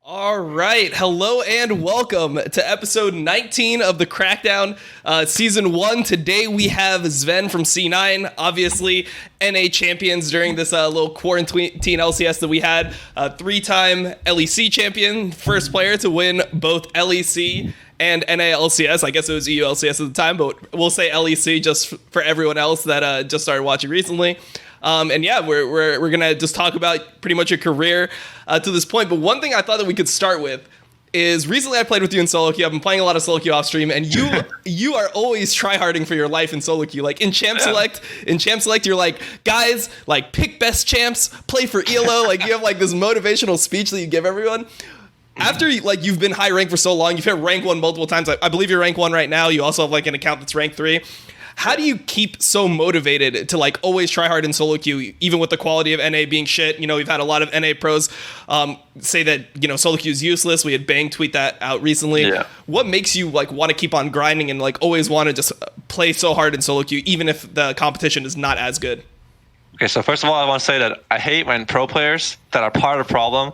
All right. Hello and welcome to episode 19 of the Crackdown season 1. Today we have Zven from C9, obviously NA champions during this little quarantine LCS that we had. 3-time LEC champion, first player to win both LEC and NA LCS. I guess it was EU LCS at the time, but we'll say LEC just for everyone else that just started watching recently. And yeah, we're gonna just talk about pretty much your career to this point. But one thing I thought that we could start with is recently I played with you in solo queue. I've been playing a lot of solo queue off stream, and you are always tryharding for your life in solo queue. Like in champ select, you're like, guys, like pick best champs, play for ELO. Like you have like this motivational speech that you give everyone. After like you've been high rank for so long, you've hit rank 1 multiple times. I believe you're rank 1 right now. You also have like an account that's rank 3. How do you keep so motivated to like always try hard in solo queue, even with the quality of NA being shit? You know, we've had a lot of NA pros say that, you know, solo queue is useless. We had Bang tweet that out recently. Yeah. What makes you like want to keep on grinding and like always want to just play so hard in solo queue, even if the competition is not as good? Okay, so first of all, I want to say that I hate when pro players that are part of the problem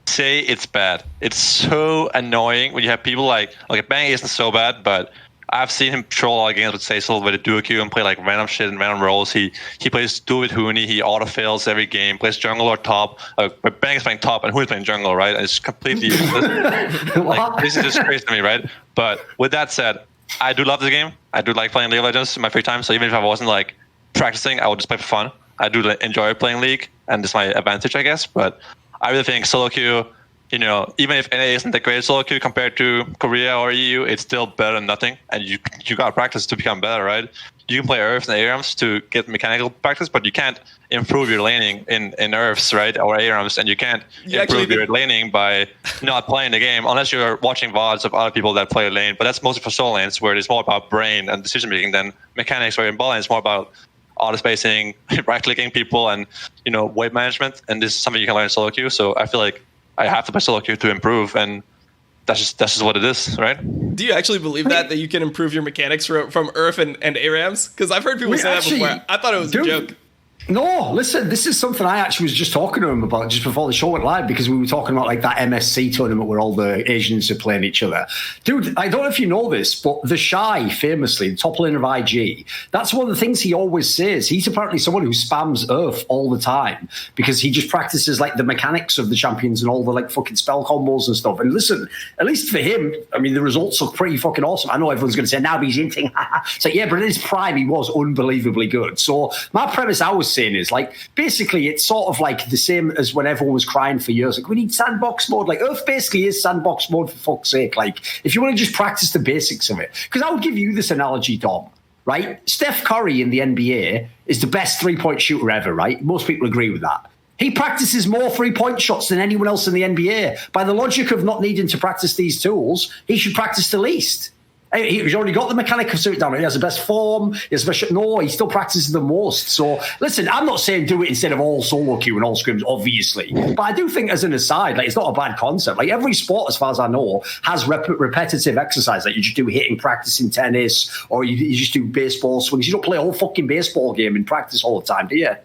say it's bad. It's so annoying when you have people like, okay, Bang isn't so bad, but I've seen him troll all games with Cecil with a duo queue and play like random shit and random roles. He plays duo with Huni. He auto-fails every game, plays jungle or top. But Bang is playing top and Huni's playing jungle, right? And it's completely useless. Like, this is just crazy to me, right? But with that said, I do love this game. I do like playing League of Legends in my free time. So even if I wasn't like practicing, I would just play for fun. I do enjoy playing League, and it's my advantage, I guess. But I really think solo queue, you know, even if NA isn't the greatest solo queue compared to Korea or EU, it's still better than nothing. And you got to practice to become better, right? You can play Earths and ARAMs to get mechanical practice, but you can't improve your laning in Earths, right? Or ARAMs, and you can't improve your laning by not playing the game, unless you're watching VODs of other people that play lane. But that's mostly for solo lanes, where it's more about brain and decision making than mechanics, where in ball lane it's more about auto spacing, right-clicking people, and, you know, wave management. And this is something you can learn in solo queue. So I feel like I have to play solo queue to improve, and that's just what it is, right? Do you actually believe that you can improve your mechanics from Earth and ARAMs? Because I've heard people say that before. I thought it was a joke. No, listen, this is something I actually was just talking to him about just before the show went live, because we were talking about like that MSC tournament where all the Asians are playing each other. Dude, I don't know if you know this, but the Shy, famously, the top laner of IG, that's one of the things he always says. He's apparently someone who spams Earth all the time because he just practices like the mechanics of the champions and all the like fucking spell combos and stuff. And listen, at least for him, I mean, the results look pretty fucking awesome. I know everyone's going to say, now he's hinting. So yeah, but in his prime, he was unbelievably good. So my premise I was saying is like, basically it's sort of like the same as when everyone was crying for years, like we need sandbox mode. Like Earth basically is sandbox mode, for fuck's sake. Like if you want to just practice the basics of it, because I would give you this analogy, Dom, right? Steph Curry in the NBA is the best 3-point shooter ever, right? Most people agree with that. He practices more 3-point shots than anyone else in the NBA. By the logic of not needing to practice these tools, he should practice the least. He's already got the mechanic of suit down. He has the best form. He still practices the most. So, listen, I'm not saying do it instead of all solo queue and all scrims, obviously. But I do think, as an aside, like it's not a bad concept. Like every sport, as far as I know, has repetitive exercise. Like you just do hitting practice in tennis, or you just do baseball swings. You don't play a whole fucking baseball game in practice all the time, do you?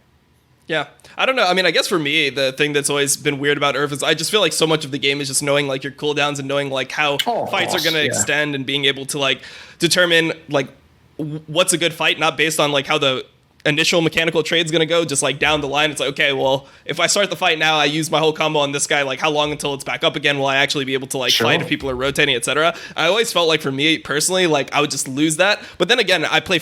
Yeah. I don't know. I mean, I guess for me, the thing that's always been weird about Earth is I just feel like so much of the game is just knowing like your cooldowns and knowing like how fights are going to extend and being able to like determine like what's a good fight, not based on like how the initial mechanical trade's going to go, just like down the line. It's like, okay, well, if I start the fight now, I use my whole combo on this guy, like how long until it's back up again will I actually be able to like fight if people are rotating, etc. I always felt like for me personally, like I would just lose that. But then again, I play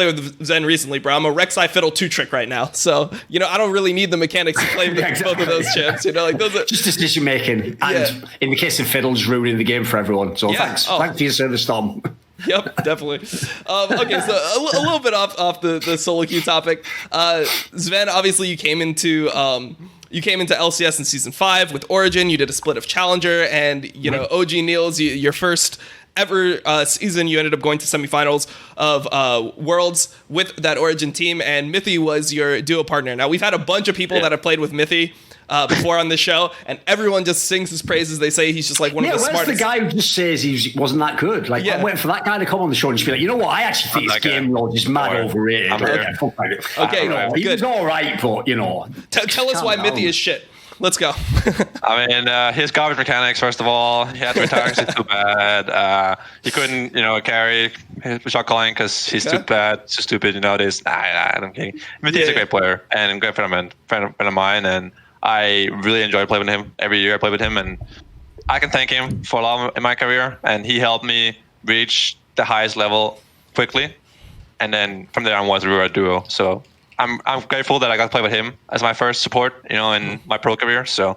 with Zen recently, bro. I'm a Rek'Sai Fiddle 2-trick right now. So, you know, I don't really need the mechanics to play both of those champs. You know, like those are just decision making. And in the case of Fiddle, just ruining the game for everyone. So thanks. Thanks for your service, Tom. Yep, definitely. Okay, so a little bit off the solo queue topic. Zven, obviously you came into LCS in season 5 with Origin. You did a split of Challenger, and you know OG Niels, your first ever season, you ended up going to semifinals of Worlds with that Origin team, and Mithy was your duo partner. Now, we've had a bunch of people that have played with Mithy before on this show, and everyone just sings his praises. They say he's just like one of the smartest. Where's the guy who just says he wasn't that good? Like, I'm waiting for that guy to come on the show and just be like, you know what, I actually think his game role is mad overrated. Okay, he was all right, but, you know. Tell us why Mithy is shit. Let's go. I mean, his garbage mechanics, first of all, he had to retire because he's too bad. He couldn't, carry his shot calling because he's too bad, too stupid. Nowadays, I'm kidding. He's a great player and a great friend of mine, and I really enjoy playing with him. Every year I play with him, and I can thank him for a lot in my career, and he helped me reach the highest level quickly. And then from there onwards, we were a duo. So I'm grateful that I got to play with him as my first support, in my pro career. So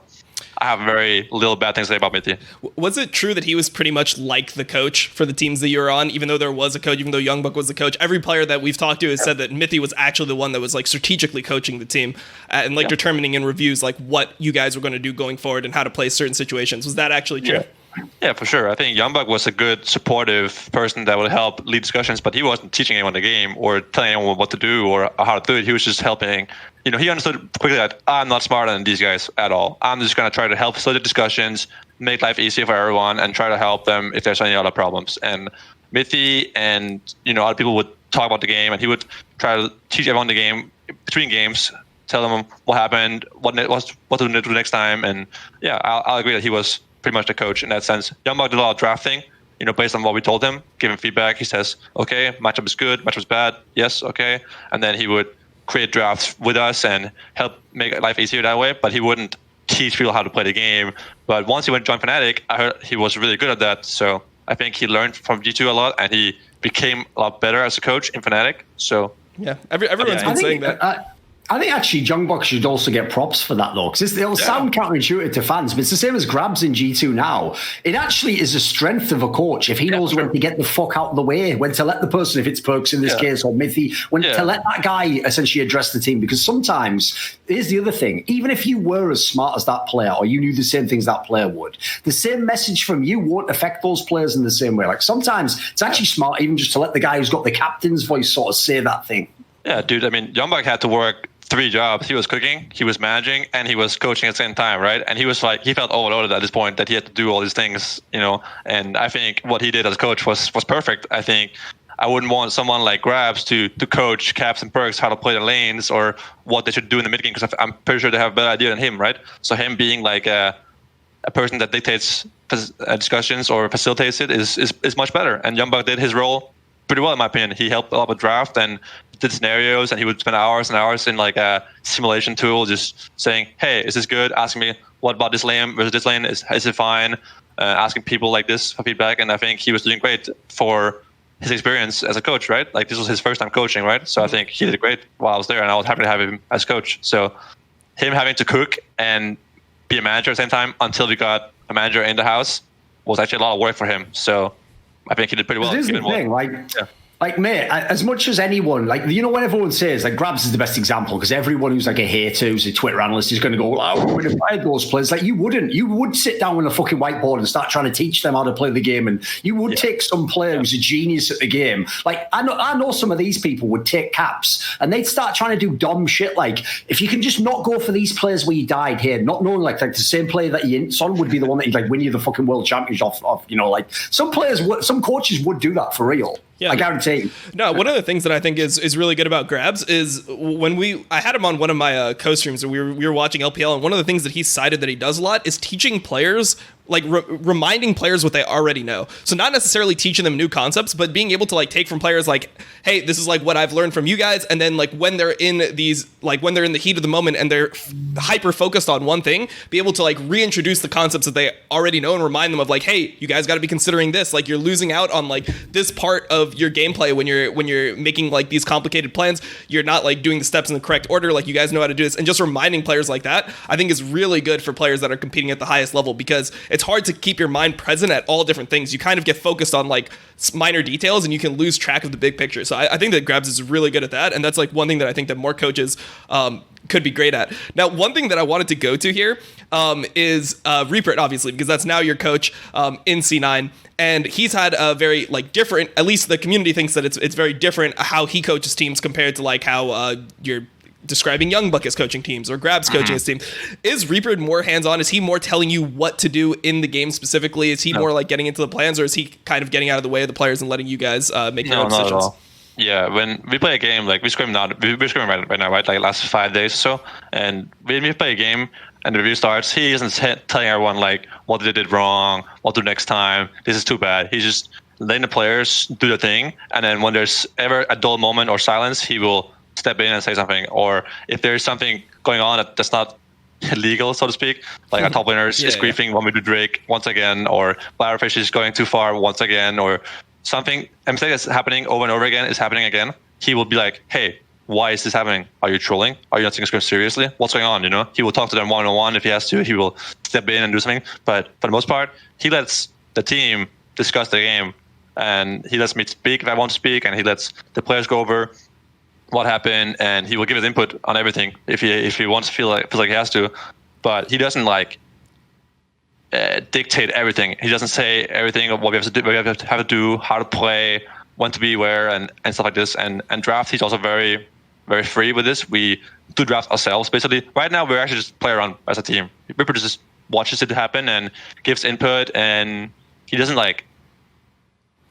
I have very little bad things to say about Mithy. Was it true that he was pretty much like the coach for the teams that you were on, even though there was a coach, even though Youngbuck was the coach? Every player that we've talked to has said that Mithy was actually the one that was like strategically coaching the team and like determining in reviews like what you guys were going to do going forward and how to play certain situations. Was that actually true? Yeah, for sure. I think Youngbuck was a good, supportive person that would help lead discussions, but he wasn't teaching anyone the game or telling anyone what to do or how to do it. He was just helping. He understood quickly that I'm not smarter than these guys at all. I'm just going to try to help facilitate discussions, make life easier for everyone, and try to help them if there's any other problems. And Mithy and other people would talk about the game, and he would try to teach everyone the game between games, tell them what happened, what to do next time. And yeah, I'll agree that he was pretty much the coach in that sense. Youngbuck did a lot of drafting, based on what we told him, give him feedback. He says, okay, matchup is good, matchup is bad. Yes, okay. And then he would create drafts with us and help make life easier that way. But he wouldn't teach people how to play the game. But once he went to join Fnatic, I heard he was really good at that. So I think he learned from G2 a lot, and he became a lot better as a coach in Fnatic. So yeah, everyone's been saying that. I think actually Youngbuck should also get props for that though, because it'll sound counterintuitive to fans, but it's the same as Grabs in G2 now. It actually is a strength of a coach if he knows when to get the fuck out of the way, when to let the person, if it's Perks in this case, or Mithy, when to let that guy essentially address the team. Because sometimes, here's the other thing, even if you were as smart as that player or you knew the same things that player would, the same message from you won't affect those players in the same way. Like sometimes it's actually smart even just to let the guy who's got the captain's voice sort of say that thing. Yeah, dude, I mean, Youngbuck had to work 3 jobs. He was cooking, he was managing, and he was coaching at the same time, right? And he was like, he felt overloaded at this point that he had to do all these things, and I think what he did as a coach was perfect. I think I wouldn't want someone like Grabs to coach Caps and Perks how to play the lanes or what they should do in the mid game, because I'm pretty sure they have a better idea than him, right? So him being like a person that dictates discussions or facilitates it is much better. And Youngbuck did his role pretty well, in my opinion. He helped a lot with draft and did scenarios, and he would spend hours and hours in like a simulation tool just saying, hey, is this good? Asking me, what about this lane versus this lane? Is it fine? Asking people like this for feedback. And I think he was doing great for his experience as a coach, right? Like this was his first time coaching, right? So I think he did great while I was there, and I was happy to have him as coach. So him having to cook and be a manager at the same time until we got a manager in the house was actually a lot of work for him. So I think he did pretty well. This is the thing, like, mate, as much as anyone, like, when everyone says, like, Grabs is the best example, because everyone who's like a hater, who's a Twitter analyst, is going to go, oh, we're going to buy those players. Like, you would sit down with a fucking whiteboard and start trying to teach them how to play the game. And you would take some player who's a genius at the game. Like, I know some of these people would take Caps and they'd start trying to do dumb shit. Like, if you can just not go for these players where you died here, not knowing like the same player that you Son would be the one that like win you the fucking world championship off, like some coaches would do that for real. Yeah. I guarantee. No, one of the things that I think is really good about Grabs is when I had him on one of my co-streams and we were watching LPL, and one of the things that he cited that he does a lot is teaching players, like reminding players what they already know. So not necessarily teaching them new concepts, but being able to like take from players like, hey, this is like what I've learned from you guys. And then like when they're in when they're in the heat of the moment and they're hyper focused on one thing, be able to like reintroduce the concepts that they already know and remind them of like, hey, you guys got to be considering this. Like you're losing out on like this part of your gameplay when you're making like these complicated plans. You're not like doing the steps in the correct order. Like you guys know how to do this. And just reminding players like that, I think is really good for players that are competing at the highest level, because it's hard to keep your mind present at all different things. You kind of get focused on like minor details and you can lose track of the big picture. So I think that Grabs is really good at that. And that's like one thing that I think that more coaches could be great at. Now, one thing that I wanted to go to here is Rupert, obviously, because that's now your coach in C9. And he's had a very like different, at least the community thinks that it's very different how he coaches teams compared to like how you're describing Youngbuck as coaching teams or Grabs coaching his team. Is Reaper more hands-on? Is he more telling you what to do in the game specifically? Is he more like getting into the plans, or is he kind of getting out of the way of the players and letting you guys make your own decisions? Not at all. Yeah, when we play a game, like we're scrimming right now, right? Like last 5 days or so. And when we play a game, and the review starts, he isn't telling everyone like what they did wrong, what to do next time. This is too bad. He's just letting the players do their thing, and then when there's ever a dull moment or silence, he will step in and say something. Or if there's something going on that's not illegal, so to speak, like a top laner is griefing when we do Drake once again, or Firefish is going too far once again, or something, a mistake that's happening over and over again is happening again, he will be like, hey, why is this happening? Are you trolling? Are you not taking this seriously? What's going on? You know, he will talk to them one-on-one if he has to. He will step in and do something. But for the most part, he lets the team discuss the game, and he lets me speak if I want to speak, and he lets the players go over what happened, and he will give his input on everything if he wants to feels like he has to. But he doesn't like dictate everything. He doesn't say everything of what we have to do, how to play, when to be where, and stuff like this. And draft, he's also very, very free with this. We do draft ourselves, basically. Right now, we're actually just play around as a team. Ripper just watches it happen and gives input, and he doesn't like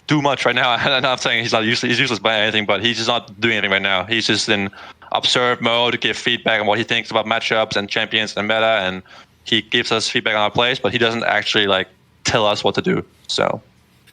do much right now. I'm not saying he's useless by anything, but he's just not doing anything right now. He's just in observe mode, give feedback on what he thinks about matchups and champions and meta, and he gives us feedback on our plays, but he doesn't actually like tell us what to do. So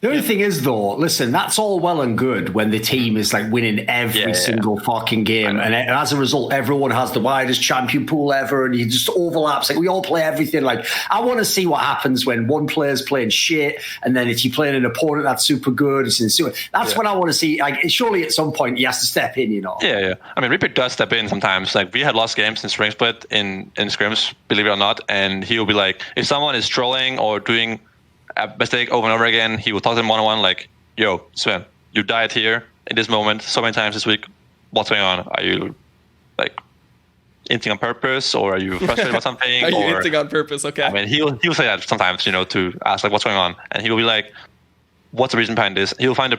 the only thing is, though, listen, that's all well and good when the team is like winning every single fucking game, and as a result, everyone has the widest champion pool ever, and he just overlaps. Like we all play everything. Like I want to see what happens when one player's playing shit, and then if you play an opponent that's super good, that's what I want to see. Like surely at some point he has to step in, you know? Yeah. I mean, Reaper does step in sometimes. Like we had lost games in Spring Split in scrims, believe it or not, and he will be like, if someone is trolling or doing a mistake over and over again, he will talk to them one-on-one like, yo, Zven, you died here in this moment so many times this week. What's going on? Are you like inting on purpose, or are you frustrated about something? Are you inting on purpose? Okay. I mean, he'll say that sometimes, you know, to ask like what's going on, and he will be like, what's the reason behind this? He'll find the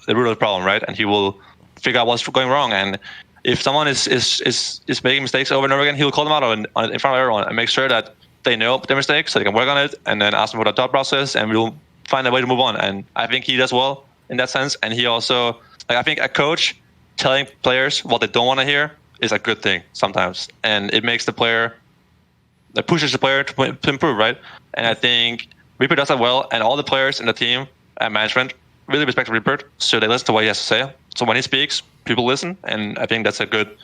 root of the problem, right? And he will figure out what's going wrong. And if someone is making mistakes over and over again, he will call them out in front of everyone and make sure that they know their mistakes, so they can work on it, and then ask them for the thought process, and we'll find a way to move on. And I think he does well in that sense. And he also, like, I think a coach telling players what they don't want to hear is a good thing sometimes, and it makes the player, that pushes the player to improve, right? And I think Reaper does that well, and all the players in the team and management really respect Reaper, so they listen to what he has to say. So when he speaks, people listen, and I think that's a good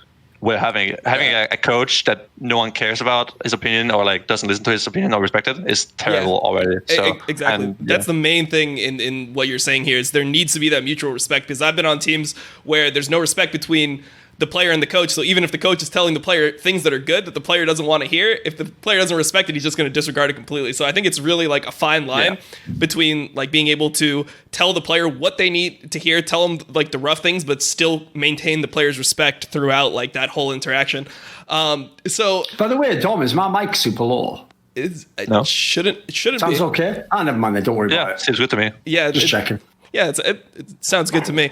way of having a coach that no one cares about his opinion, or like doesn't listen to his opinion or respect it, is terrible already. So exactly, that's the main thing in what you're saying here, is there needs to be that mutual respect, because I've been on teams where there's no respect between the player and the coach. So even if the coach is telling the player things that are good that the player doesn't want to hear, if the player doesn't respect it, he's just going to disregard it completely. So I think it's really like a fine line between like being able to tell the player what they need to hear, tell them like the rough things, but still maintain the player's respect throughout like that whole interaction. So by the way, Dom, is my mic super low? No. It shouldn't Sounds be. okay. Never mind. Don't worry about it. Seems good to me. Yeah, just checking. Yeah, it sounds good to me.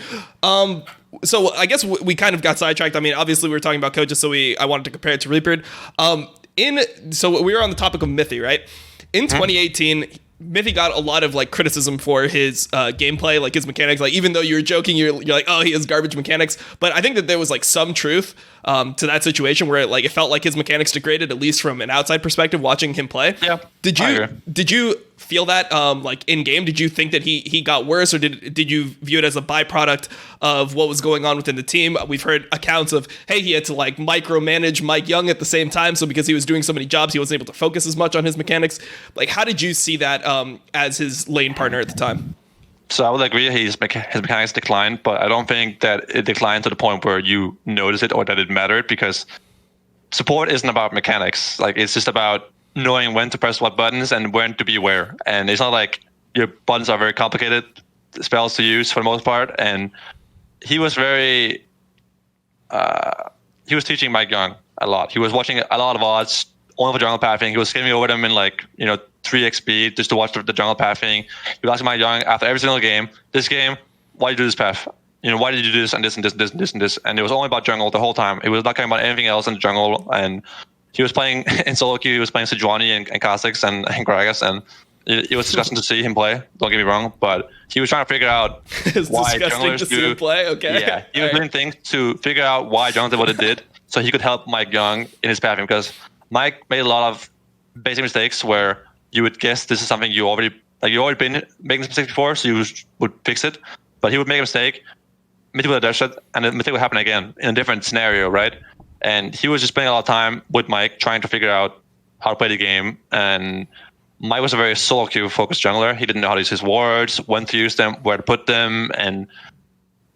So I guess we kind of got sidetracked. I mean, obviously we were talking about coaches, so I wanted to compare it to Reaper. So we were on the topic of Mithy, right? In 2018, Mithy got a lot of like criticism for his gameplay, like his mechanics. Like even though you're joking, you're like, oh, he has garbage mechanics. But I think that there was like some truth to that situation where it felt like his mechanics degraded, at least from an outside perspective, watching him play. Yeah. Did you feel that like in game? Did you think that he got worse, or did you view it as a byproduct of what was going on within the team? We've heard accounts of, hey, he had to like micromanage Mike Young at the same time, so because he was doing so many jobs, he wasn't able to focus as much on his mechanics. Like, how did you see that as his lane partner at the time? So I would agree his mechanics declined, but I don't think that it declined to the point where you notice it or that it mattered, because support isn't about mechanics. Like, it's just about knowing when to press what buttons and when to be where. And it's not like your buttons are very complicated spells to use for the most part. And he was he was teaching Mike Young a lot. He was watching a lot of odds only for jungle pathing. He was skimming over them in 3x speed just to watch the jungle pathing. He was asking Mike Young after every single game, this game, why did you do this path? Why did you do this and this and this and this and this and this? And it was only about jungle the whole time. It was not talking about anything else in the jungle. And he was playing in solo queue, he was playing Sejuani and kha'zix and Gragas, and it was disgusting to see him play, don't get me wrong, but he was trying to figure out why junglers see him play. Okay. Yeah, he was doing things to figure out why junglers did what it did, so he could help Mike Young in his pathing, because Mike made a lot of basic mistakes where you would guess this is something you already been making this mistake before, so you would fix it. But he would make a mistake, Mithy would address it, and the mistake would happen again in a different scenario, right? And he was just spending a lot of time with Mike trying to figure out how to play the game. And Mike was a very solo queue focused jungler. He didn't know how to use his wards, when to use them, where to put them, and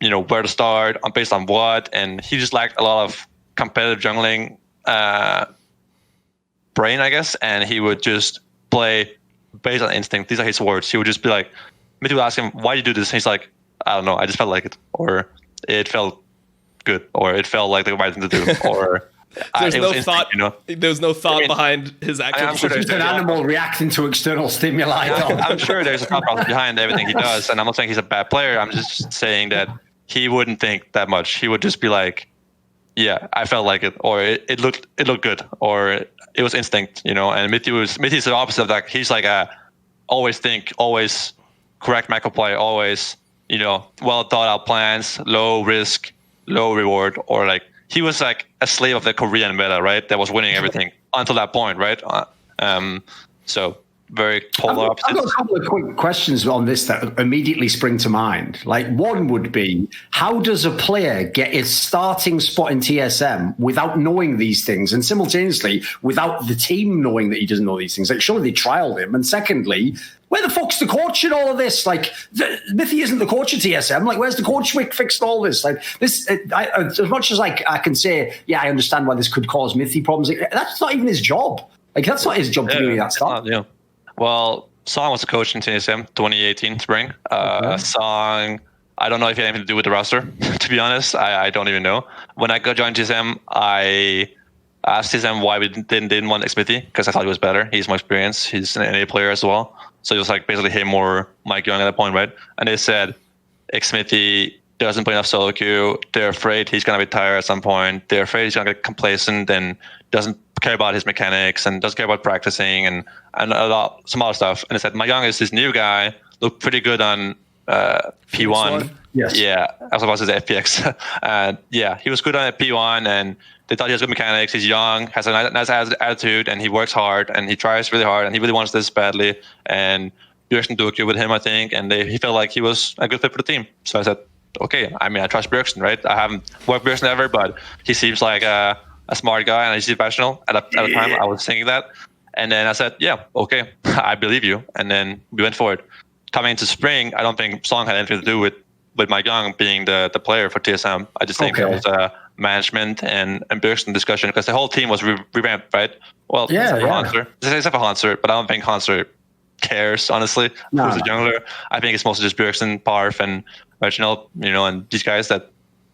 where to start based on what. And he just lacked a lot of competitive jungling brain, I guess. And he would just play based on instinct. These are his words. He would just be like, Mithy would ask him, why do you do this? And he's like, I don't know, I just felt like it. Or it felt good. Or it felt like the right thing to do. Or there's no thought. There's no thought behind his actions. I'm sure just an animal reacting to external stimuli. I'm sure there's a thought process behind everything he does, and I'm not saying he's a bad player. I'm just saying that he wouldn't think that much. He would just be like, "Yeah, I felt like it," or "It looked good," or "It was instinct," And Mithy's the opposite of that. He's like always think, always correct macro play, always well thought out plans, low risk, low reward, or like. He was like a slave of the Korean meta, right? That was winning everything until that point, right? So very polar opposites. I've got a couple of quick questions on this that immediately spring to mind. Like one would be, how does a player get his starting spot in TSM without knowing these things, and simultaneously without the team knowing that he doesn't know these things? Like, surely they trialed him. And secondly, where the fuck's the coach in all of this? Like, Mithy isn't the coach at TSM. Like, where's the coach fixed all this? Like, this, as much as like I can say, yeah, I understand why this could cause Mithy problems. Like, that's not even his job. Like, that's not his job to do that stuff. Yeah. Well, Song was a coach in TSM 2018 spring. Song, I don't know if he had anything to do with the roster. To be honest, I don't even know. When I joined TSM, I asked TSM why we didn't want Xmithy, because I thought he was better. He's more experienced. He's an NA player as well. So it was like basically him or Mike Young at that point, right? And they said Xmithy doesn't play enough solo queue. They're afraid he's going to retire at some point. They're afraid he's going to get complacent and doesn't care about his mechanics and doesn't care about practicing and some other stuff. And they said Mike Young is this new guy, looked pretty good on P1. Yes. Yeah, I was about to say FPX. And yeah, he was good on P1 and they thought he has good mechanics. He's young, has a nice attitude, and he works hard, and he tries really hard, and he really wants this badly. And Bjergsen do a queue with him, I think, and he felt like he was a good fit for the team. So I said, okay, I mean, I trust Bjergsen, right? I haven't worked with Bjergsen ever, but he seems like a smart guy, and he's professional. At the time, I was thinking that. And then I said, yeah, okay, I believe you. And then we went for it. Coming into spring, I don't think Song had anything to do with Mike Young being the player for TSM. I just think it was a management and Bjergsen discussion, because the whole team was revamped, right? Well, except for Hanser, but I don't think Hanser cares, honestly, who's a jungler. I think it's mostly just Bjergsen, Parf, and Reginald, and these guys that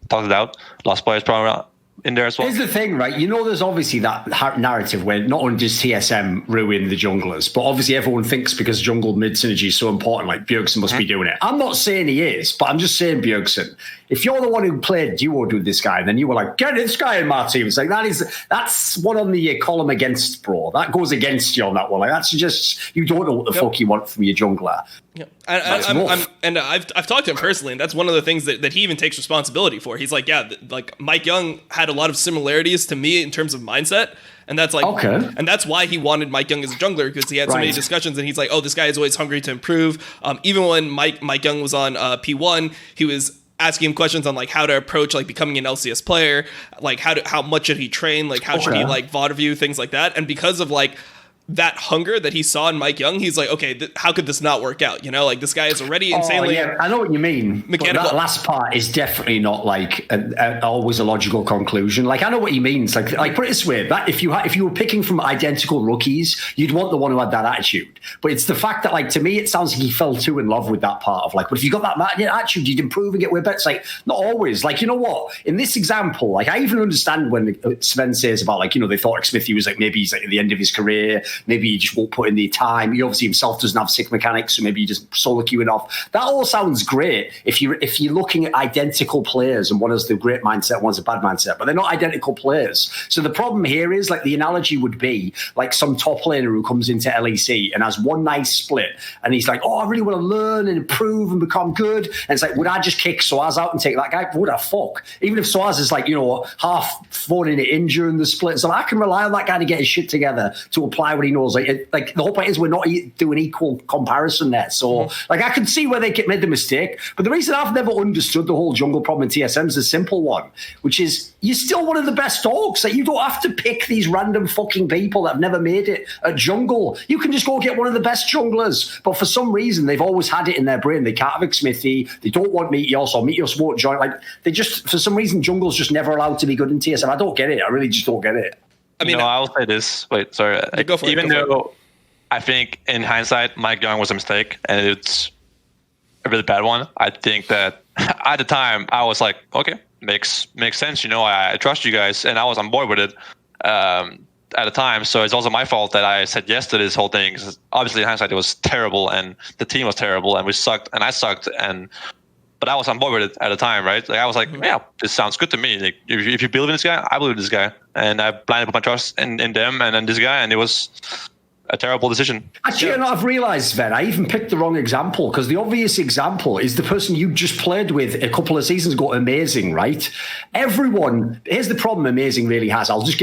talked it out. Lost players probably in there as well. Here's the thing, right? There's obviously that narrative where not only does TSM ruin the junglers, but obviously everyone thinks because jungle mid synergy is so important, like Bjergsen must be doing it. I'm not saying he is, but I'm just saying, Bjergsen, if you're the one who played duo with this guy, then you were like, get this guy in my team. It's like, that's one on the column against, bro. That goes against you on that one. Like, that's just, you don't know what the fuck you want from your jungler. Yeah. I've talked to him personally, and that's one of the things that he even takes responsibility for. He's like, yeah, like Mike Young had a lot of similarities to me in terms of mindset, and that's like, and that's why he wanted Mike Young as a jungler, because he had so many discussions, and he's like, oh, this guy is always hungry to improve. Even when Mike Young was on P1, he was asking him questions on like how to approach like becoming an LCS player, like how much should he train, like how should he like VOD review, things like that. And because of like that hunger that he saw in Mike Young, he's like, okay, how could this not work out? Like this guy is already insanely. Yeah, I know what you mean. Mechanical. But that last part is definitely not like always a logical conclusion. Like I know what he means. Like put it this way: that if you were picking from identical rookies, you'd want the one who had that attitude. But it's the fact that, like, to me, it sounds like he fell too in love with that part of like. But if you got that attitude, you'd improve and get way better. It's like not always. Like, you know what? In this example, like I even understand when Zven says about like, they thought Xmithy was like maybe he's like at the end of his career. Maybe he just won't put in the time. He obviously himself doesn't have sick mechanics, so maybe he just solo queuing off. That all sounds great if you're looking at identical players and one has the great mindset, one has a bad mindset, but they're not identical players. So the problem here is like the analogy would be like some top laner who comes into LEC and has one nice split, and he's like, oh, I really want to learn and improve and become good. And it's like, would I just kick Soaz out and take that guy? Would I fuck? Even if Soaz is like, half phoning it in during the split, so I can rely on that guy to get his shit together to apply what everybody knows. Like the whole point is we're not doing equal comparison there. So like I can see where they made the mistake, but the reason I've never understood the whole jungle problem in TSM is a simple one, which is you're still one of the best dogs. Like you don't have to pick these random fucking people that have never made it at jungle. You can just go get one of the best junglers. But for some reason, they've always had it in their brain. They can't have Smithy. They don't want Meteos, or Meteos won't join. Like they just, for some reason, jungle's just never allowed to be good in TSM. I don't get it. I really just don't get it. I mean, I will say this. Wait, sorry. Go for it. Even though I think in hindsight, Mike Young was a mistake, and it's a really bad one. I think that at the time I was like, okay, makes sense. I trust you guys, and I was on board with it at the time. So it's also my fault that I said yes to this whole thing. 'Cause obviously, in hindsight, it was terrible, and the team was terrible, and we sucked, and I sucked, but I was on board with it at the time, right? Like I was like, yeah, this sounds good to me. Like if you believe in this guy, I believe in this guy, and I blindly put my trust in them and then this guy, and it was a terrible decision. Actually, I've realised, Sven, I even picked the wrong example, because the obvious example is the person you just played with a couple of seasons ago, Amazing, right? Everyone, here's the problem Amazing really has. I'll just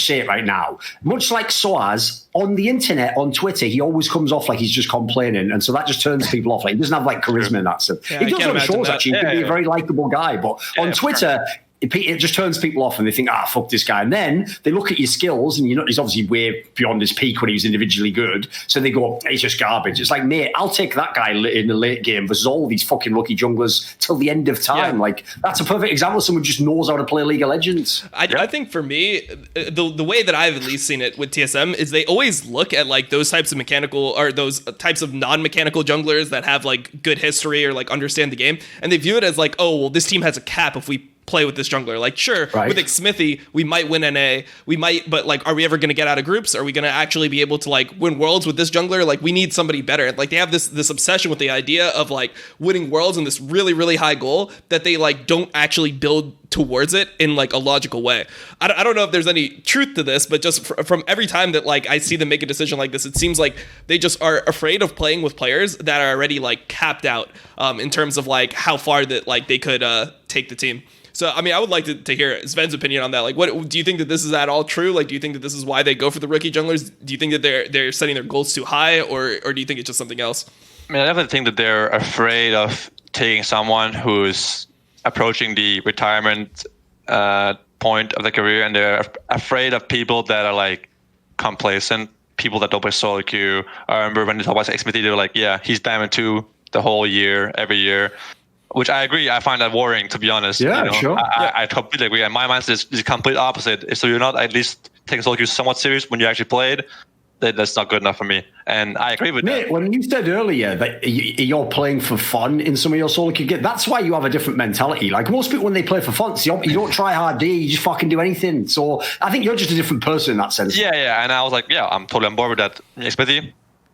say it right now. Much like Soaz, on the internet, on Twitter, he always comes off like he's just complaining, and so that just turns people off. Like he doesn't have like charisma in that sense. He does on shows, actually. He can be a very likable guy, but on Twitter, it just turns people off and they think, fuck this guy. And then they look at your skills and he's obviously way beyond his peak when he was individually good. So they go, he's just garbage. It's like, mate, I'll take that guy in the late game versus all these fucking rookie junglers till the end of time. Yeah. Like, that's a perfect example of someone who just knows how to play League of Legends. I think for me, the way that I've at least seen it with TSM is they always look at like those types of mechanical or those types of non-mechanical junglers that have like good history or like understand the game. And they view it as like, oh, well, this team has a cap if we play with this jungler. Like, sure, with Xmithy, we might win NA, but like, are we ever going to get out of groups? Are we going to actually be able to like win worlds with this jungler? Like, we need somebody better. Like, they have this obsession with the idea of like winning worlds and this really, really high goal that they like don't actually build towards it in like a logical way. I don't know if there's any truth to this, but just from every time that like I see them make a decision like this, it seems like they just are afraid of playing with players that are already like capped out in terms of like how far that like they could take the team. So, I mean, I would like to hear Sven's opinion on that. Like, what do you think that this is at all true? Like, do you think that this is why they go for the rookie junglers? Do you think that they're setting their goals too high, or do you think it's just something else? I mean, I definitely think that they're afraid of taking someone who's approaching the retirement point of their career, and they're afraid of people that are like complacent, people that don't play solo queue. I remember when they talked about Xmithy, they were like, yeah, he's Diamond 2 the whole year, every year. Which I agree. I find that worrying, to be honest. Yeah, sure. I completely agree. And my mindset is the complete opposite. So you're not at least taking solo queue somewhat serious when you actually played. That's not good enough for me. And I agree with that. When you said earlier that you're playing for fun in some of your solo queue games, that's why you have a different mentality. Like most people, when they play for fun, you don't try hard, do you? You just fucking do anything. So I think you're just a different person in that sense. Yeah. And I was like, yeah, I'm totally on board with that. Xmithy,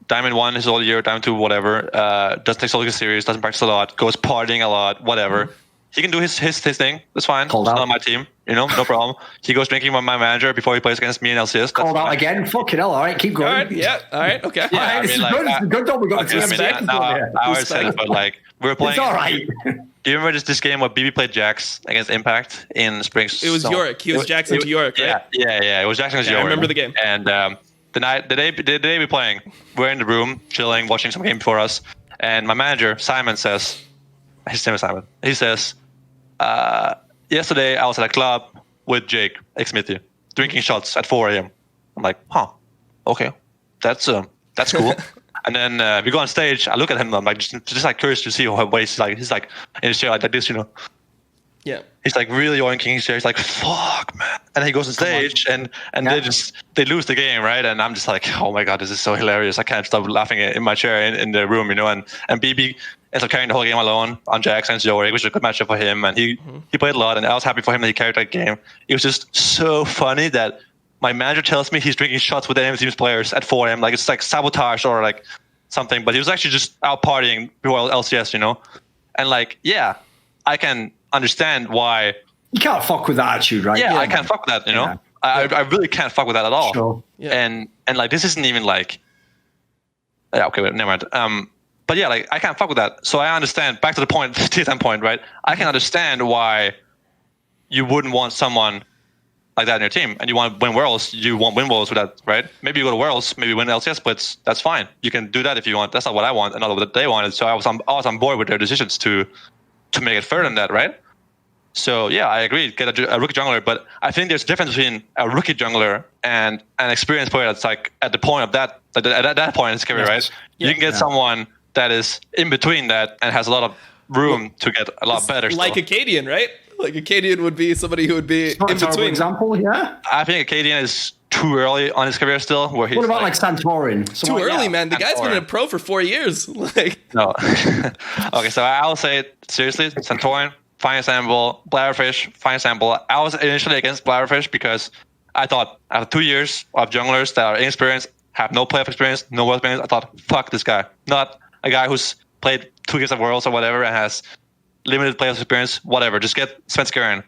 Diamond 1 his whole year, Diamond 2, whatever. Doesn't take solo queue serious, doesn't practice a lot, goes partying a lot, whatever. He can do his thing. That's fine. He's not on my team. No problem. He goes drinking with my manager before he plays against me in LCS. Called out again. Fucking hell. All right, keep going. All right, yeah. All right, okay. Yeah, all right, it's good job we got to respect. I always said it, but like we were playing. It's all right. Do you remember this game where BB played Jax against Impact in Spring? It was Yorick. He was Jax into Yorick, right? Yeah. It was Jax against Yorick. I remember the game. And the day we playing, we're in the room chilling, watching some game before us, and my manager Simon says, his name is Simon. He says, yesterday I was at a club with Jake Xmithy drinking shots at 4 a.m. I'm like, okay, that's cool. And then we go on stage. I look at him. I'm like, just like curious to see how he's like. He's like in his chair like this, Yeah. He's like really yoinking his chair. He's like, fuck, man. And then he goes on stage and they lose the game, right? And I'm just like, oh my god, this is so hilarious. I can't stop laughing in my chair in the room, And BB ends up carrying the whole game alone on Jax and Joey, which was a good matchup for him. And he played a lot, and I was happy for him that he carried that game. It was just so funny that my manager tells me he's drinking shots with the enemy team's players at 4 a.m. Like it's like sabotage or like something. But he was actually just out partying before LCS, And like, yeah, I can understand why. You can't fuck with that attitude, right? Yeah, I can't fuck with that, Yeah. I really can't fuck with that at all. Sure. Yeah. And like this isn't even like, yeah, okay, wait, never mind. But yeah, like I can't fuck with that. So I understand. Back to the point, TSM point, right? I can understand why you wouldn't want someone like that in your team, and you want to win Worlds, you won't win Worlds with that, right? Maybe you go to Worlds, maybe win LCS splits. That's fine. You can do that if you want. That's not what I want, and not what they wanted. So I was on board with their decisions to make it further than that, right? So yeah, I agree. Get a rookie jungler, but I think there's a difference between a rookie jungler and an experienced player that's like at the point of that at that point in his career, right? You can get someone that is in between that and has a lot of room to get a lot better. Like still. Acadian, right? Like Acadian would be somebody who would be in between. Example, yeah. I think Acadian is too early on his career still. Where he's what about like Santorin? Too early, man. The guy's been a pro for 4 years. Like no. Okay, so I will say it seriously. Santorin, fine example. Bladderfish, fine example. I was initially against Bladderfish because I thought after 2 years of junglers that are inexperienced, have no playoff experience, no world experience, I thought, fuck this guy. Not a guy who's played 2 games of Worlds or whatever and has limited playoff experience, whatever. Just get Svenskeren.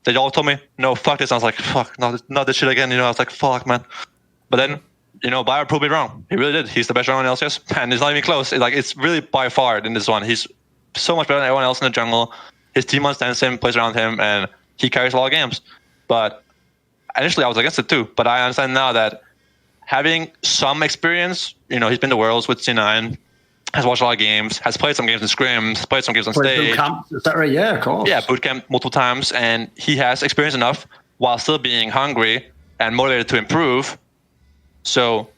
They all told me, no, fuck this. I was like, fuck, not this shit again. I was like, fuck, man. But then, Bayer proved me wrong. He really did. He's the best jungler in LCS, and it's not even close. It's really by far in this one. He's so much better than everyone else in the jungle. His team understands him, plays around him, and he carries a lot of games. But initially, I was against it too. But I understand now that having some experience, he's been to Worlds with C9, has watched a lot of games, has played some games in scrims, played some games on stage. Boot camp, is that right? Yeah, of course. Yeah, boot camp multiple times, and he has experience enough while still being hungry and motivated to improve. So,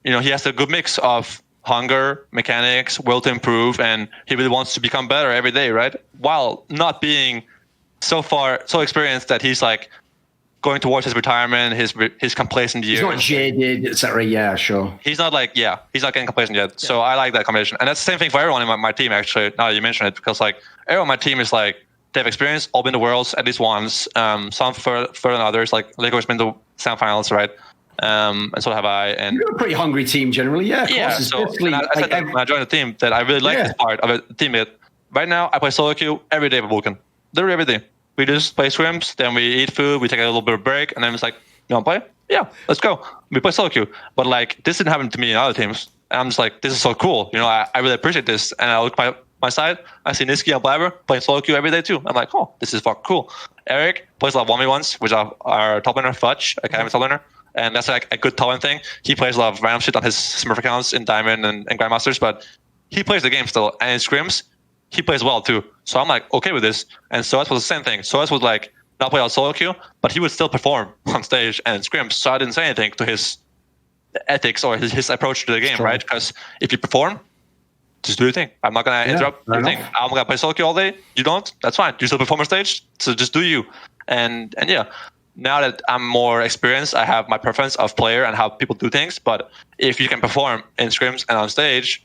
he has a good mix of hunger, mechanics, will to improve, and he really wants to become better every day, right? While not being so experienced that he's like going towards his retirement, his complacent years. He's not jaded, etc. Yeah, sure. He's not getting complacent yet. Yeah. So I like that combination. And that's the same thing for everyone in my team, actually, now that you mention it, because like everyone on my team is like, they have experience, all been to Worlds at least once, some further than others, like Lego's been to semifinals, right? And so have I. And you're a pretty hungry team generally, yeah. Of yeah, course. so I said that when I joined the team that I really like this part of a teammate. Right now, I play solo queue every day with Vulcan. Literally every day. We just play scrims, then we eat food, we take a little bit of break, and then it's like, you want to play? Yeah, let's go. We play solo queue. But like, this didn't happen to me in other teams. And I'm just like, this is so cool. I really appreciate this. And I look my side, I see Niski and Blabber playing solo queue every day too. I'm like, oh, this is fucking cool. Eric plays a lot of 1v1s, which are our top laner, Fudge, Academy top laner. And that's like a good top lane thing. He plays a lot of random shit on his Smurf accounts in Diamond and Grandmasters, but he plays the game still. And in scrims, he plays well too. So I'm like, okay with this. And Soas was the same thing. Soas would like not play out solo queue, but he would still perform on stage and in scrims. So I didn't say anything to his ethics or his approach to the game, right? Because if you perform, just do your thing. I'm not going to interrupt your thing. I'm going to play solo queue all day. You don't? That's fine. You still perform on stage, so just do you. And yeah, now that I'm more experienced, I have my preference of player and how people do things. But if you can perform in scrims and on stage,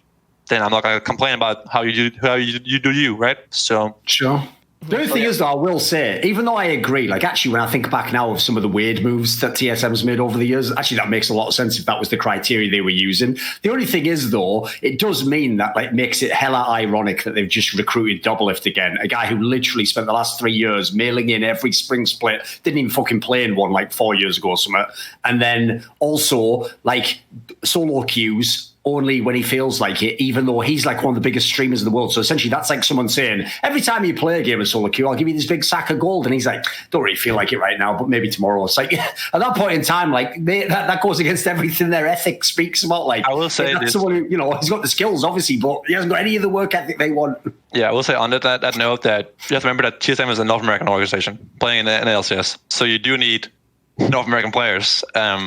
then I'm not going to complain about how you do you, right? So sure. The only thing is, though, I will say, even though I agree, like actually when I think back now of some of the weird moves that TSM's made over the years, actually that makes a lot of sense if that was the criteria they were using. The only thing is, though, it does mean that like makes it hella ironic that they've just recruited Doublelift again, a guy who literally spent the last 3 years mailing in every spring split, didn't even fucking play in one like 4 years ago or something, and then also like solo queues only when he feels like it, even though he's like one of the biggest streamers in the world. So essentially that's like someone saying, every time you play a game of solo queue, I'll give you this big sack of gold. And he's like, don't really feel like it right now, but maybe tomorrow. It's like, at that point in time, like that goes against everything their ethic speaks about. Like, I will say that's someone who, he's got the skills, obviously, but he hasn't got any of the work ethic they want. Yeah, I will say on that note that you have to remember that TSM is a North American organization playing in the LCS. So you do need North American players.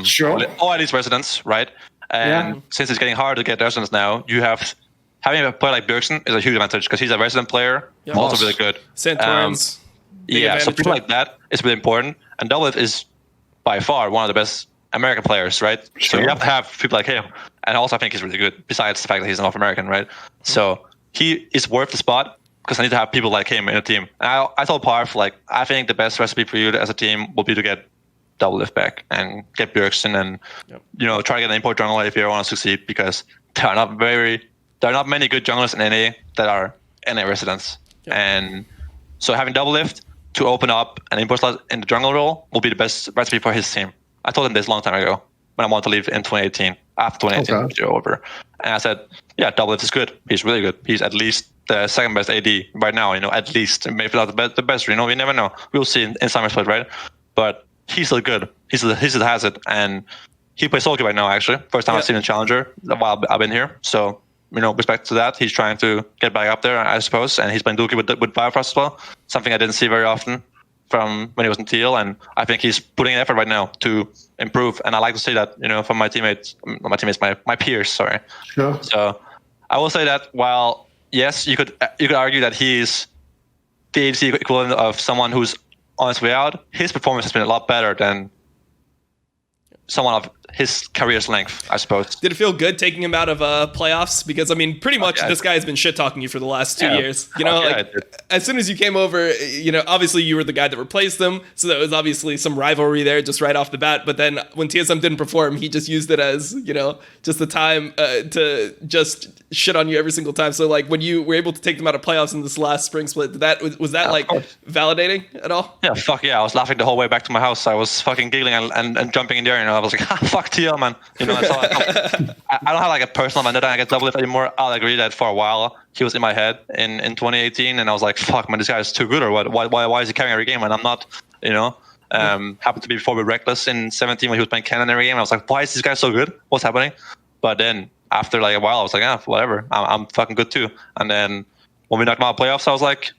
Sure. Or at least residents, right? And since it's getting harder to get residents now, having a player like Bjergsen is a huge advantage because he's a resident player, also really good. Santorins. So people like that is really important. And Doublelift is by far one of the best American players, right? Sure. So you have to have people like him. And also I think he's really good, besides the fact that he's a North American, right? So he is worth the spot because I need to have people like him in a team. And I told Parf, like, I think the best recipe for you as a team will be to get Doublelift back and get Bjergsen and try to get an import jungler if you want to succeed, because there are not many good junglers in NA that are NA residents. And so having Doublelift to open up an import slot in the jungle role will be the best recipe for his team. I told him this a long time ago when I wanted to leave in 2018, after 2018 was over. And I said, yeah, Doublelift is good. He's really good. He's at least the second best AD right now, at least. Maybe not the best, you never know. We'll see in Summer Split, right? But he's still good. He still has it, and he plays solo queue right now. Actually, first time I've seen a challenger while I've been here. So respect to that. He's trying to get back up there, I suppose, and he's playing dual queue with Bifrost as well. Something I didn't see very often from when he was in TL, and I think he's putting in effort right now to improve. And I like to see that, from my teammates, my peers. Sorry. Sure. So I will say that while yes, you could argue that he's the ADC equivalent of someone who's on his way out, his performance has been a lot better than someone of his career's length, I suppose. Did it feel good taking him out of playoffs? Because, I mean, pretty much this guy has been shit-talking you for the last 2 years. As soon as you came over, obviously you were the guy that replaced him, so that was obviously some rivalry there just right off the bat. But then when TSM didn't perform, he just used it as, just the time to just shit on you every single time. So, when you were able to take them out of playoffs in this last spring split, was that validating at all? Yeah, fuck yeah. I was laughing the whole way back to my house. I was fucking giggling and jumping in there, I was like, fuck TL, man. That's all I don't have a personal vendetta against Doublelift anymore. I'll agree that for a while he was in my head in 2018, and I was like, fuck, man, this guy is too good, or what? Why is he carrying every game and I'm not? Happened to be before with Reckless in 17 when he was playing Cannon every game. I was like, why is this guy so good? What's happening? But then after a while, I was like, whatever. I'm fucking good too. And then when we knocked him out of playoffs, I was like,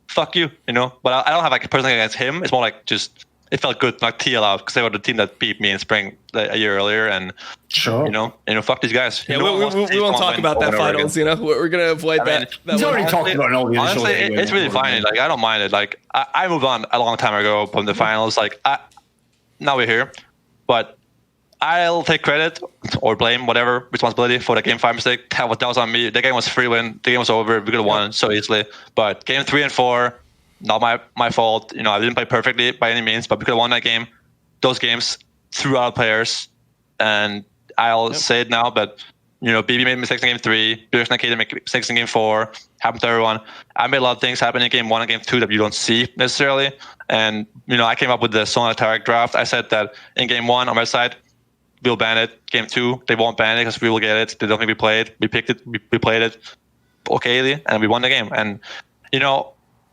fuck you, But I don't have a personal against him. It's more just. It felt good to knock TL out because they were the team that beat me in spring a year earlier, and sure, fuck these guys. Yeah, we won't talk about that finals. We're gonna avoid that. He's already talked about all the honestly, it's really fine. I don't mind it. I moved on a long time ago from the finals. Now we're here, but I'll take credit or blame, whatever responsibility for the game 5 mistake. That was on me. The game was free win. The game was over. We could have won so easily. But game 3 and 4. Not my fault. I didn't play perfectly by any means, but we could have won that game. Those games threw out players, and I'll say it now, but BB made mistakes in game 3. Beers and Akeda made mistakes in game 4. Happened to everyone. I made a lot of things happen in game 1 and game 2 that you don't see necessarily. And I came up with the Sona Tarek draft. I said that in game 1 on my side, we'll ban it. Game 2, they won't ban it because we will get it. They don't think we play it. We picked it. We played it okayly, and we won the game. And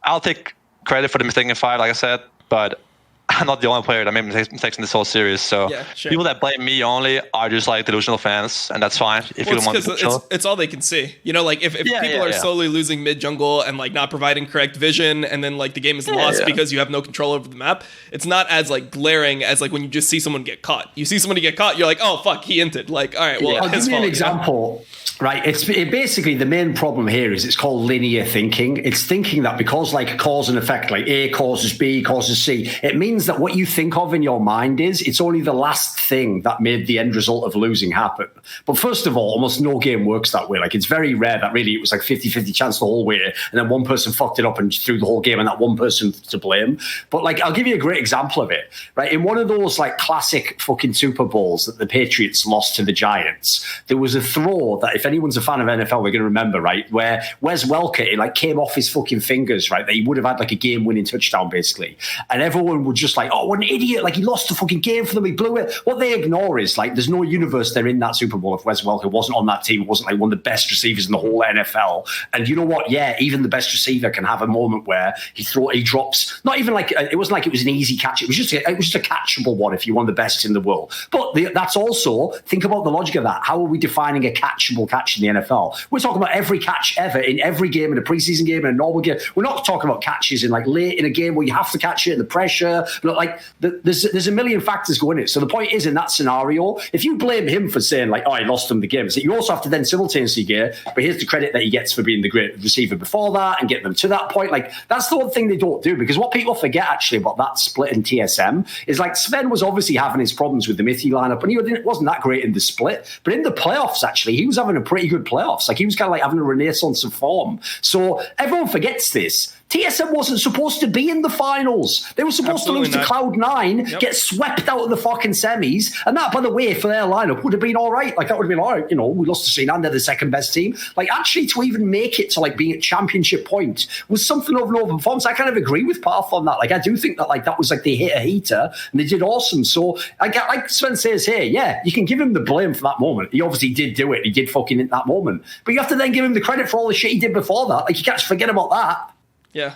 I'll take credit for the mistake in 5, like I said, but I'm not the only player that made mistakes in this whole series. So people that blame me only are just delusional fans, and that's fine. If you don't want to, it's all they can see. If people are slowly losing mid jungle and not providing correct vision, and then the game is lost because you have no control over the map, it's not as glaring as when you just see someone get caught. You see somebody get caught, you're like, oh fuck, he inted. All right, well, I'll give you an example. Right, it basically the main problem here is it's called linear thinking. It's thinking that because cause and effect, A causes B causes C, it means that what you think of in your mind is it's only the last thing that made the end result of losing happen. But first of all, almost no game works that way. It's very rare that really it was 50-50 chance the whole way, and then one person fucked it up and threw the whole game, and that one person to blame. But I'll give you a great example of it. Right, in one of those classic fucking Super Bowls that the Patriots lost to the Giants, there was a throw that if anyone's a fan of NFL, they're going to remember, right? Where Wes Welker, came off his fucking fingers, right? That he would have had a game-winning touchdown, basically. And everyone would just oh, what an idiot. He lost the fucking game for them. He blew it. What they ignore is, there's no universe there in that Super Bowl if Wes Welker wasn't on that team, wasn't one of the best receivers in the whole NFL. And you know what? Yeah, even the best receiver can have a moment where he drops, not even it wasn't it was an easy catch. It was just a catchable one if you're one of the best in the world. But that's also, think about the logic of that. How are we defining a catchable catch in the NFL? We're talking about every catch ever in every game, in a preseason game, in a normal game. We're not talking about catches in late in a game where you have to catch it and the pressure. But there's a million factors going in it. So the point is, in that scenario, if you blame him for saying oh, he lost them the game, so you also have to then simultaneously get, but here's the credit that he gets for being the great receiver before that and get them to that point. That's the one thing they don't do, because what people forget actually about that split in TSM is Zven was obviously having his problems with the Mithy lineup, and he wasn't that great in the split, but in the playoffs actually he was having a pretty good playoffs. He was kind of having a renaissance of form. So everyone forgets this. TSM wasn't supposed to be in the finals. They were supposed to lose to Cloud9, get swept out of the fucking semis. And that, by the way, for their lineup would have been all right. That would have been all right. We lost to C9, they're the second best team. Actually, to even make it to being at championship point was something of an overperformance. I kind of agree with Path on that. I do think that that was they hit a heater and they did awesome. So like Sven says here, yeah, you can give him the blame for that moment. He obviously did do it. He did fucking in that moment. But you have to then give him the credit for all the shit he did before that. You can't just forget about that. Yeah.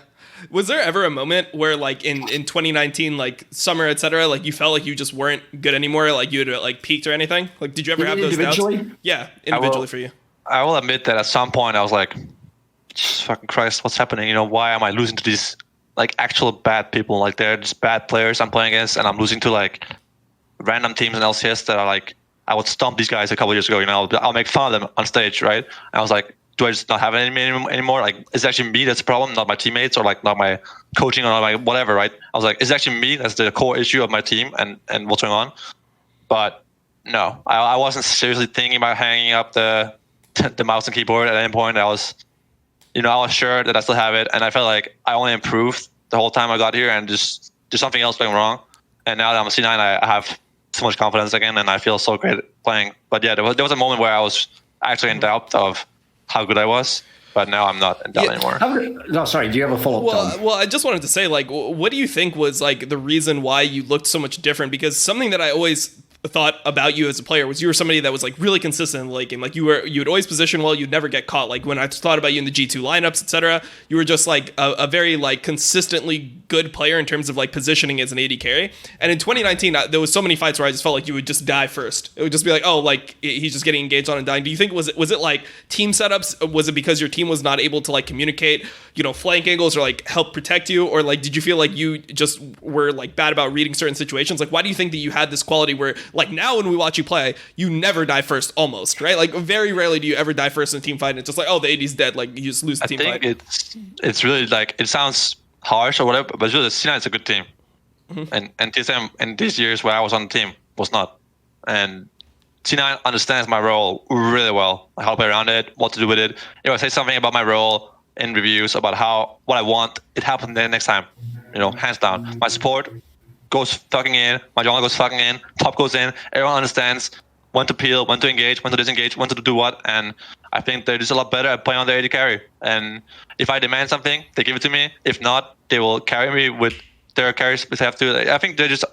Was there ever a moment where, like, in 2019, like summer, etc., like you felt like you just weren't good anymore, like you had like peaked or anything? Like, did you ever have those doubts? Yeah, individually for you. I will admit that at some point I was like, Jesus fucking Christ, what's happening? Why am I losing to these like actual bad people? Like they're just bad players I'm playing against, and I'm losing to like random teams in LCS that are like, I would stomp these guys a couple years ago. I'll make fun of them on stage, right? And I was like, do I just not have it anymore? Like, is it actually me that's the problem, not my teammates, or like not my coaching, or not my whatever, right? I was like, is it actually me that's the core issue of my team and what's going on? But no, I wasn't seriously thinking about hanging up the mouse and keyboard at any point. I was sure that I still have it, and I felt like I only improved the whole time I got here, and just something else went wrong. And now that I'm a C9, I have so much confidence again, and I feel so great playing. But yeah, there was a moment where I was actually in doubt of how good I was, but now I'm not in doubt anymore. No, sorry. Do you have a follow-up? Well, I just wanted to say, like, what do you think was like the reason why you looked so much different? Because something that I always thought about you as a player was you were somebody that was like really consistent in the late game. Like you would always position well, you'd never get caught. Like when I thought about you in the G2 lineups, etc., you were just like a very like consistently good player in terms of like positioning as an AD carry. And in 2019, there was so many fights where I just felt like you would just die first. It would just be like, oh, like he's just getting engaged on and dying. Do you think was it like team setups? Was it because your team was not able to like communicate, flank angles or like help protect you? Or like did you feel like you just were like bad about reading certain situations? Like why do you think that you had this quality where like now when we watch you play, you never die first almost, right? Like very rarely do you ever die first in a team fight and it's just like, oh, the AD's dead, like you just lose the team fight. I think it's really like, it sounds harsh or whatever, but really C9 is a good team. Mm-hmm. And TSM in these years where I was on the team was not. And C9 understands my role really well, how to play around it, what to do with it. If I say something about my role in reviews about what I want, it happens the next time, hands down. My support goes fucking in, my jungle goes fucking in, top goes in, everyone understands when to peel, when to engage, when to disengage, when to do what, and I think they're just a lot better at playing on the AD carry. And if I demand something, they give it to me. If not, they will carry me with their carries if they have to. I think they're just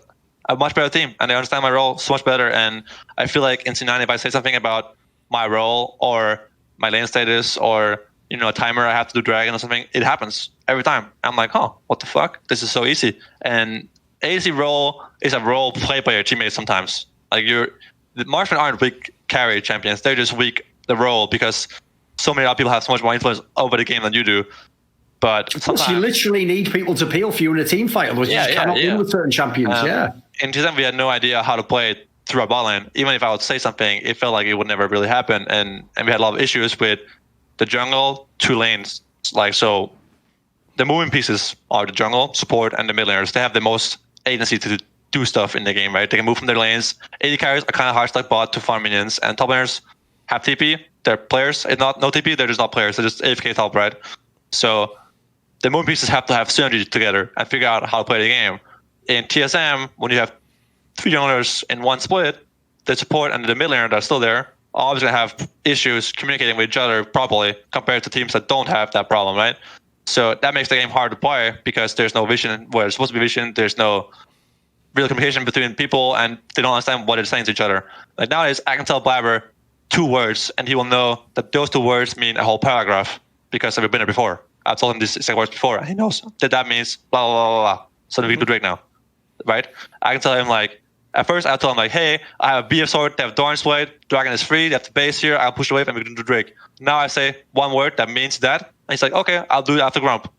a much better team, and they understand my role so much better. And I feel like in C9, if I say something about my role or my lane status or a timer I have to do dragon or something, it happens every time. I'm like, oh, what the fuck? This is so easy. And ADC role is a role played by your teammates sometimes. Like the marksmen aren't weak carry champions. They're just weak the role because so many other people have so much more influence over the game than you do. But sometimes you literally need people to peel for you in a team fight, otherwise you just cannot win with certain champions. In TSM, we had no idea how to play it through our bot lane. Even if I would say something, it felt like it would never really happen. And we had a lot of issues with the jungle, 2 lanes. Like, so the moving pieces are the jungle, support, and the mid laners. They have the most agency to do stuff in the game, right? They can move from their lanes. AD carries are kind of hard to like bot to farm minions, and top laners have TP. They're players. If not no TP, they're just not players. They're just AFK top, right? So the moving pieces have to have synergy together and figure out how to play the game. In TSM, when you have 3 junglers in one split, the support and the mid laner that are still there are obviously going to have issues communicating with each other properly compared to teams that don't have that problem, right? So that makes the game hard to play because there's no vision where there's supposed to be vision. There's no real communication between people, and they don't understand what they're saying to each other. Like nowadays, I can tell Blabber 2 words, and he will know that those 2 words mean a whole paragraph because I've been there before. I've told him these exact words before, and he knows that means blah, blah, blah, blah. So we can do Drake now, right? I can tell him like, at first I'll tell him like, hey, I have a BF sword, they have Doran's Blade, Dragon is free, they have the base here, I'll push the wave and we can do Drake. Now I say 1 word that means that, and he's like, okay, I'll do it after Grump.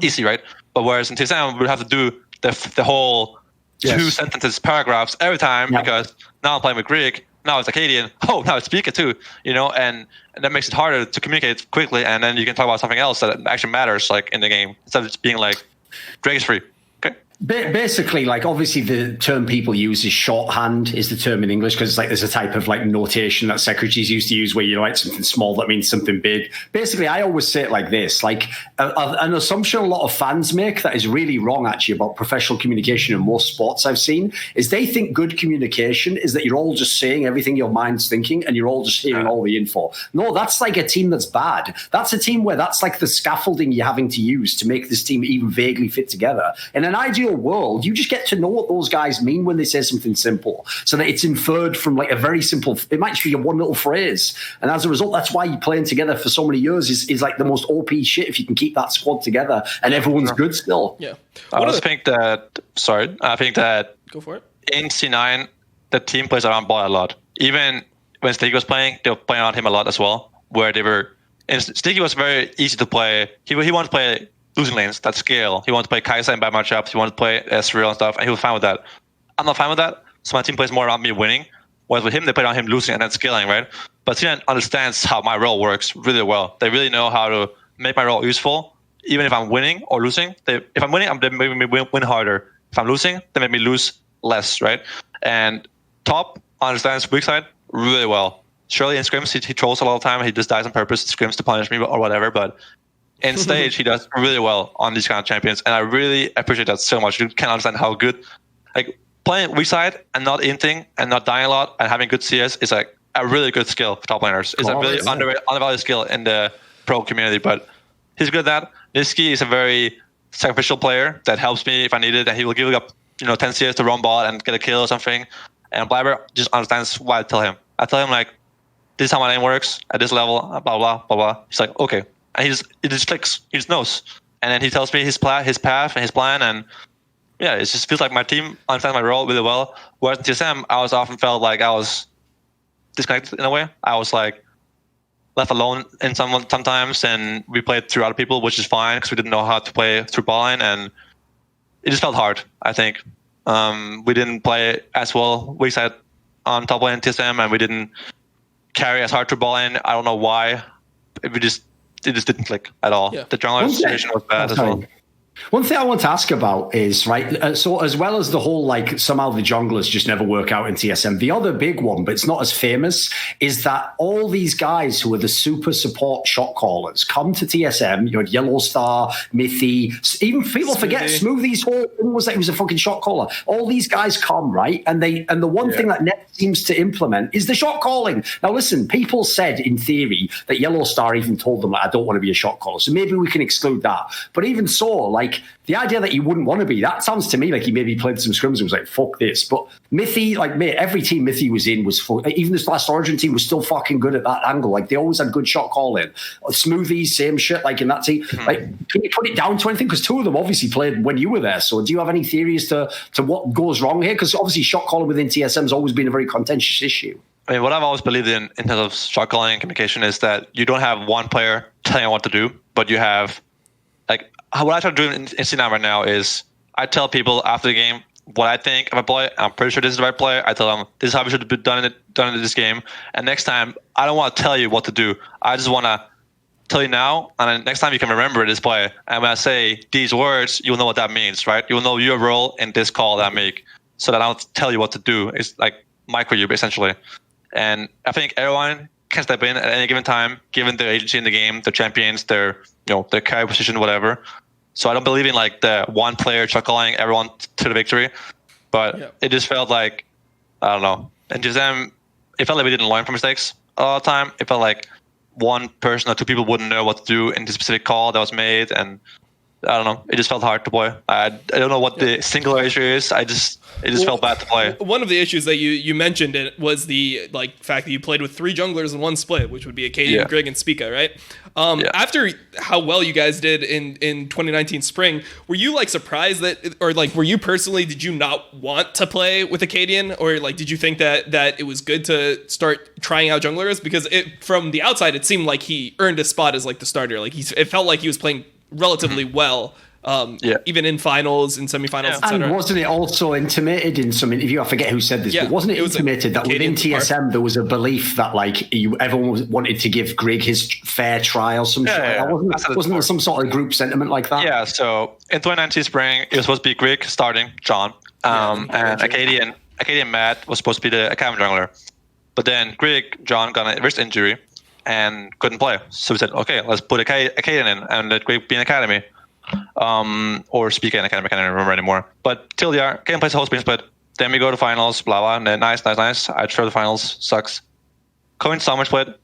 Easy, right? But whereas in TSM, we'd have to do the whole 2 sentences, paragraphs every time because now I'm playing with Greek, now it's Acadian, oh, now it's Pika too, and that makes it harder to communicate quickly, and then you can talk about something else that actually matters like in the game instead of just being like, Drake is free. Okay. Basically, like obviously the term people use is shorthand is the term in English because it's like there's a type of like notation that secretaries used to use where you write something small that means something big. Basically, I always say it like this, like an assumption a lot of fans make that is really wrong actually about professional communication in most sports I've seen is they think good communication is that you're all just saying everything your mind's thinking and you're all just hearing all the info. No, that's like a team that's bad. That's a team where that's like the scaffolding you're having to use to make this team even vaguely fit together. In an ideal real world, you just get to know what those guys mean when they say something simple, so that it's inferred from like a very simple, it might just be a one little phrase. And as a result, that's why you playing together for so many years is like the most OP shit if you can keep that squad together and everyone's good still. Yeah. I think that Go for it. in C9, the team plays around ball a lot. Even when Sticky was playing, they were playing around him a lot as well, where they were. And Sticky was very easy to play. He wanted to play losing lanes that scale. He wanted to play kha'zix in bad matchups. He wanted to play Ezreal and stuff, and he was fine with that. I'm not fine with that, so my team plays more around me winning. Whereas with him, they play around him losing and then scaling, right? But C9 understands how my role works really well. They really know how to make my role useful, even if I'm winning or losing. If I'm winning, they make me win harder. If I'm losing, they make me lose less, right? And Top understands weak side really well. Surely in scrims, he trolls a lot of the time. He just dies on purpose, scrims to punish me or whatever. But in stage, he does really well on these kind of champions. And I really appreciate that so much. You can't understand how good, like playing weak side and not inting and not dying a lot and having good CS is like a really good skill for top laners. It's a really undervalued skill in the pro community, but he's good at that. Niski is a very sacrificial player that helps me if I need it, and he will give up 10 CS to roam bot and get a kill or something. And Blabber just understands what I tell him. I tell him like, this is how my lane works at this level, blah blah blah blah. He's like, okay, and it just clicks. He just knows, and then he tells me his path and his plan, and yeah, it just feels like my team understands my role really well. Whereas in TSM, I was often felt like I was disconnected in a way. I was like left alone in sometimes, and we played through other people, which is fine because we didn't know how to play through ball line, and it just felt hard. I think we didn't play as well weak side on top lane in TSM, and we didn't carry as hard through ball lane. I don't know why. It just didn't click at all. Yeah. The jungler situation was bad as well. One thing I want to ask about is, right, so as well as the whole, like, somehow the junglers just never work out in TSM, the other big one, but it's not as famous, is that all these guys who are the super support shot callers come to TSM. You had Yellow Star, Mithy, even people forget Smoothie's whole thing was that he was a fucking shot caller. All these guys come, right, and the one thing that Net seems to implement is the shot calling. Now, listen, people said in theory that Yellow Star even told them, like, I don't want to be a shot caller, so maybe we can exclude that. But even so, like, the idea that he wouldn't want to be, that sounds to me like he maybe played some scrims and was like, fuck this. But Mithy, like, mate, every team Mithy was in was full. Even this last Origin team was still fucking good at that angle. Like, they always had good shot calling. Smoothies, same shit, like, in that team. Like, can you put it down to anything? Because two of them obviously played when you were there. So do you have any theories to what goes wrong here? Because obviously shot calling within TSM has always been a very contentious issue. I mean, what I've always believed in terms of shot calling and communication is that you don't have one player telling you what to do, but you have, like, what I try to do in C9 right now is I tell people after the game what I think of a play. I'm pretty sure this is the right play. I tell them this is how we should have done in this game. And next time, I don't want to tell you what to do. I just want to tell you now, and then next time you can remember this play. And when I say these words, you'll know what that means, right? You'll know your role in this call that I make, so that I don't tell you what to do. It's like micro you, essentially. And I think everyone can step in at any given time, given their agency in the game, their champions, their carry position, whatever. So I don't believe in like the one player chuckling everyone to the victory, but it just felt like, I don't know. And GSM, it felt like we didn't learn from mistakes all the time. It felt like one person or two people wouldn't know what to do in the specific call that was made, and I don't know. It just felt hard to play. I don't know what the singular issue is. It just felt bad to play. One of the issues that you mentioned it was the fact that you played with three junglers in one split, which would be Akadia, Greg, and Spica, right? After how well you guys did in 2019 spring, were you like surprised that, or like were you personally, did you not want to play with Acadian, or like did you think that it was good to start trying out junglers? Because from the outside it seemed like he earned a spot as like the starter. Like it felt like he was playing relatively well, even in finals, in semifinals, etc. And wasn't it also intimated in some interview? I forget who said this, but wasn't it intimated that within TSM there was a belief that like everyone wanted to give Greg his fair try or some shit? Wasn't there some sort of group sentiment like that? Yeah. So in 2019 spring, it was supposed to be Greg starting John, and Acadian Matt was supposed to be the academy jungler, but then Greg John got a wrist injury and couldn't play. So we said, okay, let's put Acadian in and let Greg be in academy. Or speak in academy, I can't remember anymore. But till the Acadian plays the whole spring split. Then we go to finals, blah, blah, and then nice. I sure the finals sucks. Going summer split,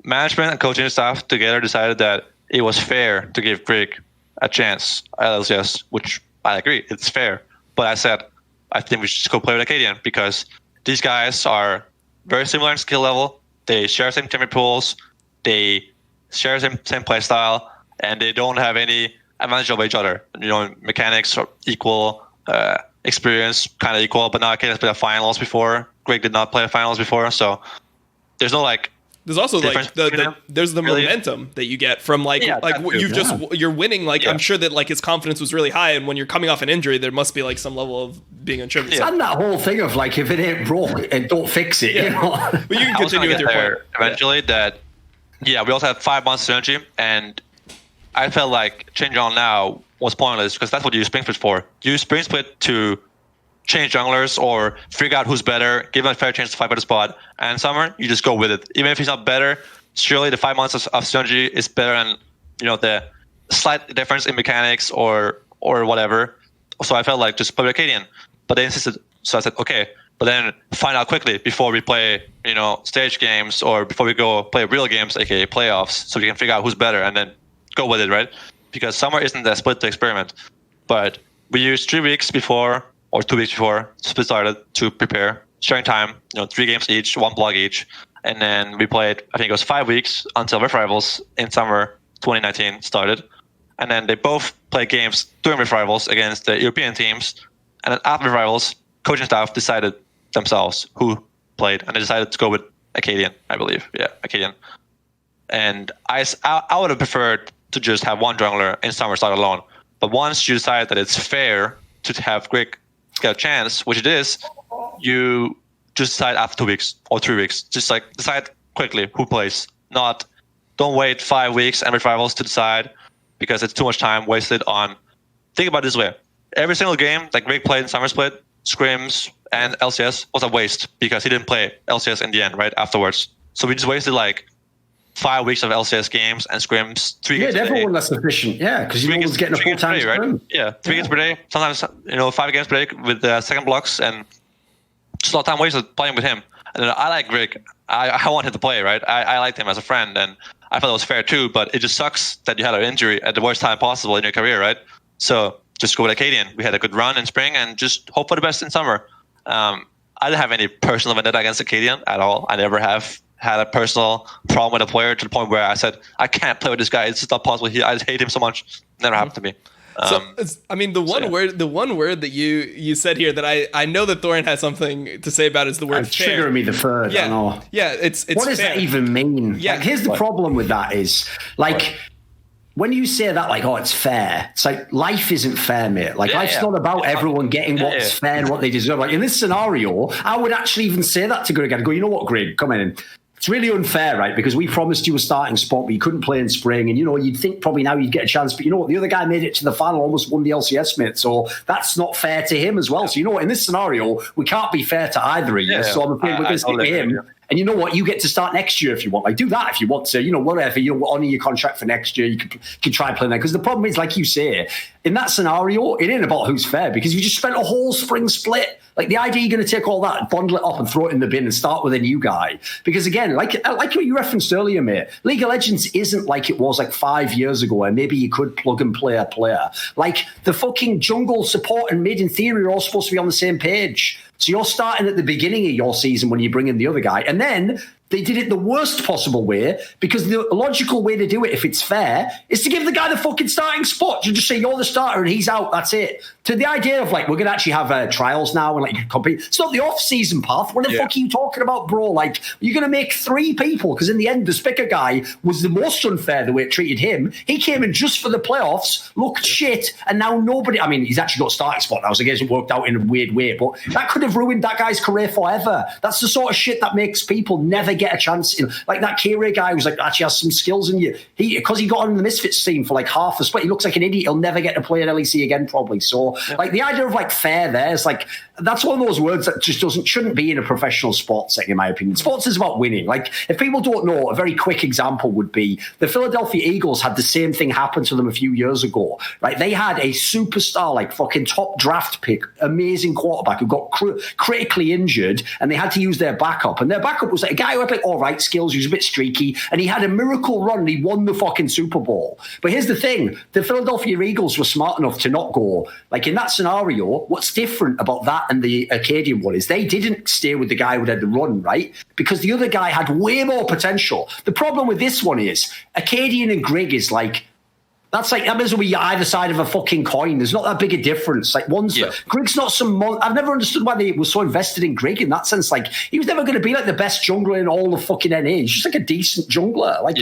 management and coaching staff together decided that it was fair to give Greg a chance at LCS, which I agree, it's fair. But I said, I think we should just go play with Acadian because these guys are very similar in skill level. They share same champion pools. They share same play style, and they don't have any advantage over each other. Mechanics are equal, experience kind of equal, but now Acadian's played a finals before. Greg did not play a finals before, so there's no There's also like there's the really? Momentum that you get from you're winning. I'm sure that his confidence was really high, and when you're coming off an injury, there must be some level of being unsure. And that whole thing of if it ain't broke, don't fix it. Yeah. But you can continue with your point. Eventually, we also had 5 months synergy, and I felt like changing on now was pointless because that's what you use Spring Split for. You use Spring Split to change junglers or figure out who's better, give him a fair chance to fight for the spot. And Summer, you just go with it. Even if he's not better, surely the 5 months of synergy is better than the slight difference in mechanics or whatever. So I felt like just play with Acadian. But they insisted, so I said, okay, but then find out quickly before we play, stage games or before we go play real games, aka playoffs, so we can figure out who's better and then go with it, right? Because Summer isn't that split to experiment. But we used 3 weeks before or 2 weeks before split started to prepare, sharing time, 3 games each, 1 block each. And then we played, I think it was 5 weeks until Rift Rivals in summer 2019 started. And then they both played games during Rift Rivals against the European teams. And then after Rift Rivals, coaching staff decided themselves who played, and they decided to go with Acadian, I believe. Yeah, Acadian. And I would have preferred to just have one jungler in summer start alone. But once you decide that it's fair to have Greg get a chance, which it is, you just decide after 2 weeks or 3 weeks. Just decide quickly who plays. Don't wait 5 weeks and Rift Rivals to decide because it's too much time wasted on. Think about it this way. Every single game that Greg played in Summer Split, Scrims, and LCS was a waste because he didn't play LCS in the end, right, afterwards. So we just wasted 5 weeks of LCS games and Scrims, 3 games per day. Everyone that's efficient, because no one's getting a full-time scrim. Right? Yeah, 3 games per day, sometimes 5 games per day with second blocks, and just a lot of time wasted playing with him. And I like Greg. I want him to play, right? I liked him as a friend, and I thought it was fair too, but it just sucks that you had an injury at the worst time possible in your career, right? So just go with Acadian. We had a good run in spring and just hope for the best in summer. I didn't have any personal vendetta against Acadian at all. I never have had a personal problem with a player to the point where I said, I can't play with this guy. It's just not possible. I just hate him so much. Never happened to me. The one word that you said here that I know that Thorin has something to say about is the word fair. Triggering me the third. Yeah, I know. Yeah, it's what does fair. that even mean? Yeah, here's the problem with that is when you say that, it's fair, it's life isn't fair, mate. Life's not about everyone getting what's fair and what they deserve. In this scenario, I would actually even say that to Greg. I'd go, you know what, Greg, come in. It's really unfair, right? Because we promised you a starting spot, but you couldn't play in spring. And, you'd think probably now you'd get a chance. But you know what? The other guy made it to the final, almost won the LCS, mate. So that's not fair to him as well. So you know what? In this scenario, we can't be fair to either of you. So I'm afraid we're going to stick with him. And you know what? You get to start next year if you want. Do that if you want to. Whatever. Honor your contract for next year. You can try playing that. Because the problem is, like you say, in that scenario, it ain't about who's fair because you just spent a whole spring split. The idea you're going to take all that, bundle it up and throw it in the bin and start with a new guy. Because again, like what you referenced earlier, mate, League of Legends isn't like it was 5 years ago and maybe you could plug and play a player. The fucking jungle, support and mid in theory are all supposed to be on the same page. So you're starting at the beginning of your season when you bring in the other guy. And then they did it the worst possible way because the logical way to do it, if it's fair, is to give the guy the fucking starting spot. You just say, you're the starter and he's out. That's it. To the idea of we're going to actually have trials now and you can compete. It's not the off-season path. What the fuck are you talking about, bro? You're going to make 3 people because in the end, the Spicker guy was the most unfair the way it treated him. He came in just for the playoffs, looked shit, and now nobody... he's actually got a starting spot now, so I guess it worked out in a weird way, but that could have ruined that guy's career forever. That's the sort of shit that makes people never get a chance. That Kira guy who's actually has some skills in you. Because he got on the Misfits team for half the split, he looks like an idiot. He'll never get to play at LEC again, probably. So, the idea of fair there is that's one of those words that just shouldn't be in a professional sports setting, in my opinion. Sports is about winning. If people don't know, a very quick example would be the Philadelphia Eagles had the same thing happen to them a few years ago, right? They had a superstar, fucking top draft pick, amazing quarterback who got critically injured, and they had to use their backup. And their backup was a guy who had had like all right skills. He was a bit streaky, and he had a miracle run. And he won the fucking Super Bowl. But here's the thing: the Philadelphia Eagles were smart enough to not go like in that scenario. What's different about that and the Acadian one is they didn't stay with the guy who had the run, right? Because the other guy had way more potential. The problem with this one is Acadian and Greg is like. That might as well be either side of a fucking coin. There's not that big a difference. Like Grig's not I've never understood why they were so invested in Grig in that sense. Like he was never going to be like the best jungler in all the fucking NA. He's just like a decent jungler. Like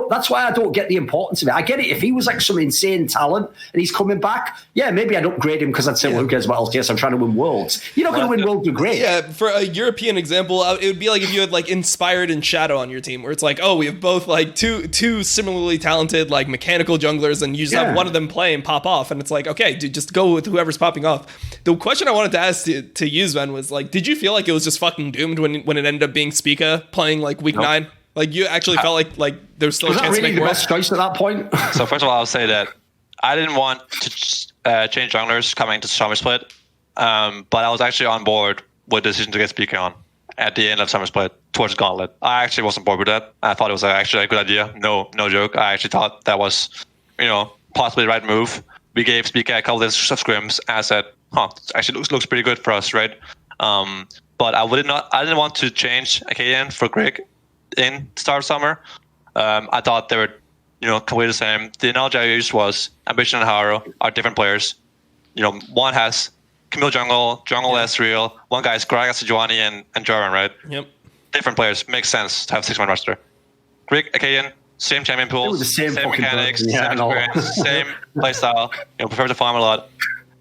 that's why I don't get the importance of it. I get it if he was like some insane talent and he's coming back. Yeah, maybe I'd upgrade him because I'd say, well, who cares about LTS? I'm trying to win worlds. You're not going to win worlds with Grig. Yeah, for a European example, it would be like if you had like Inspired and Shadow on your team, where it's like, oh, we have both like two similarly talented like mechanical junglers, and you just have one of them play and pop off, and it's like, okay, dude, just go with whoever's popping off. The question I wanted to ask to you, Zven, was like, did you feel like it was just fucking doomed when it ended up being Spica playing like week 9? Like you actually felt like there was still a chance really to make the more? best choice at that point? So first of all, I'll say that I didn't want to change junglers coming to Summer Split, but I was actually on board with the decision to get Spica on at the end of Summer Split towards Gauntlet. I actually wasn't bored with that. I thought it was actually a good idea. No joke. I actually thought that was, possibly the right move. We gave Spica a couple of scrims. I said, actually looks pretty good for us, right? But I didn't want to change Acadian for Greg in start of summer. I thought they were, completely the same. The analogy I used was Ambition and Haro are different players. One has Camille Jungle Ezreal. One guy is Gragas, Sejuani, and Jarvan, right? Yep. Different players. Makes sense to have 6-man roster. Greg, Acadian, same champion pools, same mechanics, same experience, same playstyle. Prefer to farm a lot.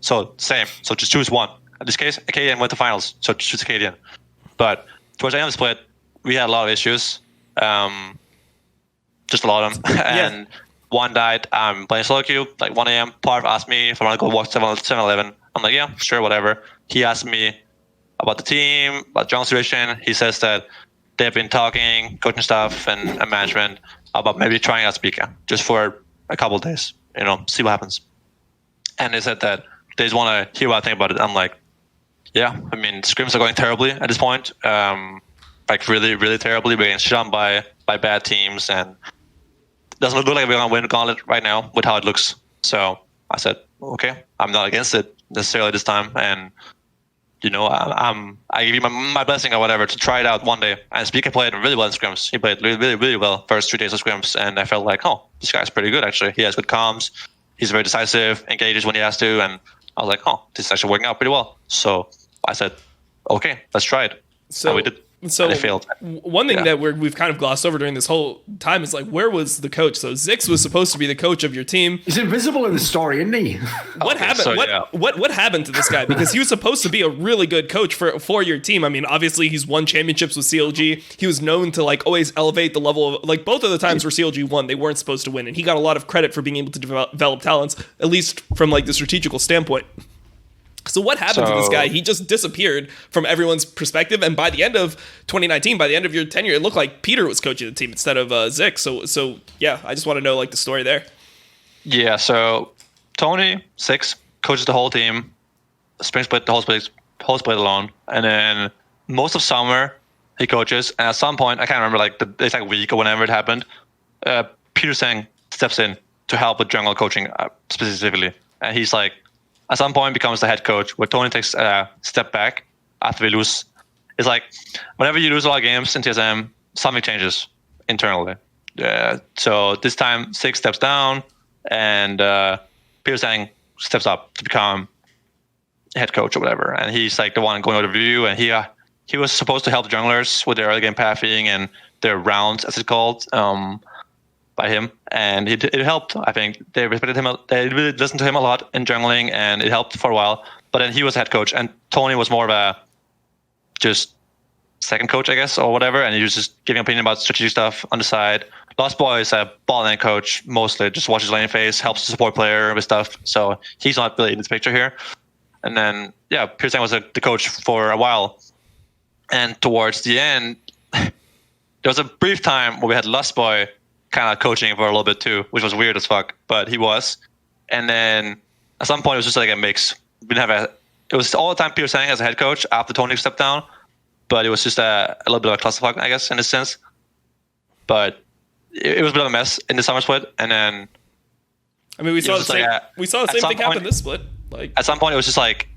So same. So just choose one. In this case, Acadian went to finals, so choose Acadian. But towards the end of the split, we had a lot of issues. Just a lot of them. And one night, I'm playing solo queue, like 1 a.m. Parv asked me if I want to go watch 7-Eleven. I'm like, yeah, sure, whatever. He asked me about the team, about jungle situation. He says that they've been talking, coaching staff and management about maybe trying out Spica just for a couple of days, see what happens. And they said that they just want to hear what I think about it. I'm like, yeah, I mean, scrims are going terribly at this point. Like really, really terribly. We're getting shit on by bad teams, and it doesn't look like we're going to win Gauntlet right now with how it looks. So I said, okay, I'm not against it necessarily this time. And, I give you my blessing or whatever to try it out one day. And Spica played really well in scrims. He played really, really, really well first 3 days of scrims. And I felt like, this guy's pretty good, actually. He has good comms. He's very decisive, engages when he has to. And I was like, this is actually working out pretty well. So I said, okay, let's try it. So and we did. So and it failed. One thing that we've kind of glossed over during this whole time is like, where was the coach? So Zix was supposed to be the coach of your team. He's invisible in the story, isn't he? What happened? So, what happened to this guy? Because he was supposed to be a really good coach for your team. I mean, obviously he's won championships with CLG. He was known to like always elevate the level of like both of the times where CLG won, they weren't supposed to win, and he got a lot of credit for being able to develop talents, at least from like the strategical standpoint. So what happened to this guy? He just disappeared from everyone's perspective, and by the end of 2019, by the end of your tenure, it looked like Peter was coaching the team instead of Zix. So yeah, I just want to know like the story there. Yeah, so Tony, Zix, coaches the whole team, spring split, the whole split alone, and then most of summer he coaches, and at some point, I can't remember like the exact week or whenever it happened, Peter Sang steps in to help with jungle coaching specifically, and he's like, at some point becomes the head coach, where Tony takes a step back after we lose. It's like, whenever you lose a lot of games in TSM, something changes internally. So this time, Zix steps down, and Peter Sang steps up to become head coach or whatever. And he's like the one going over the review, and he was supposed to help the junglers with their early game pathing and their rounds, as it's called, by him, and it helped. I think they respected him. They really listened to him a lot in jungling, and it helped for a while. But then he was head coach, and Tony was more of a just second coach, I guess, or whatever. And he was just giving opinion about strategic stuff on the side. Lost Boy is a ball lane coach mostly, just watches lane phase, helps the support player with stuff. So he's not really in this picture here. And then Peter Sang was the coach for a while, and towards the end, there was a brief time where we had Lost Boy kind of coaching for a little bit too, which was weird as fuck, but he was. And then at some point it was just like a mix. We didn't have it was all the time Peter Sang as a head coach after Tony stepped down, but it was just a little bit of a clusterfuck, I guess, in a sense. But it was a bit of a mess in the summer split, and then I mean, we saw the same thing happen this split. Like at some point, it was just like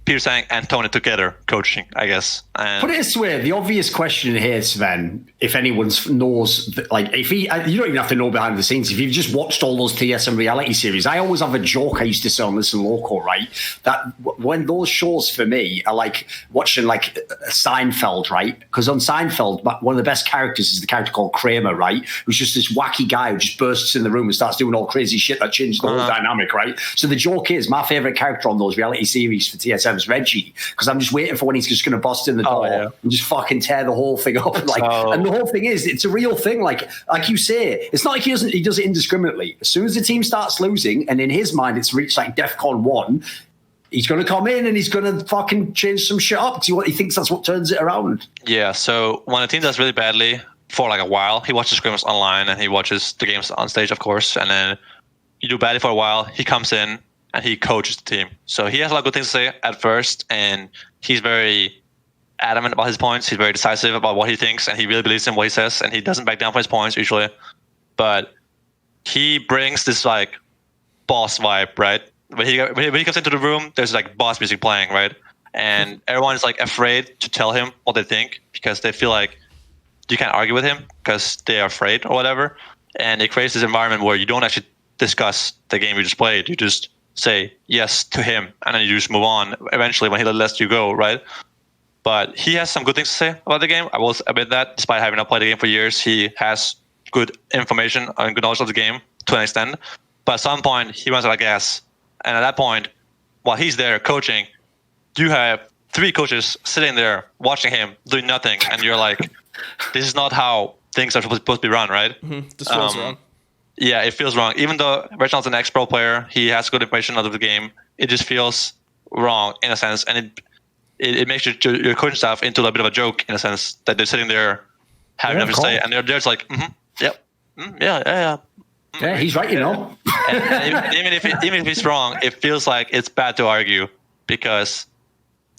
Peter Sang and Tony together coaching, I guess. And put it this way, the obvious question here, Sven, if anyone knows, like, you don't even have to know behind the scenes. If you've just watched all those TSM reality series, I always have a joke I used to say on Listen Local, right? That when those shows for me are like watching like Seinfeld, right? Because on Seinfeld, one of the best characters is the character called Kramer, right? Who's just this wacky guy who just bursts in the room and starts doing all crazy shit that changes the whole dynamic, right? So the joke is, my favorite character on those reality series for TSM Reggie, because I'm just waiting for when he's just going to bust in the door and just fucking tear the whole thing up. And the whole thing is, it's a real thing. Like you say, it's not like he does it indiscriminately. As soon as the team starts losing, and in his mind it's reached like DEFCON 1, he's going to come in and he's going to fucking change some shit up because he thinks that's what turns it around. Yeah. So when a team does really badly for like a while, he watches scrims online and he watches the games on stage, of course, and then you do badly for a while, he comes in and he coaches the team. So he has a lot of good things to say at first, and he's very adamant about his points. He's very decisive about what he thinks, and he really believes in what he says, and he doesn't back down from his points usually. But he brings this like boss vibe, right? When he comes into the room, there's like boss music playing, right? And everyone is like afraid to tell him what they think because they feel like you can't argue with him because they are afraid or whatever. And it creates this environment where you don't actually discuss the game you just played. You just say yes to him, and then you just move on eventually when he lets you go, right? But he has some good things to say about the game. I will admit that, despite having not played the game for years, he has good information and good knowledge of the game to an extent. But at some point, he runs out of gas. And at that point, while he's there coaching, you have 3 coaches sitting there watching him doing nothing, and you're like, this is not how things are supposed to be run, right? This feels wrong. Yeah, it feels wrong. Even though Reginald's an ex-pro player, he has good information out of the game. It just feels wrong in a sense, and it makes your coaching staff into a bit of a joke in a sense that they're sitting there having nothing to say, and they're just like, yeah. Yeah, he's right, you know. and even if he's wrong, it feels like it's bad to argue because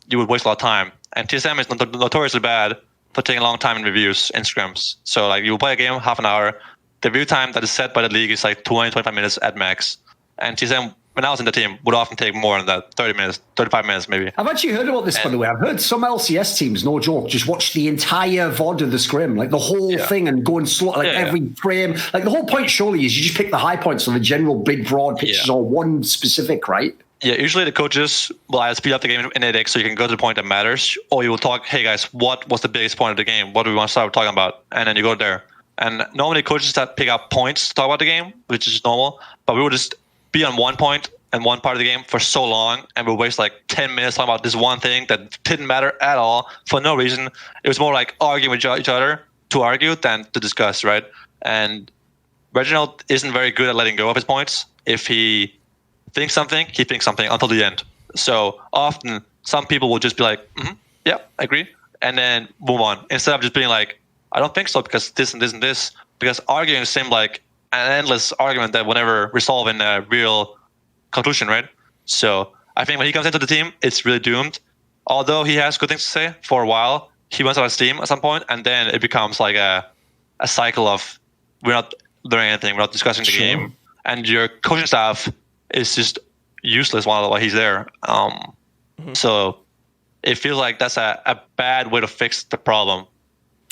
you would waste a lot of time. And TSM is notoriously bad for taking a long time in reviews in scrims. So like you will play a game half an hour. The review time that is set by the league is like 20-25 minutes at max. And TSM, when I was in the team, would often take more than that, 30 minutes, 35 minutes maybe. I've actually heard about this, by the way. I've heard some LCS teams, no joke, just watch the entire VOD of the scrim, like the whole thing, and go and slot every frame. Like the whole point surely is you just pick the high points on the general big broad pictures or one specific, right? Yeah, usually the coaches will either speed up the game in 8x so you can go to the point that matters, or you will talk, hey guys, what was the biggest point of the game? What do we want to start talking about? And then you go there. And normally coaches that pick up points to talk about the game, which is normal, but we would just be on one point and one part of the game for so long, and we'll waste like 10 minutes talking about this one thing that didn't matter at all for no reason. It was more like arguing with each other to argue than to discuss, right? And Reginald isn't very good at letting go of his points. If he thinks something, he thinks something until the end. So often, some people will just be like, yeah, I agree, and then move on, instead of just being like, I don't think so because this and this and this. Because arguing seemed like an endless argument that would never resolve in a real conclusion, right? So I think when he comes into the team, it's really doomed. Although he has good things to say for a while, he runs out of steam at some point, and then it becomes like a cycle of we're not learning anything, we're not discussing the game, and your coaching staff is just useless while he's there. So it feels like that's a bad way to fix the problem.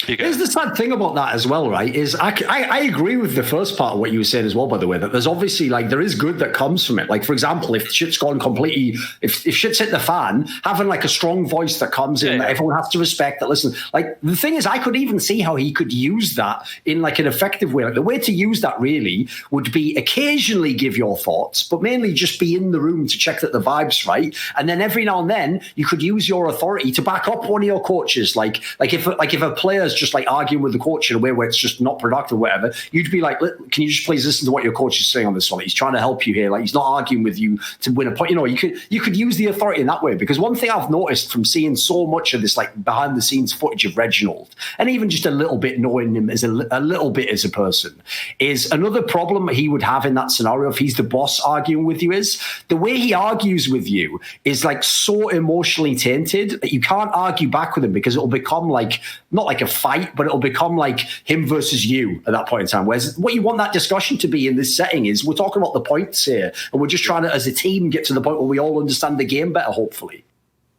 Here's the sad thing about that as well, right? Is I agree with the first part of what you were saying as well, by the way, that there's obviously like there is good that comes from it. Like, for example, if shit's gone completely, if shit's hit the fan, having like a strong voice that comes in that everyone has to respect, that listen, like the thing is, I could even see how he could use that in like an effective way. Like the way to use that really would be occasionally give your thoughts, but mainly just be in the room to check that the vibe's right. And then every now and then you could use your authority to back up one of your coaches. Like if a player player's just like arguing with the coach in a way where it's just not productive or whatever, you'd be like, can you just please listen to what your coach is saying on this one? He's trying to help you here. Like, he's not arguing with you to win a point. You know, you could use the authority in that way, because one thing I've noticed from seeing so much of this like behind the scenes footage of Reginald, and even just a little bit knowing him as a little bit as a person, is another problem he would have in that scenario if he's the boss arguing with you is the way he argues with you is like so emotionally tainted that you can't argue back with him, because it'll become like not like a fight, but it'll become like him versus you at that point in time. Whereas what you want that discussion to be in this setting is we're talking about the points here, and we're just trying to, as a team, get to the point where we all understand the game better, hopefully.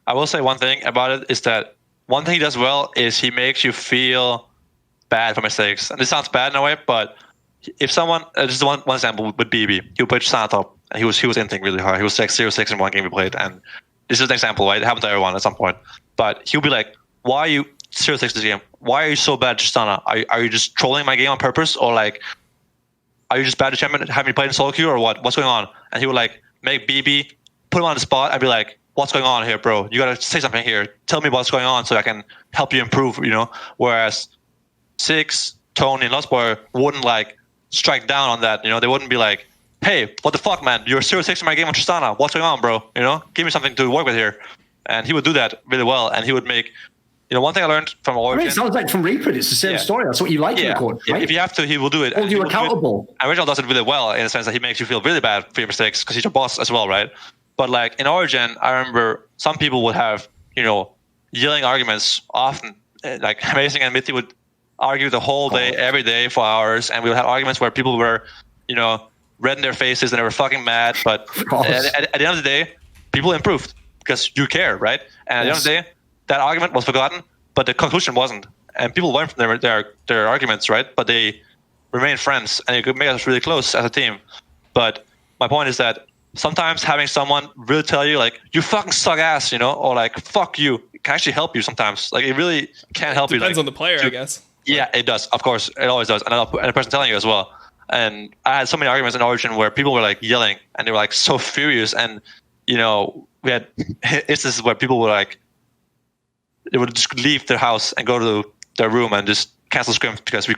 I will say one thing about it is that one thing he does well is he makes you feel bad for mistakes. And this sounds bad in a way, but if someone, just one example with BB, he played Sana top, and he was inting really hard. He was 6-0-6 in one game we played, and this is an example, right? It happened to everyone at some point. But he'll be like, why are you 0-6 this game? Why are you so bad at Tristana? Are you just trolling my game on purpose? Or like, are you just bad at champion? Have you played in solo queue or what? What's going on? And he would like make BB, put him on the spot and be like, what's going on here, bro? You got to say something here. Tell me what's going on so I can help you improve, you know? Whereas Six, Tony, and Lostboy wouldn't like strike down on that, you know? They wouldn't be like, hey, what the fuck, man? You're 0-6 in my game on Tristana. What's going on, bro? You know? Give me something to work with here. And he would do that really well. And he would make, you know, one thing I learned from Origin. I mean, it sounds like from Reaper, it's the same story. That's what you like in the court, right? If you have to, he will do it. Hold you accountable. And Original does it really well in the sense that he makes you feel really bad for your mistakes because he's your boss as well, right? But like in Origin, I remember some people would have, you know, yelling arguments often. Like Amazing and Mithy would argue the whole day, every day for hours. And we would have arguments where people were, you know, red in their faces and they were fucking mad. But at the end of the day, people improved because you care, right? And at the end of the day, that argument was forgotten, but the conclusion wasn't. And people learned from their arguments, right? But they remained friends, and it could make us really close as a team. But my point is that sometimes having someone really tell you, like, you fucking suck ass, you know, or like, fuck you, it can actually help you sometimes. Like, it really can help you. Depends on the player, I guess. Yeah, it does. Of course, it always does. And the person telling you as well. And I had so many arguments in Origin where people were like yelling, and they were like so furious. And, you know, we had instances where people were like, they would just leave their house and go to their room and just cancel scrims because we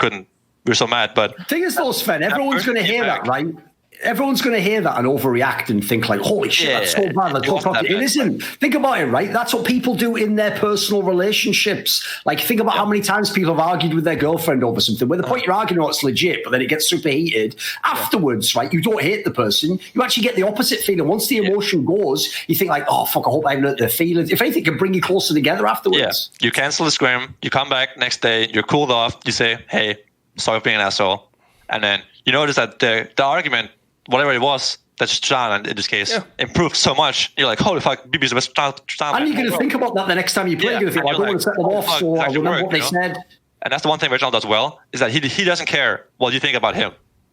were so mad. But the thing is though, Sven, everyone's going to hear that, right? Everyone's going to hear that and overreact and think like, holy shit, that's so bad. It isn't. Think about it, right? That's what people do in their personal relationships. Like, think about how many times people have argued with their girlfriend over something, where the point you're arguing about it's legit, but then it gets super heated. Afterwards, right, you don't hate the person. You actually get the opposite feeling. Once the emotion goes, you think like, oh, fuck, I hope I haven't hurt their feelings. If anything, it can bring you closer together afterwards. Yeah. You cancel the scrim, you come back next day, you're cooled off, you say, hey, sorry for being an asshole. And then you notice that the argument, whatever it was, that's John in this case, improved so much. You're like, holy fuck, BB's the best. And you're going to think about that the next time you play. You're going to think, I don't want to set them off, so I remember what they said. And that's the one thing Reginald does well, is that he doesn't care what you think about him.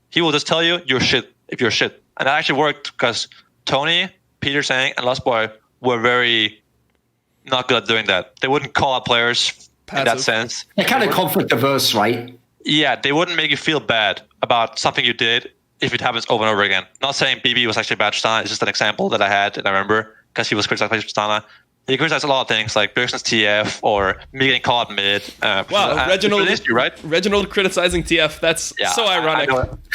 He will just tell you you're shit if you're shit. And that actually worked because Tony, Peter Sang, and Lost Boy were very not good at doing that. They wouldn't call out players in that sense. They're kind of conflict averse, right? Yeah, they wouldn't make you feel bad about something you did if it happens over and over again. Not saying BB was actually bad Tristana. It's just an example that I had and I remember because he was criticized by Tristana. He criticized a lot of things like Bergson's TF or me getting caught mid. Wow, Reginald criticizing TF. That's so ironic.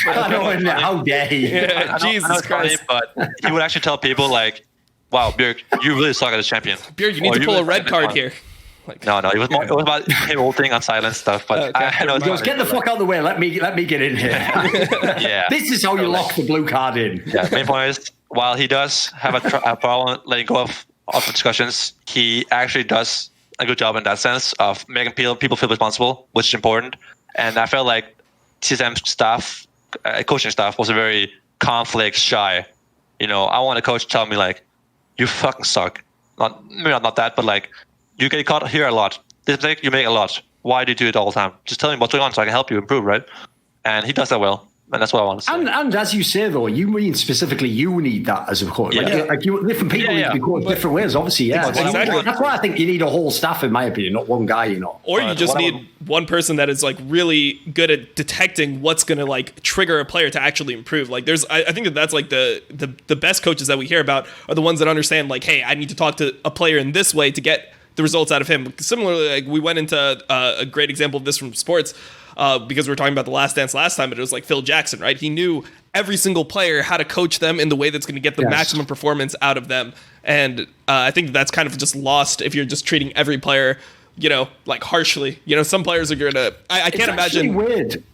I know, how dare he? Yeah, Jesus Christ. Funny, but he would actually tell people like, wow, Björk, you really suck as a champion. Björk, you need to pull a red card here. Like, no, it was about him ulting on silent stuff. But I know get the fuck out of the way. Let me get in here. Yeah, this is how you lock the blue card in. Yeah, main point is while he does have a problem letting go of the discussions, he actually does a good job in that sense of making people feel responsible, which is important. And I felt like TSM staff, coaching staff, was a very conflict shy. You know, I want a coach to tell me like, you fucking suck. Maybe not that, but like, you get caught here a lot. This mistake you make a lot. Why do you do it all the time? Just tell me what's going on so I can help you improve, right? And he does that well. And that's what I want to say. And as you say, though, you mean specifically you need that as a coach. Like different people need to be coached different ways, obviously, Exactly. That's why I think you need a whole staff, in my opinion, not one guy, you know. Or you just need one person that is like really good at detecting what's going to like trigger a player to actually improve. Like I think that's like the best coaches that we hear about are the ones that understand like, hey, I need to talk to a player in this way to get the results out of him. Similarly, like we went into a great example of this from sports because we were talking about The Last Dance last time, but it was like Phil Jackson, right? He knew every single player, how to coach them in the way that's going to get the maximum performance out of them. And I think that's kind of just lost if you're just treating every player, like harshly. Some players are going to, I can't imagine. It's weird.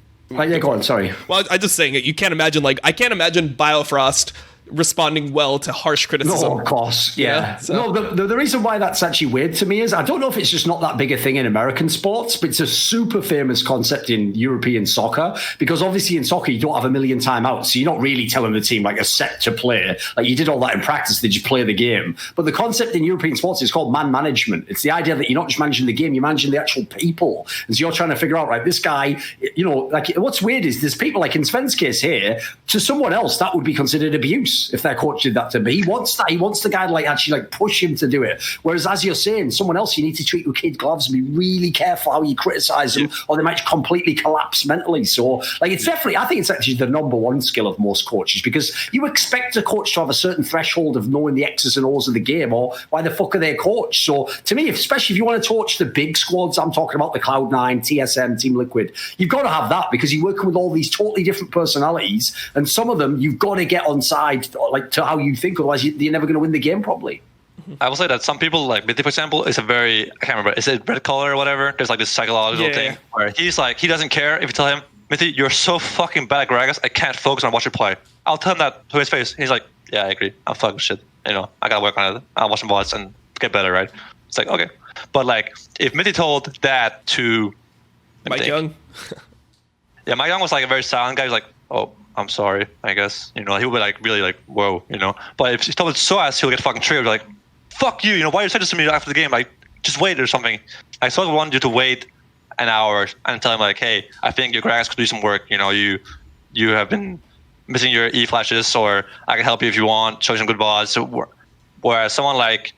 Yeah, go on, sorry. Well, I'm just saying it. You can't imagine, I can't imagine Biofrost responding well to harsh criticism. No, of course, yeah. So. No, the reason why that's actually weird to me is I don't know if it's just not that big a thing in American sports, but it's a super famous concept in European soccer, because obviously in soccer you don't have a million timeouts, so you're not really telling the team like a set to play. Like you did all that in practice, did you play the game? But the concept in European sports is called man management. It's the idea that you're not just managing the game, you're managing the actual people. And so you're trying to figure out, right, this guy, like what's weird is there's people like in Sven's case here, to someone else that would be considered abuse if their coach did that to him. He wants that. He wants the guy to actually push him to do it. Whereas, as you're saying, someone else you need to treat with kid gloves and be really careful how you criticize them, or they might completely collapse mentally. So, it's definitely, I think it's actually the number one skill of most coaches, because you expect a coach to have a certain threshold of knowing the X's and O's of the game, or why the fuck are they a coach? So, to me, especially if you want to coach the big squads, I'm talking about the Cloud9, TSM, Team Liquid, you've got to have that, because you're working with all these totally different personalities, and some of them you've got to get on side, to how you think, otherwise you're never going to win the game probably. I will say that some people, like Mitty, for example, is a very, I can't remember, is it red collar or whatever? There's this psychological thing where he's he doesn't care if you tell him, Mitty, you're so fucking bad at Gragas, I can't focus on watching play. I'll tell him that to his face. He's like, yeah, I agree. I'm fucking shit. I gotta work on it. I'll watch some VODs and get better, right? It's like, okay. But if Mitty told that to Mike Young. Yeah, Mike Young was a very silent guy. He's like, oh, I'm sorry, I guess. He would be really whoa, But if he told it so ass, he'll get fucking triggered. Like, fuck you, why you say this to me after the game? Just wait or something. I sort of wanted you to wait an hour and tell him hey, I think your Gragas could do some work. You have been missing your E flashes, or I can help you if you want, show you some good VODs. So, whereas someone like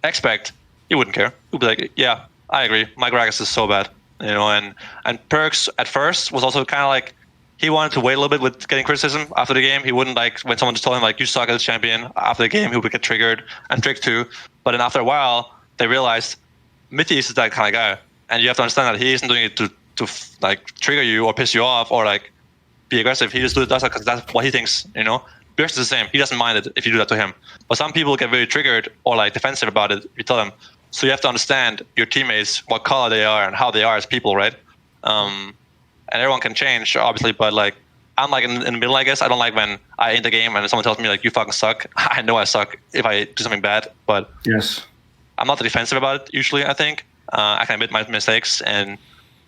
Expect, he wouldn't care. He'd be like, yeah, I agree. My Gragas is so bad. And Perks at first was also kind of he wanted to wait a little bit with getting criticism after the game. He wouldn't when someone just told him you suck as champion after the game, he would get triggered and tricked too. But then after a while, they realized Mitty is that kind of guy, and you have to understand that he isn't doing it to trigger you or piss you off or be aggressive. He just does that because that's what he thinks. Björk is the same. He doesn't mind it if you do that to him. But some people get very triggered or defensive about it. You tell them. So you have to understand your teammates, what color they are and how they are as people, right? And everyone can change, obviously, but I'm in the middle, I guess. I don't like when I end the game and someone tells me you fucking suck. I know I suck if I do something bad, but yes, I'm not defensive about it usually. I think I can admit my mistakes,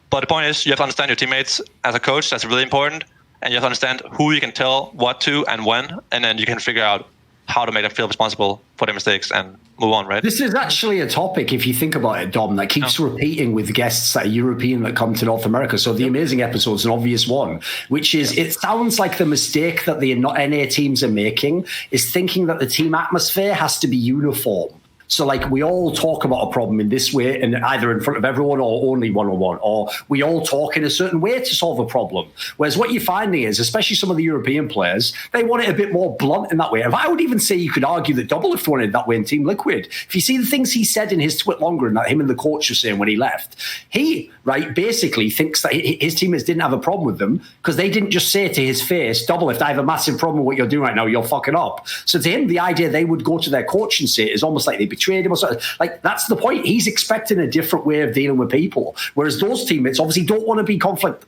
but the point is you have to understand your teammates as a coach. That's really important, and you have to understand who you can tell what to and when, and then you can figure out how to make them feel responsible for their mistakes and move on, right? This is actually a topic, if you think about it, Dom, that keeps repeating with guests that are European that come to North America. So the Amazing episode is an obvious one, which is it sounds like the mistake that the NA teams are making is thinking that the team atmosphere has to be uniform. So we all talk about a problem in this way, and either in front of everyone or only one-on-one, or we all talk in a certain way to solve a problem. Whereas what you're finding is, especially some of the European players, they want it a bit more blunt in that way. And I would even say you could argue that Doublelift wanted that way in Team Liquid. If you see the things he said in his tweet longer and that him and the coach were saying when he left, he basically thinks that his teammates didn't have a problem with them because they didn't just say to his face, Doublelift, I have a massive problem with what you're doing right now, you're fucking up. So to him, the idea they would go to their coach and say it is almost like they betrayed him or something. That's the point. He's expecting a different way of dealing with people. Whereas those teammates obviously don't want to be conflict.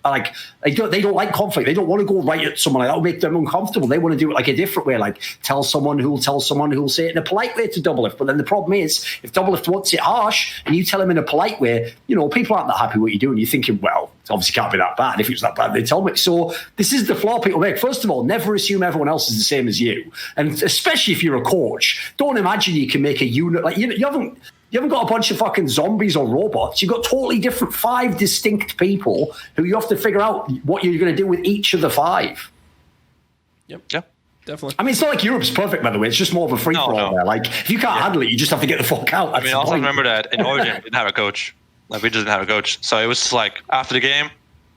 They don't like conflict. They don't want to go right at someone. That will make them uncomfortable. They want to do it a different way. Tell someone who'll say it in a polite way to Doublelift. But then the problem is, if Doublelift wants it harsh and you tell him in a polite way, people aren't that happy with what you're doing. You're thinking, well, it obviously can't be that bad. If it was that bad, they tell me. So this is the flaw people make. First of all, never assume everyone else is the same as you. And especially if you're a coach, don't imagine you can make a unit. You haven't got a bunch of fucking zombies or robots. You've got totally different 5 distinct people who you have to figure out what you're going to do with each of the 5. Yep. Yeah. Definitely. I mean, it's not like Europe's perfect, by the way. It's just more of a free-for-all there. If you can't handle it, you just have to get the fuck out. That's also remember that in Origin, we didn't have a coach. We just didn't have a coach. So it was after the game,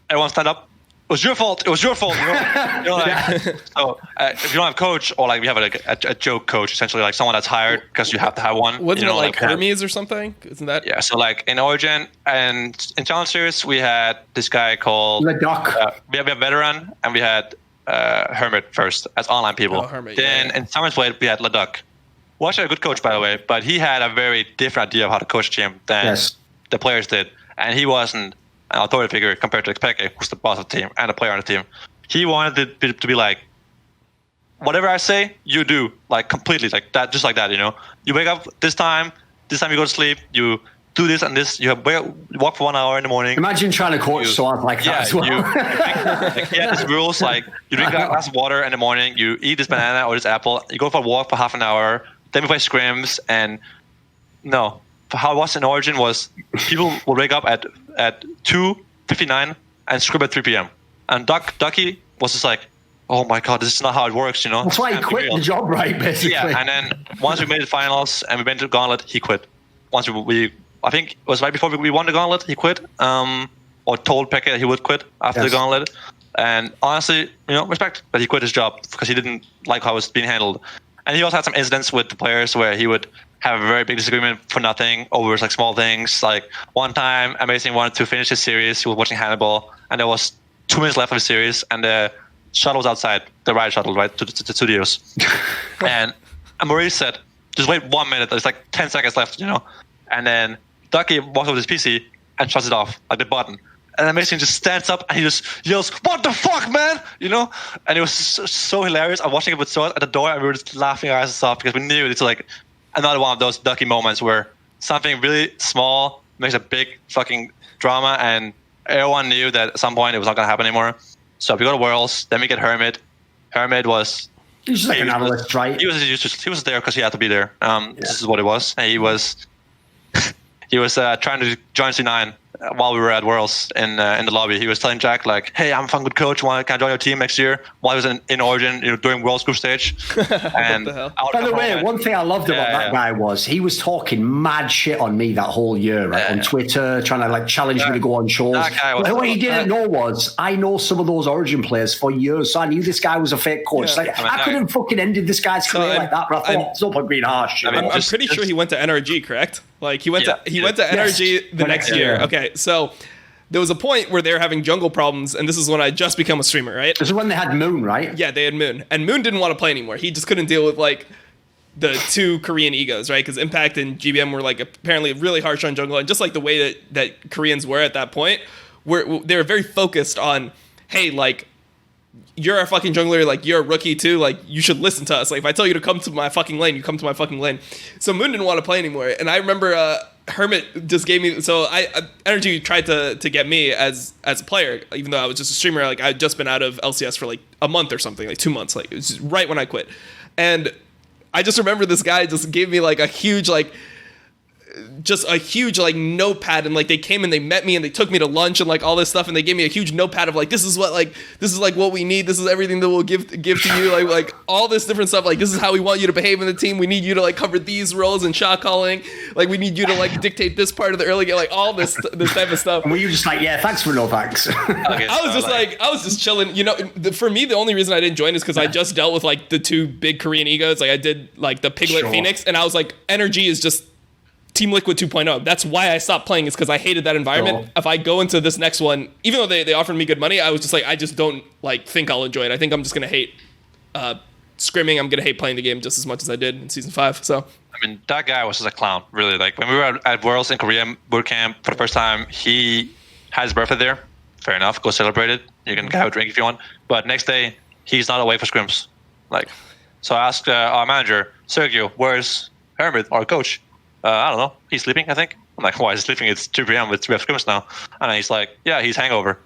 everyone stand up, was your fault. It was your fault. Like, so if you don't have coach, or like we have a joke coach, essentially like someone that's hired because you have to have one. Wasn't it like Hermes or something? Isn't that? Yeah. So like in Origin and in Challenge Series, we had this guy called LeDuc. We have a veteran, and we had Hermit first as online people. Oh, Hermit, then in Summer's Blade, we had LeDuc. Who actually a good coach, by the way, but he had a very different idea of how to coach the team than the players did. And he wasn't an authority figure compared to Peke, who's the boss of the team and a player on the team. He wanted it to be like, whatever I say, you do, like completely, like that, just like that, You wake up this time you go to sleep, you do this and this, you walk for 1 hour in the morning. Imagine trying to coach someone like that as well. He had these rules, like you drink a glass of water in the morning, you eat this banana or this apple, you go for a walk for half an hour, then we play scrims, and how it was in Origin was people would wake up at 2:59 and scrim at 3 p.m. And Ducky was just like, oh my god, this is not how it works, That's why he quit the job, right, basically. Yeah, and then once we made the finals and we went to Gauntlet, he quit. Once I think it was right before we won the Gauntlet, he quit, or told Peke that he would quit after the Gauntlet. And honestly, respect that he quit his job because he didn't like how it was being handled. And he also had some incidents with the players where he would have a very big disagreement for nothing over like small things. Like one time, Amazing wanted to finish his series. He was watching Hannibal, and there was 2 minutes left of the series, and the shuttle was outside, the ride shuttle, right, to the studios. And Maurice said, just wait 1 minute. There's like 10 seconds left, And then Ducky walks over to his PC and shuts it off, like the button. And Amazing just stands up and he just yells, "What the fuck, man?" And it was so hilarious. I'm watching it with Sword at the door, and we were just laughing our asses off because we knew it's like another one of those Ducky moments where something really small makes a big fucking drama, and everyone knew that at some point it was not going to happen anymore. So we go to Worlds, then we get Hermit. Hermit was... He was like an analyst, right? He was there because he had to be there. This is what it was. And he was trying to join C9 while we were at Worlds in the lobby. He was telling Jack, like, hey, I'm a fun good coach. Can I join your team next year? While he was in Origin, during Worlds group stage. And by the way, one thing I loved about that guy was he was talking mad shit on me that whole year, right? On Twitter, trying to like challenge me to go on shows. But what he didn't know was I know some of those Origin players for years, so I knew this guy was a fake coach. I couldn't fucking ended this guy's career like that, but I thought it's no point being harsh. I'm pretty sure he went to NRG, correct? Like he went to NRG the next year. Okay, so there was a point where they were having jungle problems, and this is when I just become a streamer, right? This is when they had Moon, right? Yeah, they had Moon, and Moon didn't want to play anymore. He just couldn't deal with like the 2 Korean egos, right? Because Impact and GBM were like apparently really harsh on jungle, and just like the way that Koreans were at that point, they were very focused on, hey, like, you're a fucking jungler, like, you're a rookie too, like, you should listen to us. Like, if I tell you to come to my fucking lane, you come to my fucking lane. So Moon didn't want to play anymore, and I remember Hermit just gave me, so Energy tried to get me as a player, even though I was just a streamer. Like, I had just been out of LCS for like a month or something, like 2 months, like it was just right when I quit. And I just remember this guy just gave me like a huge notepad, and like they came and they met me and they took me to lunch and like all this stuff, and they gave me a huge notepad of like, this is what we need, this is everything that we'll give to you, like all this different stuff, like this is how we want you to behave in the team, we need you to like cover these roles in shot calling, like we need you to like dictate this part of the early game, like all this type of stuff. And were you just like, yeah, thanks for no thanks? I was just chilling, for me the only reason I didn't join is because I just dealt with like the 2 big Korean egos, like I did like the Piglet Phoenix, and I was like, Energy is just Team Liquid 2.0. That's why I stopped playing, is because I hated that environment. If I go into this next one, even though they offered me good money, I was just like, I just don't like think I'll enjoy it. I think I'm just gonna hate scrimming. I'm gonna hate playing the game just as much as I did in season 5. So I mean, that guy was just a clown, really. Like when we were at Worlds in Korea boot camp for the first time, he had his birthday there. Fair enough, go celebrate it. You can have a drink if you want. But next day, he's not away for scrims. Like, so I asked our manager, Sergio, where's Hermit, our coach? I don't know. He's sleeping, I think. I'm like, why is he sleeping? It's 2 p.m. We have scrims now. And he's like, yeah, he's hangover.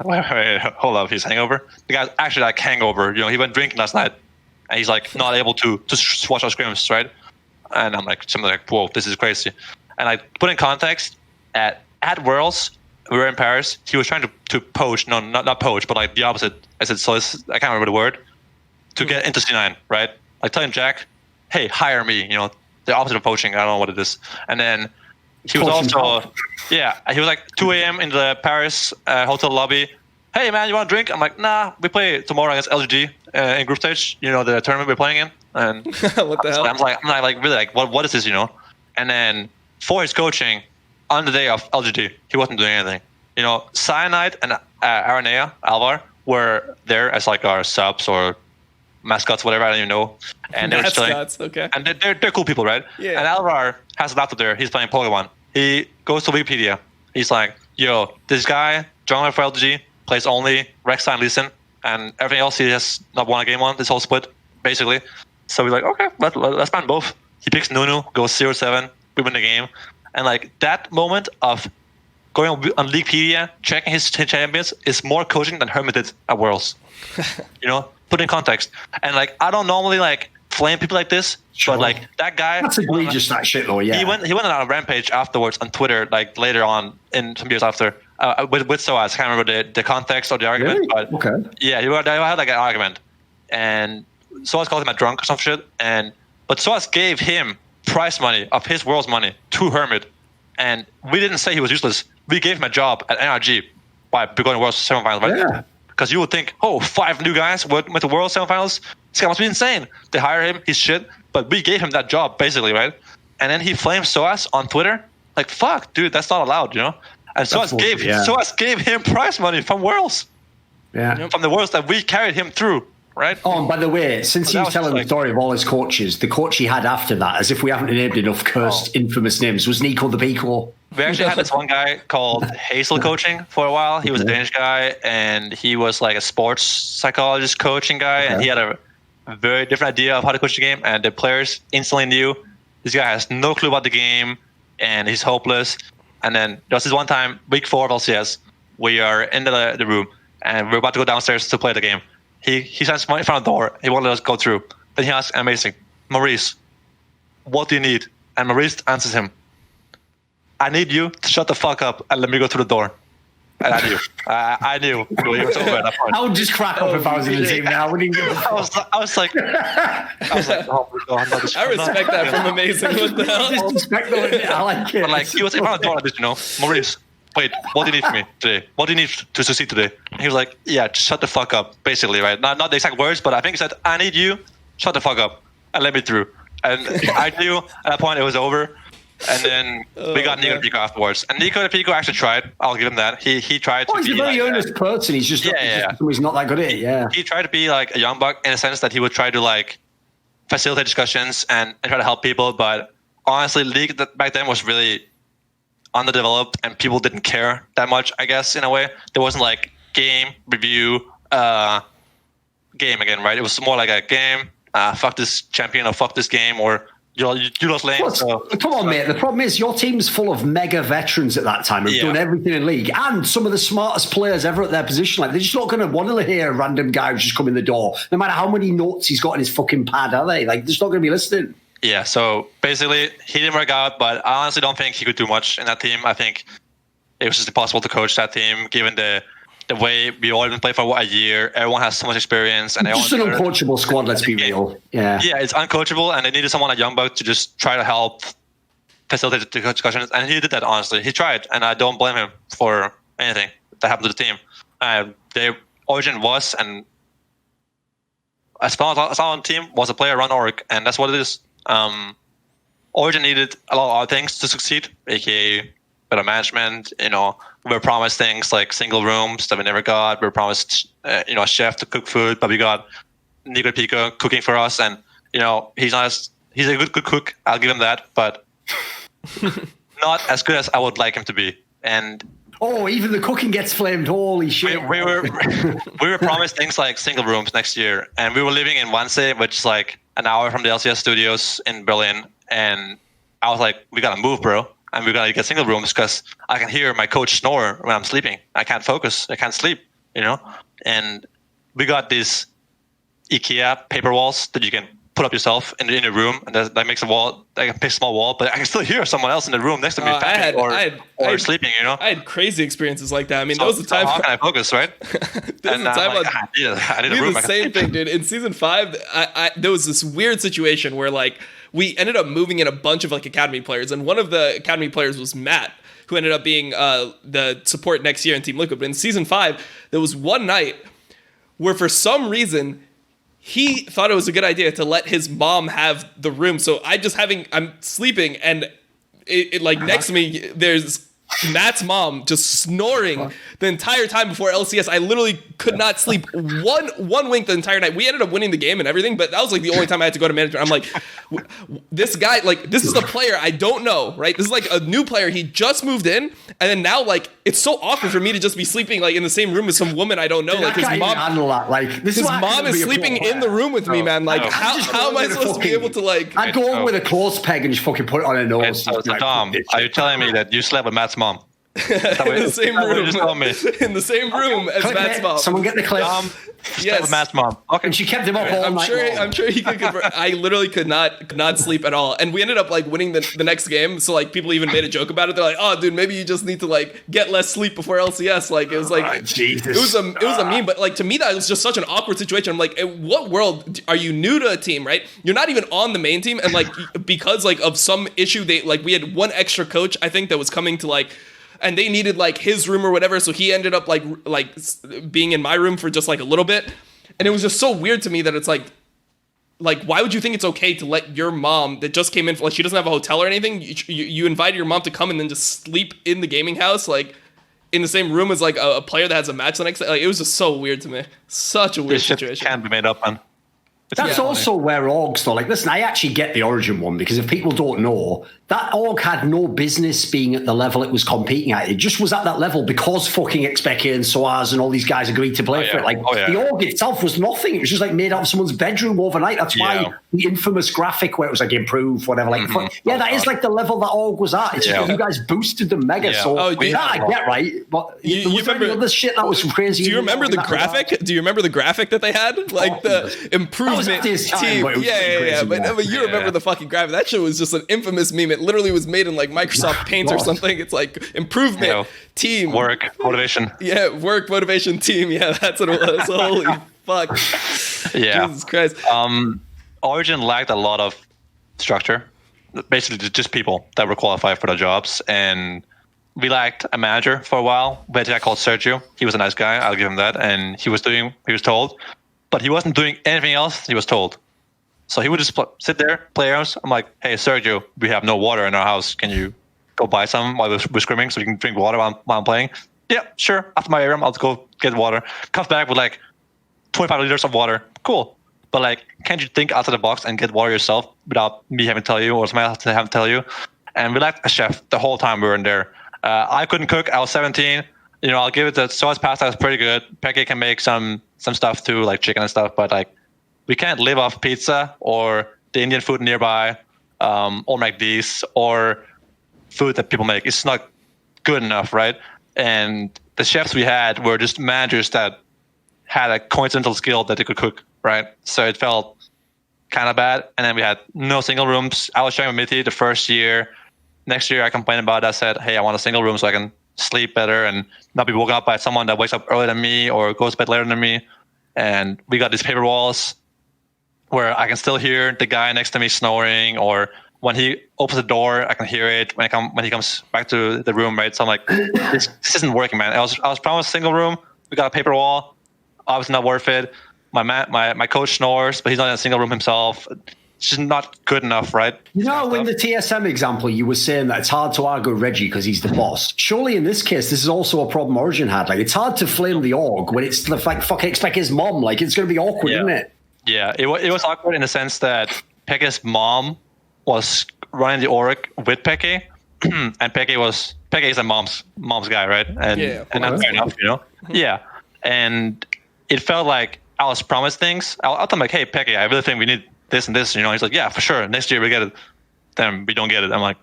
Wait, hold up, he's hangover? The guy's actually like hangover. He went drinking last night, and he's like not able to just watch our scrims, right? And I'm like, something like, whoa, this is crazy. And I put in context, at Worlds, we were in Paris. He was trying to poach, no, not poach, but like the opposite. I can't remember the word, to get into C9, right? Like telling Jack, hey, hire me, the opposite of poaching. I don't know what it is. And then he was also, he was like 2 a.m. in the Paris hotel lobby. hey man, you want a drink? I'm like, nah, we play tomorrow against LGD in group stage. You know, the tournament we're playing in. And what the hell? I'm like, really, like, what is this? You know? And then for his coaching on the day of LGD, he wasn't doing anything. You know, Cyanide and Aranea, Alvar, were there as like our subs or mascots, whatever, I don't even know. And they were chilling. Okay. And they're cool people, right? Yeah. And Alvar has a laptop there. He's playing Pokemon. He goes to Wikipedia. He's like, yo, this guy, jungler for LGD, plays only Rek'Sai, Lee Sin, and everything else he has not won a game on this whole split, basically. So we're like, okay, let's ban both. He picks Nunu, goes 0-7, we win the game. And like that moment of going on Leaguepedia, checking his champions is more coaching than Hermit did at Worlds. You know, put in context. And like, I don't normally like flame people like this, but like that guy. That's egregious, that shit though, yeah. He went on a rampage afterwards on Twitter, like later on in some years after, with Soaz. I can't remember the context or the argument. Really? But okay. yeah, they had like an argument. And Soaz called him a drunk or some shit. But Soaz gave him prize money of his World's money to Hermit. And we didn't say he was useless. We gave him a job at NRG by going to World semifinals, right? Yeah. Because you would think, 5 new guys went to World semifinals. This guy must be insane. They hire him, he's shit. But we gave him that job, basically, right? And then he flamed Soaz on Twitter. Like, fuck, dude, that's not allowed, you know? And Soaz gave him prize money from Worlds. Yeah. You know, from the Worlds that we carried him through, right? Oh, and by the way, since he was telling the story of all his coaches, the coach he had after that, as if we haven't named enough cursed, infamous names, was Nico the Pico. We actually had this one guy called Hazel coaching for a while. He was a Danish guy, and he was like a sports psychologist coaching guy, and he had a very different idea of how to coach the game, and the players instantly knew this guy has no clue about the game, and he's hopeless. And then there was this one time, week 4 of LCS, we are in the room, and we're about to go downstairs to play the game. He stands in front of the door. He won't let us go through. Then he asks, amazing, Maurice, what do you need? And Maurice answers him, I need you to shut the fuck up and let me go through the door. And I knew. I knew. He was over at that point. I would just crack up if I was in the team now. I was like, oh my God. I respect that from Amazing. What the hell? Disrespect though, I like it. But like, he was in front of the door like this, you know, Maurice, wait, what do you need from me today? What do you need to succeed today? And he was like, yeah, just shut the fuck up, basically, right? Not the exact words, but I think he said, I need you, shut the fuck up, and let me through. And I knew at that point it was over. And then we got Nico Pico afterwards. And Nico Pico actually tried. I'll give him that. He tried to be. He's a very earnest person. He's just he's not that good at it. Yeah. He tried to be like a young buck in a sense that he would try to like facilitate discussions and try to help people. But honestly, League back then was really underdeveloped and people didn't care that much, I guess, in a way. There wasn't like game review, game again, right? It was more like a game, fuck this champion or fuck this game or you lost lane. Come on, mate. The problem is your team's full of mega veterans at that time who've done everything in League and some of the smartest players ever at their position. Like, they're just not going to want to hear a random guy who's just come in the door, no matter how many notes he's got in his fucking pad, are they? Like, they're just not going to be listening. Yeah, so basically, he didn't work out, but I honestly don't think he could do much in that team. I think it was just impossible to coach that team, given the way we all been playing for a year. Everyone has so much experience. And just an uncoachable squad, let's be real. Yeah, it's uncoachable, and they needed someone like Youngbuck to just try to help facilitate the discussions, and he did that, honestly. He tried, and I don't blame him for anything that happened to the team. Their origin was, and as far as our team was a player-run org, and that's what it is. Origin needed a lot of other things to succeed, aka better management. You know, we were promised things like single rooms that we never got. We were promised, a chef to cook food, but we got Nico Pico cooking for us, and he's a good cook. I'll give him that, but not as good as I would like him to be. And even the cooking gets flamed. Holy shit! We were promised things like single rooms next year, and we were living in Wannsee, which is like an hour from the LCS studios in Berlin. And I was like, we gotta move, bro, and we gotta get single rooms because I can hear my coach snore when I'm sleeping. I can't focus. I can't sleep. And we got these IKEA paper walls that you can put up yourself in the room, and that makes a wall. I can pick a small wall, but I can still hear someone else in the room next to me or sleeping. I had crazy experiences like that. I mean, there was a time. How can I focus, right? There was a time I need a room. The same thing, dude. In season 5, there was this weird situation where like we ended up moving in a bunch of like academy players, and one of the academy players was Matt. who ended up being the support next year in Team Liquid. But in Season 5, there was one night where for some reason he thought it was a good idea to let his mom have the room. So I'm sleeping, and it like next to me, there's Matt's mom just snoring the entire time before LCS. I literally could not sleep one wink the entire night. We ended up winning the game and everything, but that was like the only time I had to go to management. I'm like, this guy, like, this is a player I don't know, right? This is like a new player. He just moved in, and then now, like, it's so awkward for me to just be sleeping like in the same room with some woman I don't know. Like, his mom, his mom is sleeping in the room with me, man. Like, how am I supposed to be able to, like? I'd go in with a close peg and just fucking put it on her nose. So Dom, are you telling me that you slept with Matt's mom? In the same room. In the same room as Matt's mom. Someone get the clip. Yes, with Matt's mom. Okay. And she kept him up all night long. I'm sure he could confirm. I literally could not sleep at all. And we ended up like winning the next game. So like people even made a joke about it. They're like, "Oh, dude, maybe you just need to like get less sleep before LCS." Like it was like Jesus. It was a meme. But like to me, that was just such an awkward situation. I'm like, in what world are you new to a team? Right? You're not even on the main team, and like because like of some issue, we had one extra coach I think that was coming to like. And they needed like his room or whatever, so he ended up like being in my room for just like a little bit, and it was just so weird to me that it's like why would you think it's okay to let your mom that just came in, like she doesn't have a hotel or anything, you invited your mom to come and then just sleep in the gaming house like in the same room as like a player that has a match the next day? Like it was just so weird to me, such a weird situation. Can't be made up, man. That's also where orgs, though. Like, listen, I actually get the Origin one because if people don't know, that org had no business being at the level it was competing at. It just was at that level because fucking Xpeke and Soaz and all these guys agreed to play for it. Like, the org itself was nothing. It was just like made out of someone's bedroom overnight. That's why the infamous graphic where it was like improve, whatever. Like, that is like the level that org was at. It's just that you guys boosted them mega. So I get right. But you remember other shit that was crazy. Do you remember the graphic? Do you remember the graphic that they had? Like the improvement team. But you remember the fucking graphic. That shit was just an infamous meme. It literally was made in like Microsoft Paint or something. It's like improvement team. Work, motivation. Yeah, work, motivation, team. Yeah, that's what it was. Holy fuck. Yeah. Jesus Christ. Origin lacked a lot of structure. Basically, just people that were qualified for the jobs. And we lacked a manager for a while. We had a guy called Sergio. He was a nice guy. I'll give him that. And he was told. But he wasn't doing anything else he was told. So he would just sit there, play arms. I'm like, hey, Sergio, we have no water in our house. Can you go buy some while we're scrimming so we can drink water while I'm playing? Yeah, sure. After my ARM, I'll go get water. Comes back with like 25 liters of water. Cool. But like, can't you think outside the box and get water yourself without me having to tell you or somebody else having to tell you? And we lacked a chef the whole time we were in there. I couldn't cook. I was 17. You know, I'll give it that Soaz pasta is pretty good. Peke can make some stuff too, like chicken and stuff, but like we can't live off pizza or the Indian food nearby, or McD's or food that people make. It's not good enough, right? And the chefs we had were just managers that had a coincidental skill that they could cook, right? So it felt kind of bad. And then we had no single rooms. I was sharing with Mitty the first year. Next year I complained about it. I said, hey, I want a single room so I can sleep better and not be woken up by someone that wakes up earlier than me or goes to bed later than me. And we got these paper walls where I can still hear the guy next to me snoring, or when he opens the door, I can hear it when he comes back to the room, right? So I'm like, this isn't working, man. I was promised a single room. We got a paper wall. Obviously not worth it. My coach snores, but he's not in a single room himself. It's just not good enough, right? You know, in the TSM example, you were saying that it's hard to argue Reggie because he's the boss. Surely in this case, this is also a problem Origin had. Like, it's hard to flame the org when it's like fucking expect his mom. Like, it's going to be awkward, isn't it? Yeah, it was awkward in the sense that Peke's mom was running the org with Peke, and Peke is a mom's guy, right? And that's fair enough, you know? Yeah, and it felt like I was promised things. I'll tell him like, hey, Peke, I really think we need this and this, you know? He's like, yeah, for sure. Next year we get it. Then we don't get it. I'm like,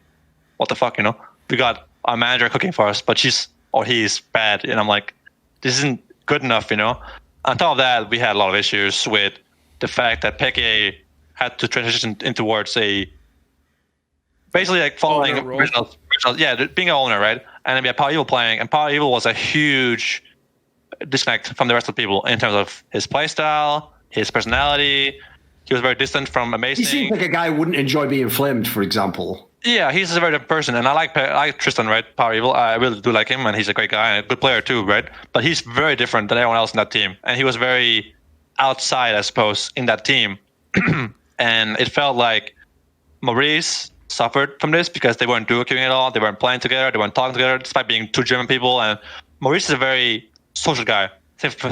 what the fuck, you know? We got our manager cooking for us, but he's bad. And I'm like, this isn't good enough, you know? On top of that, we had a lot of issues with the fact that Peke had to transition in towards basically like following originals, being an owner, right? And then we had Power Evil playing, and Power Evil was a huge disconnect from the rest of the people in terms of his playstyle, his personality. He was very distant from Amazing. He seems like a guy who wouldn't enjoy being flamed, for example. Yeah, he's a very different person, and I like Tristan, right? Power Evil. I really do like him, and he's a great guy and a good player too, right? But he's very different than everyone else in that team, and he was very outside, I suppose, in that team. And it felt like Maurice suffered from this because they weren't duo queuing at all, they weren't playing together, they weren't talking together, despite being two German people. And Maurice is a very social guy. Same for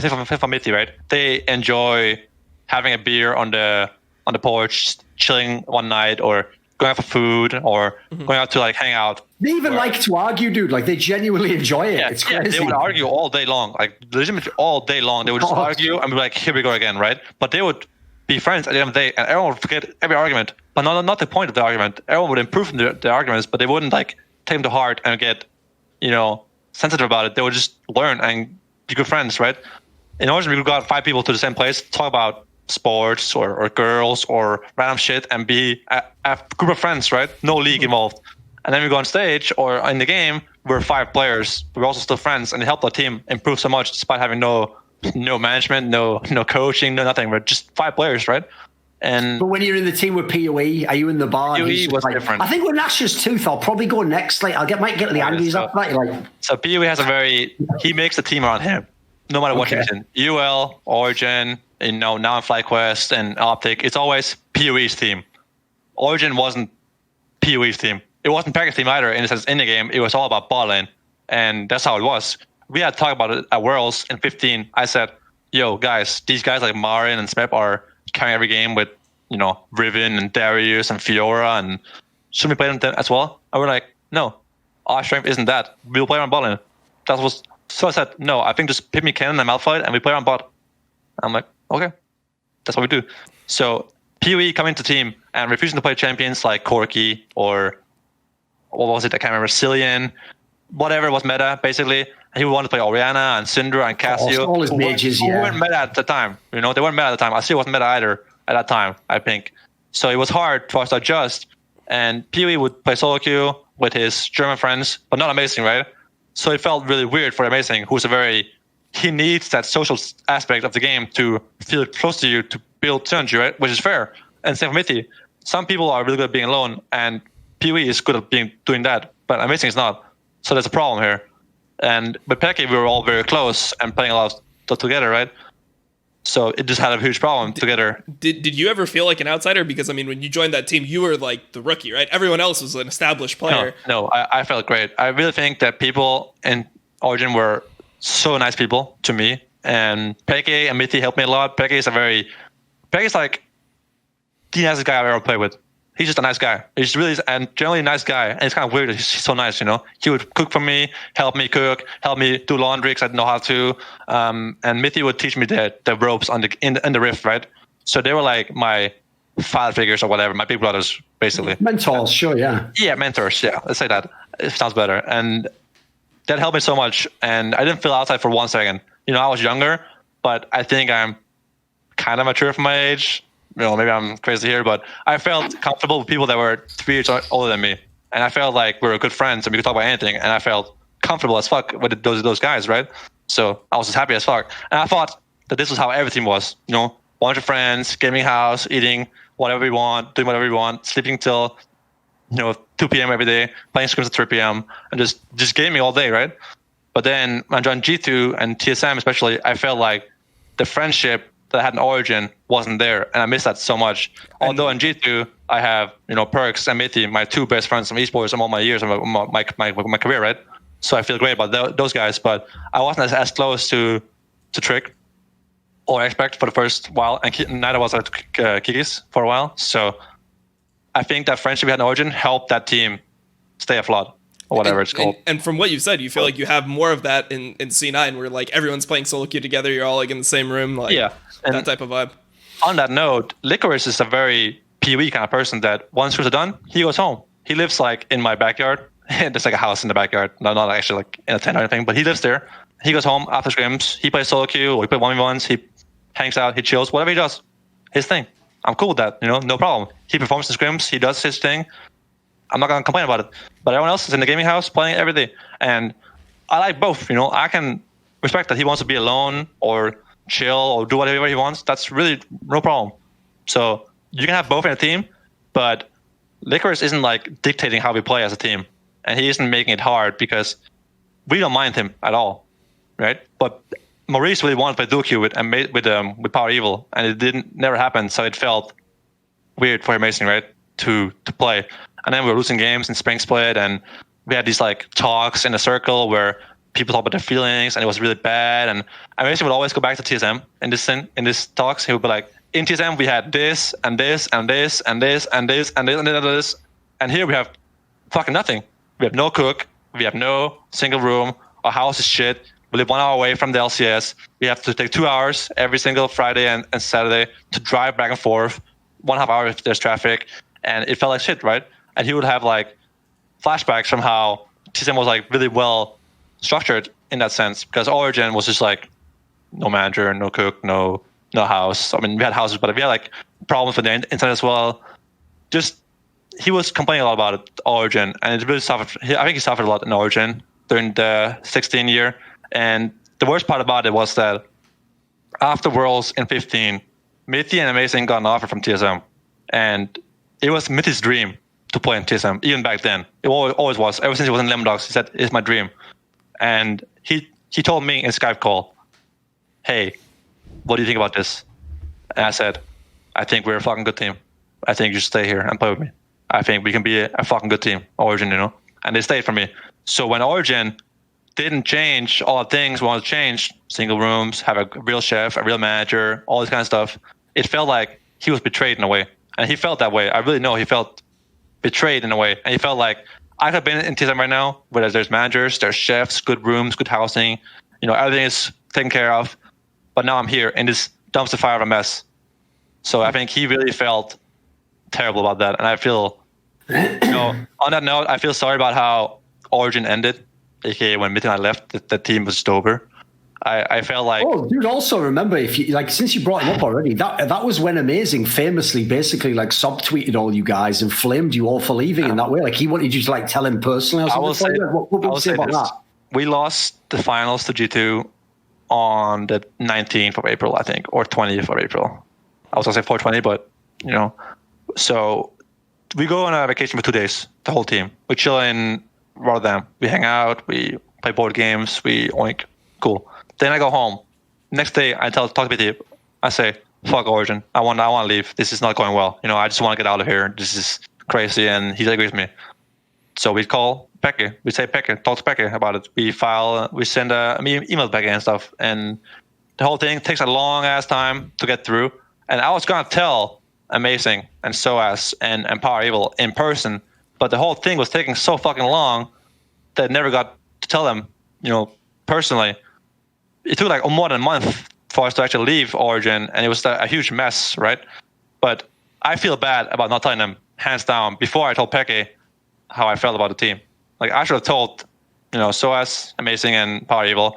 Mithy, right? They enjoy having a beer on the porch, chilling one night, or going out for food, or going out to like hang out. They even like to argue, dude. Like they genuinely enjoy it. Yeah, it's crazy. They would argue all day long, like legitimately all day long. They would just argue and be like, "Here we go again," right? But they would be friends at the end of the day, and everyone would forget every argument. But not the point of the argument. Everyone would improve from the arguments, but they wouldn't like take them to heart and get, sensitive about it. They would just learn and be good friends, right? In Origin, we got 5 people to the same place, talk about sports or girls or random shit, and be a group of friends, right? No league involved. And then we go on stage or in the game, we're 5 players, but we're also still friends, and it helped the team improve so much despite having no management, no coaching, no nothing. We're just 5 players, right? But when you're in the team with PoE, are you in the bar? PoE was different. I think with Nash's Tooth, I'll probably go next. Like, might get the Andes after that. So PoE has he makes a team around him, no matter what he's in. UL, Origin, now in FlyQuest and Optic, it's always PoE's team. Origin wasn't PoE's team. It wasn't Pack's team either. In a sense, in the game, it was all about bot lane, and that's how it was. We had talked about it at Worlds in 15. I said, "Yo, guys, these guys like Marin and Smep are carrying every game with, Riven and Darius and Fiora, and shouldn't we play them as well?" And we're like, "No, our strength isn't that. We'll play on bot lane." So I said, "No, I think just pick me Cannon and Malphite, and we play on bot." I'm like, "Okay, that's what we do." So PoE coming to team and refusing to play champions like Corki or what was it? I can't remember. Cillian, whatever was meta, basically. He wanted to play Orianna and Syndra and Cassio. All his mages, who weren't meta at the time. They weren't meta at the time. I still wasn't meta either at that time, I think. So it was hard for us to adjust. And PoE would play solo queue with his German friends, but not Amazing, right? So it felt really weird for Amazing, he needs that social aspect of the game to feel close to you, to build synergy, right? Which is fair. And same for Mithy. Some people are really good at being alone, and PoE is good at doing that, but Amazing is not. So there's a problem here. And with Pecky, we were all very close and playing a lot of stuff together, right? So it just had a huge problem together. Did you ever feel like an outsider? Because, when you joined that team, you were like the rookie, right? Everyone else was an established player. No, I felt great. I really think that people in Origin were so nice people to me. And Pecky and Mithy helped me a lot. Pecky's like the nicest guy I've ever played with. He's just a nice guy. He's really and generally a nice guy. And it's kind of weird that he's so nice, He would cook for me, help me cook, help me do laundry because I didn't know how to. And Mithy would teach me the ropes in the Rift, right? So they were like my father figures or whatever, my big brothers, basically. Mentors, sure, yeah. Yeah, mentors, yeah. Let's say that. It sounds better. And that helped me so much. And I didn't feel outside for 1 second. I was younger, but I think I'm kind of mature for my age. Maybe I'm crazy here, but I felt comfortable with people that were 3 years older than me. And I felt like we were good friends and we could talk about anything. And I felt comfortable as fuck with those guys, right? So I was just happy as fuck. And I thought that this was how everything was. Bunch of friends, gaming house, eating whatever we want, doing whatever we want, sleeping till 2 p.m. every day, playing scrims at 3 p.m. and just gaming all day, right? But then when I joined G2 and TSM especially, I felt like the friendship that I had in Origin wasn't there, and I miss that so much. Although in G2 I have Perks and Mithy, my 2 best friends from esports from all my years of my career, right? So I feel great about those guys, but I wasn't as close to Trick or Expect for the first while, and neither was I to kha'zix for a while. So I think that friendship we had in Origin helped that team stay afloat. Or whatever it's called. And from what you've said, you feel like you have more of that in C9, where like everyone's playing solo queue together, you're all like in the same room, like that type of vibe. On that note, Licorice is a very PoE kind of person that once scrims are done, he goes home. He lives like in my backyard. There's like a house in the backyard, not actually like in a tent or anything, but he lives there. He goes home after scrims. He plays solo queue, or he plays 1v1s. He hangs out, he chills, whatever he does, his thing. I'm cool with that, no problem. He performs in scrims, he does his thing. I'm not going to complain about it. But everyone else is in the gaming house playing every day. And I like both, I can respect that he wants to be alone or chill or do whatever he wants. That's really no problem. So you can have both in a team, but Licorice isn't like dictating how we play as a team, and he isn't making it hard because we don't mind him at all, right? But Maurice really wanted to play Duke with Power Evil, and it never happened. So it felt weird for Amazing, right, to play. And then we were losing games in Spring Split, and we had these like talks in a circle where people talk about their feelings, and it was really bad. And Amazing would always go back to TSM in this talks. He would be like, in TSM we had this and this and this and this and this and this and this, and here we have fucking nothing. We have no cook. We have no single room. Our house is shit. We live 1 hour away from the LCS. We have to take 2 hours every single Friday and Saturday to drive back and forth, 1.5 hours if there's traffic. And it felt like shit, right? And he would have like flashbacks from how TSM was like really well structured in that sense, because Origin was just like no manager, no cook, no house. I mean, we had houses, but we had like problems with the internet as well. Just he was complaining a lot about it, Origin, and it really suffered. I think he suffered a lot in Origin during the 16 year. And the worst part about it was that after Worlds in 15, Mithy and Amazing got an offer from TSM, and it was Mithy's dream to play in TSM. Even back then, it always was. Ever since he was in Lemon Dogs, he said, "It's my dream." And he told me in Skype call, "Hey, what do you think about this?" And I said, "I think we're a fucking good team. I think you should stay here and play with me. I think we can be a fucking good team, Origin, you know." And they stayed for me. So when Origin didn't change all the things we wanted to change, single rooms, have a real chef, a real manager, all this kind of stuff, it felt like he was betrayed in a way. And he felt that way. I really know he felt betrayed in a way. And he felt like I could have been in TSM right now, where there's managers, there's chefs, good rooms, good housing, you know, everything is taken care of. But now I'm here in this dumpster fire of a mess. So I think he really felt terrible about that. And I feel, you know, on that note, I feel sorry about how Origin ended, aka when Mithy and I left, the team was just over. I felt like... Oh, dude, also remember, if you like, since you brought him up already, that was when Amazing famously basically like subtweeted all you guys and flamed you all for leaving in that way. Like he wanted you to like tell him personally or something. What would you say about that? We lost the finals to G2 on the 19th of April, I think, or 20th of April. I was going to say 420, but, you know. So we go on a vacation for 2 days, the whole team. We chill in Rotterdam. We hang out, we play board games, we oink. Cool. Then I go home. Next day, I talk to BT. I say, fuck Origin. I want to leave. This is not going well. You know, I just want to get out of here. This is crazy. And he agrees with me. So we call Pekke. We say Pekke, talk to Pekke about it. We send an email to Pekke and stuff. And the whole thing takes a long ass time to get through. And I was going to tell Amazing and SOAS and Power Evil in person. But the whole thing was taking so fucking long that I never got to tell them, you know, personally. It took like more than a month for us to actually leave Origin, and it was a huge mess, right? But I feel bad about not telling them, hands down, before I told Pekke how I felt about the team. Like, I should have told, you know, SOAS, Amazing, and Power Evil,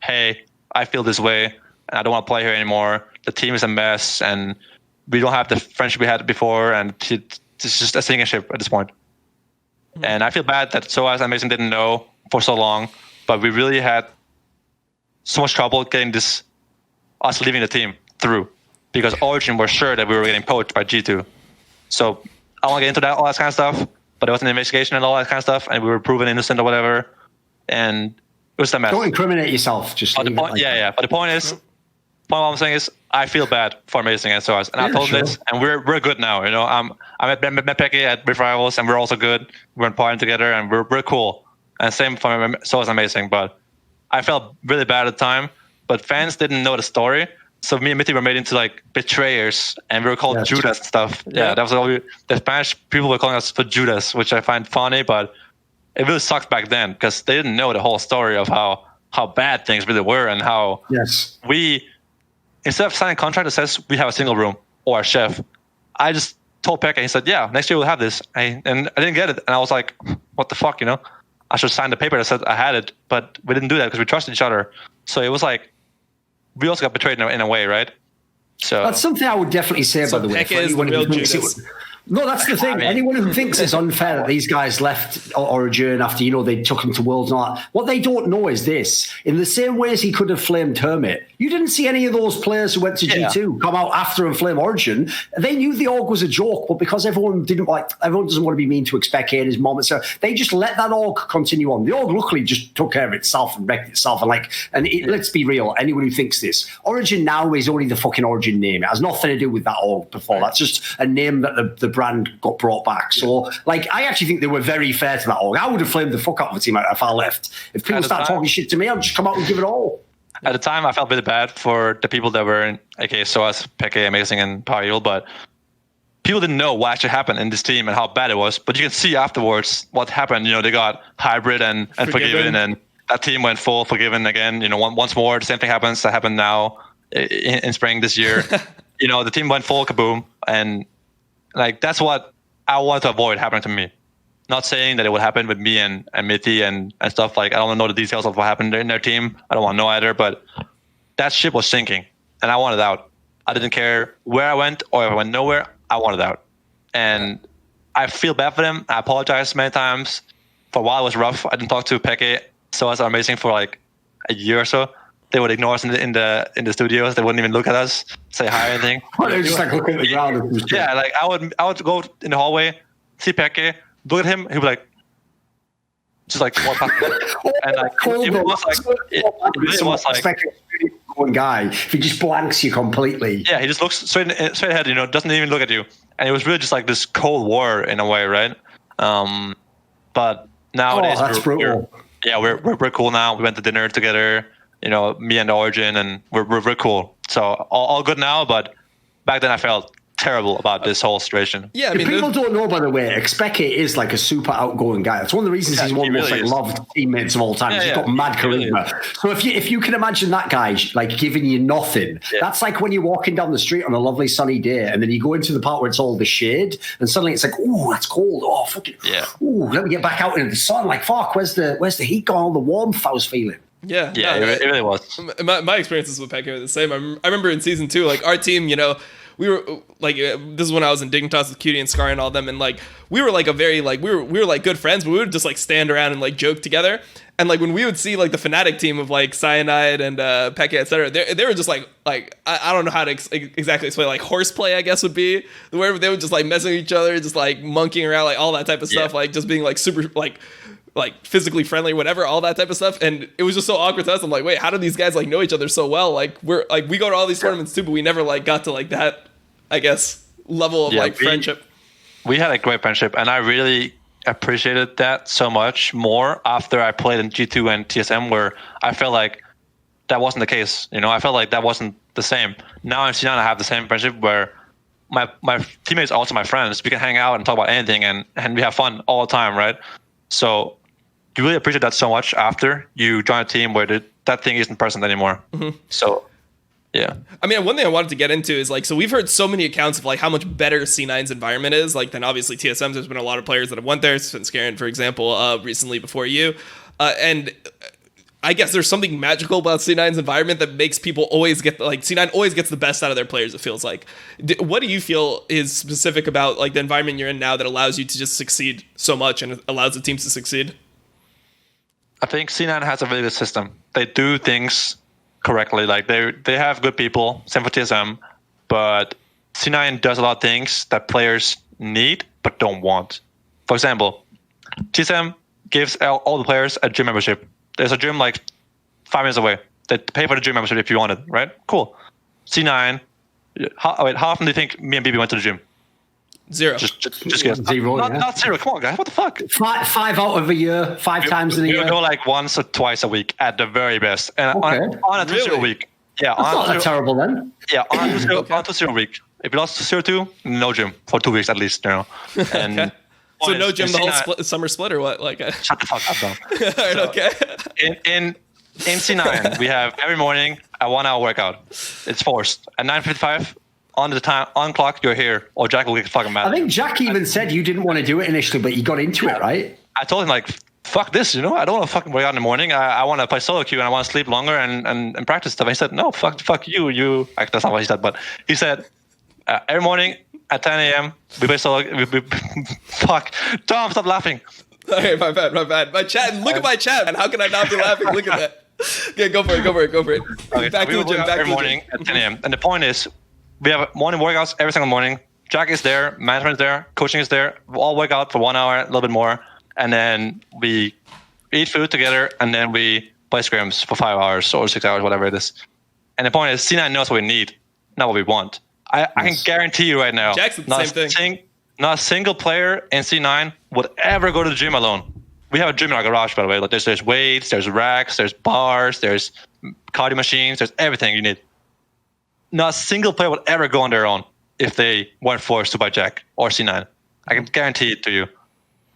hey, I feel this way, and I don't want to play here anymore. The team is a mess, and we don't have the friendship we had before, and it's just a sinking ship at this point. Mm-hmm. And I feel bad that SOAS and Amazing didn't know for so long, but we really had so much trouble getting us leaving the team through, because Origin were sure that we were getting poached by G2. So I want to get into all that kind of stuff, but it was an investigation and all that kind of stuff, and we were proven innocent or whatever, and it was a mess. Don't incriminate yourself. Just But the point, But the point is, what I'm saying is, I feel bad for Amazing and SOAS, and I told them this, and we're good now. You know, I met Pekke at Rift Rivals, and we're also good. We're in partying together, and we're cool. And same for SOAS Amazing, but I felt really bad at the time, but fans didn't know the story. So me and Mithy were made into like betrayers, and we were called Judas and stuff. Yeah, that was all the Spanish people were calling us for Judas, which I find funny, but it really sucked back then because they didn't know the whole story of how bad things really were and how we, instead of signing a contract that says we have a single room or a chef, I just told Pekke, he said, yeah, next year we'll have this. And I didn't get it. And I was like, what the fuck, you know? I should sign the paper that said I had it, but we didn't do that because we trusted each other. So it was like, we also got betrayed in a way, right? So that's something I would definitely say, by the way. Pekke is the real Judas. No, that's the thing. Anyone who thinks it's unfair that these guys left Origin after, they took him to Worlds and all that, what they don't know is this. In the same way as he could have flamed Hermit, you didn't see any of those players who went to G2 come out after and flame Origin. They knew the org was a joke, but because everyone doesn't want to be mean to Expect and his mom, so they just let that org continue on. The org luckily just took care of itself and wrecked itself. Let's be real, anyone who thinks this, Origin now is only the fucking Origin name. It has nothing to do with that org before. That's just a name that the brand got brought back. So, I actually think they were very fair to that org. I would have flamed the fuck out of the team if I left. If people start talking shit to me, I'll just come out and give it all. At the time, I felt really bad for the people that were in, so as Peke, Amazing, and Power Evil, but people didn't know what actually happened in this team and how bad it was. But you can see afterwards what happened. They got Hybrid and Forgiven, and that team went full Forgiven again. Once more, the same thing happens. That happened now in spring this year. The team went full Kaboom, and that's what I want to avoid happening to me. Not saying that it would happen with me and Mithy and stuff. I don't know the details of what happened in their team. I don't want to know either, but that ship was sinking and I wanted out. I didn't care where I went or if I went nowhere, I wanted out. And I feel bad for them. I apologize many times. For a while it was rough. I didn't talk to Peke, so as Amazing for a year or so. They would ignore us in the studios. They wouldn't even look at us, say hi or anything. They were just looking at the ground. Yeah, I would go in the hallway, see Peke, look at him, he'd be just walk past him. And it was one guy, if he just blanks you completely. Yeah, he just looks straight ahead, doesn't even look at you. And it was really just this Cold War in a way, right? But nowadays we're cool now. We went to dinner together, me and Origin, and we're cool. So all good now, but back then I felt terrible about this whole situation. Yeah, people don't know, by the way, Expect is a super outgoing guy. That's one of the reasons he's one of the most loved teammates of all time. He's got mad charisma. Really, so if you can imagine that guy giving you nothing, that's like when you're walking down the street on a lovely sunny day, and then you go into the part where it's all the shade, and suddenly it's oh, that's cold. Oh, fucking. Yeah. Oh, let me get back out into the sun. Fuck, where's the heat gone? All the warmth I was feeling. Yeah, it really was. My experiences with Peke were the same. I remember in season 2, our team, we were this is when I was in Dignitas with Cutie and Scar and all them, and we were a very we were good friends, but we would just stand around and joke together. And when we would see the Fnatic team of Cyanide and Peke, etc., they were just I don't know how to exactly explain, horseplay, I guess would be where they would just messing with each other, just monkeying around, all that type of stuff, just being super physically friendly, whatever, all that type of stuff. And it was just so awkward to us. I'm wait, how do these guys know each other so well? We go to all these tournaments too, but we never got to that, I guess, level of friendship. We had a great friendship, and I really appreciated that so much more after I played in G2 and TSM, where I felt that wasn't the case. I felt that wasn't the same. Now in C9 I have the same friendship where my teammates are also my friends. We can hang out and talk about anything, and we have fun all the time, right? So you really appreciate that so much after you join a team where that thing isn't present anymore. Mm-hmm. So, yeah. One thing I wanted to get into is so we've heard so many accounts of how much better C9's environment is. Then obviously TSM's, there's been a lot of players that have went there. Sven Skaren, for example, recently before you. And I guess there's something magical about C9's environment that makes people always get C9 always gets the best out of their players, it feels like. What do you feel is specific about the environment you're in now that allows you to just succeed so much and allows the teams to succeed? I think C9 has a really good system. They do things correctly. They have good people, same for TSM, but C9 does a lot of things that players need but don't want. For example, TSM gives all the players a gym membership. There's a gym 5 minutes away. They pay for the gym membership if you want it, right? Cool. C9, how often do you think me and BB went to the gym? 0. Just guess. 0, not 0. Come on, guys. What the fuck? 5 out of a year. 5 times in a year. We go once or twice a week at the very best. And on a 2-0 week. Yeah, that's not that terrible then. Yeah, on a 2-0 week. If you lost to 0-2, no gym for 2 weeks at least. And okay. So no gym the whole summer split or what? Shut the fuck up, though. All right, okay. In C9, we have every morning a 1-hour workout. It's forced. At 9:55, on clock, you're here, or Jack will get fucking mad. I think Jack even said you didn't want to do it initially, but you got into it, right? I told him fuck this, I don't want to fucking work out in the morning. I want to play solo queue and I want to sleep longer and practice stuff. And he said, no, fuck you. That's not what he said, but he said, every morning at 10 a.m. We play solo. Fuck. Dom, stop laughing. Okay, my bad. My chat. Look at my chat, man. How can I not be laughing? Look at that. Okay, go for it. Okay, Back to the gym. Every morning at 10 a.m. And the point is, we have morning workouts every single morning. Jack is there, management is there, coaching is there. We all work out for 1 hour, a little bit more, and then we eat food together, and then we play scrims for 5 hours or 6 hours, whatever it is. And the point is, C9 knows what we need, not what we want. I can guarantee you right now, Jack's the same thing. Not a single player in C9 would ever go to the gym alone. We have a gym in our garage, by the way. Like there's weights, there's racks, there's bars, there's cardio machines, there's everything you need. Not a single player would ever go on their own if they weren't forced to buy Jack or C9. I can guarantee it to you.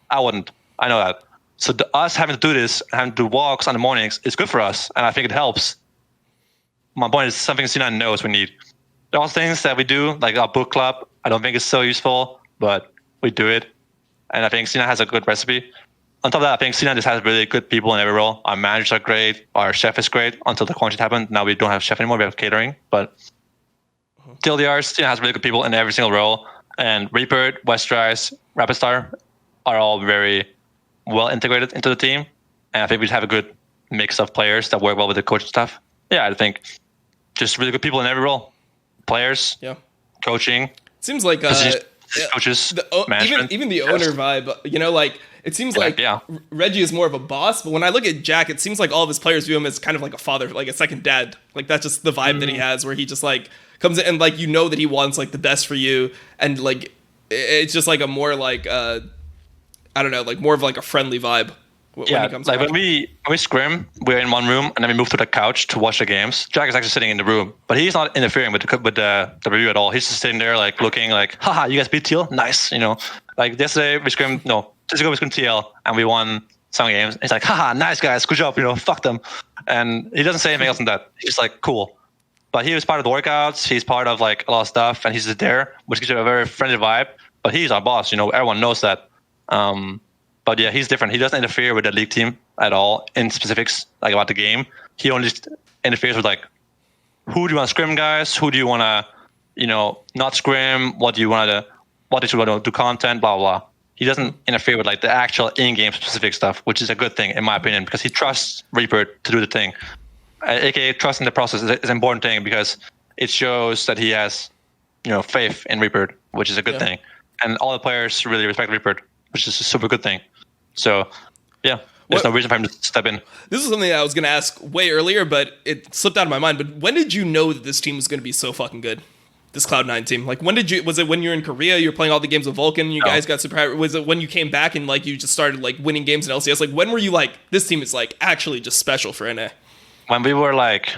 I wouldn't. I know that. So us having to do this, having to do walks on the mornings, is good for us, and I think it helps. My point is something C9 knows we need. There are things that we do, like our book club. I don't think it's so useful, but we do it. And I think C9 has a good recipe. On top of that, I think C9 just has really good people in every role. Our managers are great. Our chef is great until the quarantine happened. Now we don't have chef anymore. We have catering. But TLDRs, C9 has really good people in every single role. And Reaper, Westrise, Rapid Star are all very well integrated into the team. And I think we have a good mix of players that work well with the coaching staff. Yeah, I think just really good people in every role. Players, coaching. Seems like coaches, management. Even the owner vibe, you know, like it seems like Reggie is more of a boss, but when I look at Jack, it seems like all of his players view him as kind of like a father, like a second dad. Like that's just the vibe that he has, where he just like comes in and like you know that he wants like the best for you, and like it's just like a more like I don't know, like more of like a friendly vibe. When he comes like around. when we scrim, we're in one room and then we move to the couch to watch the games. Jack is actually sitting in the room, but he's not interfering with the review at all. He's just sitting there like looking like, haha, you guys beat TL? Nice, you know. Like yesterday we scrimmed, no, 2 days ago we scrimmed TL and we won some games. He's like, haha, nice guys, good job, you know, fuck them. And he doesn't say anything else than that. He's just like, cool. But he was part of the workouts. He's part of like a lot of stuff, and he's just there, which gives you a very friendly vibe. But he's our boss, you know. Everyone knows that. But yeah, he's different. He doesn't interfere with the league team at all in specifics, like about the game. He only interferes with like, who do you want to scrim, guys? Who do you want to, you know, not scrim? What do you want to do content? Blah blah. He doesn't interfere with like the actual in-game specific stuff, which is a good thing in my opinion, because he trusts Reaper to do the thing. AKA trusting the process is an important thing because it shows that he has, you know, faith in Reaper, which is a good thing. And all the players really respect Reaper, which is a super good thing. So, yeah, there's no reason for him to step in. This is something that I was going to ask way earlier, but it slipped out of my mind. But when did you know that this team was going to be so fucking good? This Cloud9 team. Like, was it when you were in Korea, you were playing all the games with Vulcan, you guys got super high? Was it when you came back and, like, you just started, like, winning games in LCS? Like, when were you like, this team is, like, actually just special for NA? When we were, like,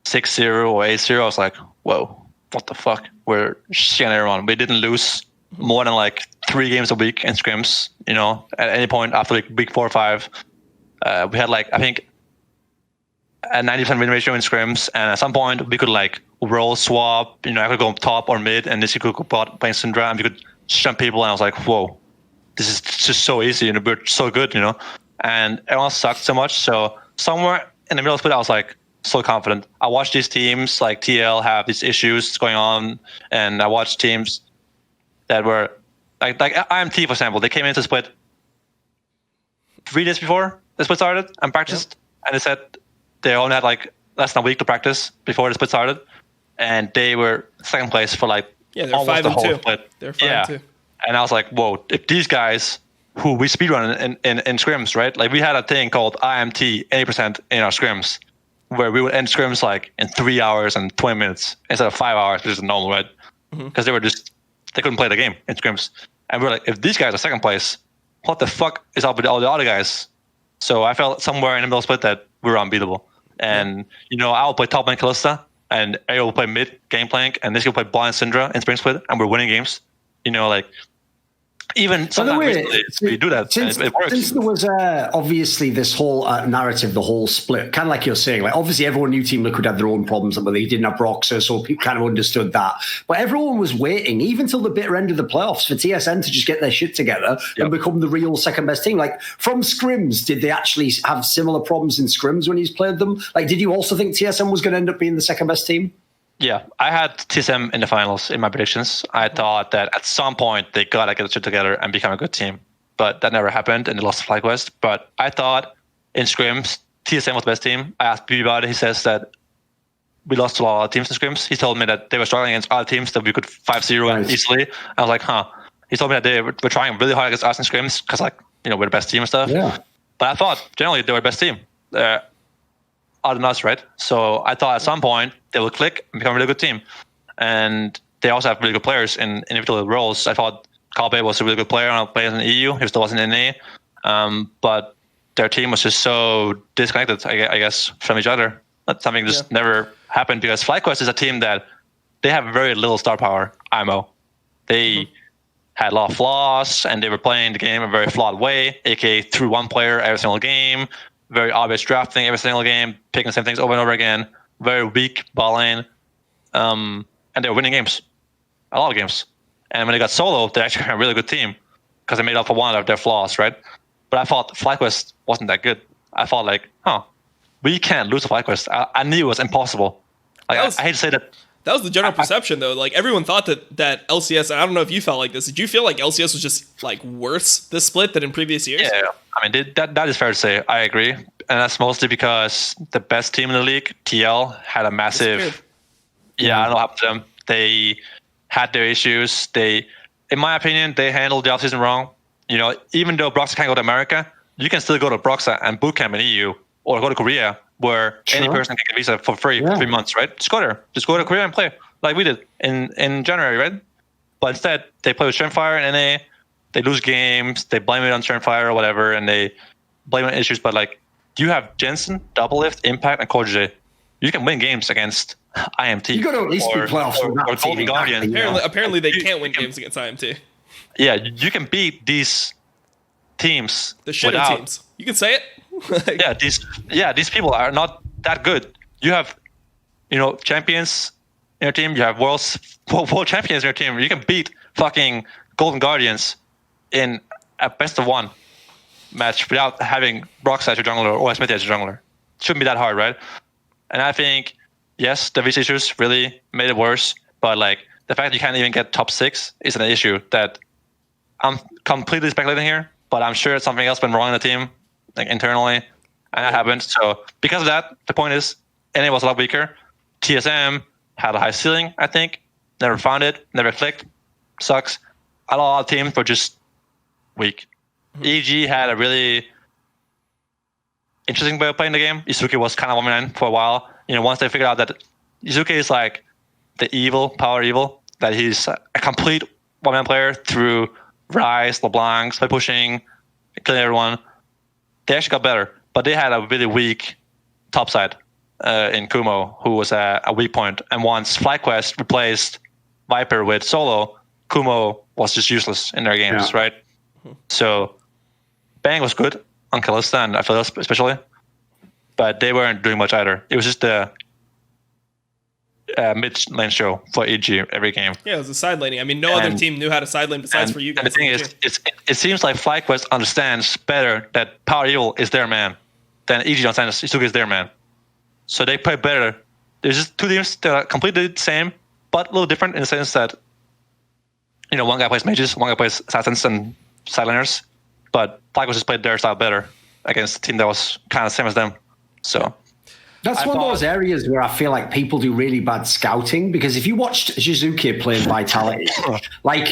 6-0 or 8-0, I was like, whoa, what the fuck? We're shitting everyone. We didn't lose more than like 3 games a week in scrims, you know, at any point after like week 4 or 5. We had like, I think, a 90% win ratio in scrims, and at some point we could like roll swap, you know, I could go top or mid, and this you could go bot playing Syndra, and we could jump people, and I was like, whoa, this is just so easy, and we're so good, you know, and everyone sucked so much. So somewhere in the middle of it, I was like so confident. I watched these teams like TL have these issues going on, and I watched teams that were like IMT, for example. They came into split 3 days before the split started and practiced, and they said they only had like less than a week to practice before the split started, and they were second place for like they're almost the whole 5-2. split. They're 5-2. And I was like, whoa! If these guys who we speedrun in scrims, right? Like we had a thing called IMT 80% in our scrims, where we would end scrims like in 3 hours and 20 minutes instead of 5 hours, which is normal, right? Because they couldn't play the game in scrims. And we're like, if these guys are second place, what the fuck is up with all the other guys? So I felt somewhere in the middle split that we were unbeatable. And, you know, I will play top lane Kalista, and Ayo will play mid game plank, and this will play blind Syndra in spring split, and we're winning games. You know, like, even sometimes we do that. Since it works. Since there was obviously this whole narrative, the whole split, kind of like you're saying, like obviously everyone knew Team Liquid had their own problems, but they didn't have Broxer, so people kind of understood that. But everyone was waiting, even till the bitter end of the playoffs, for TSM to just get their shit together and become the real second best team. Like from scrims, did they actually have similar problems in scrims when he's played them? Like, did you also think TSM was going to end up being the second best team? Yeah, I had TSM in the finals in my predictions. I thought that at some point they gotta get it together and become a good team, but that never happened, and they lost to FlyQuest. But I thought in scrims, TSM was the best team. I asked B about it. He says that we lost to a lot of teams in scrims. He told me that they were struggling against other teams that we could 5-0 easily. I was like, huh. He told me that they were trying really hard against us in scrims because, like, we're the best team and stuff. Yeah. But I thought generally they were the best team. Other than us, right? So I thought at some point they will click and become a really good team. And they also have really good players in individual roles. I thought Kalbe was a really good player on players in the EU. He still wasn't in NA. But their team was just so disconnected, I guess, from each other. That something just never happened because FlyQuest is a team that they have very little star power, IMO. They had a lot of flaws, and they were playing the game in a very flawed way, aka through one player every single game. Very obvious drafting every single game, picking the same things over and over again. Very weak ball lane. And they were winning games. A lot of games. And when they got solo, they actually had a really good team because they made up for one of their flaws, right? But I thought FlyQuest wasn't that good. I thought like, we can't lose to FlyQuest. I knew it was impossible. Like, I hate to say that. That was the general perception, though. Like, everyone thought that LCS, and I don't know if you felt like this, did you feel like LCS was just, like, worse this split than in previous years? Yeah, I mean, that is fair to say. I agree. And that's mostly because the best team in the league, TL, had a massive... Yeah, I don't know what happened to them. They had their issues. In my opinion, they handled the offseason wrong. Even though Broxa can't go to America, you can still go to Broxa and bootcamp in EU or go to Korea, where any person can get a visa for free for 3 months, right? Just go there. Just go to Korea and play like we did in January, right? But instead, they play with Shrimfire and NA. They lose games. They blame it on Shrimfire or whatever, and they blame it on issues. But, like, you have Jensen, Doublelift, Impact, and CoreJ. You can win games against IMT. You got to at least be playoffs or Golden Guardian. Apparently, they can't win games against IMT. Yeah, you can beat these teams. The shitty teams. You can say it. These people are not that good. You have, champions in your team. You have world champions in your team. You can beat fucking Golden Guardians in a best of one match without having Brox as your jungler or Smithy as your jungler. Shouldn't be that hard, right? And I think, yes, the visa issues really made it worse. But, like, the fact that you can't even get top 6 is an issue that I'm completely speculating here. But I'm sure something else went wrong in the team, like internally, and that happened. So because of that, the point is, NA was a lot weaker. TSM had a high ceiling, I think. Never found it, never clicked. Sucks. A lot of teams were just weak. EG had a really interesting way of playing the game. Izuki was kind of 1v9 for a while. Once they figured out that Izuki is like the power evil, that he's a complete 1-man player through Ryze, LeBlanc, by pushing, killing everyone. They actually got better, but they had a really weak topside in Kumo, who was a weak point. And once FlyQuest replaced Viper with Solo, Kumo was just useless in their games, right? So Bang was good on Kalista and Aphelios especially, but they weren't doing much either. It was just the mid-lane show for EG every game. Yeah, it was a side laning. I mean, no other team knew how to side lane besides for you guys. And the thing is, it seems like FlyQuest understands better that Power Evil is their man than EG understands Izuki is their man. So they play better. There's just two teams that are completely the same, but a little different in the sense that, one guy plays mages, one guy plays assassins and sideliners, but FlyQuest just played their style better against a team that was kind of the same as them. So that's one of those areas where I feel like people do really bad scouting, because if you watched Shizuki playing Vitality, like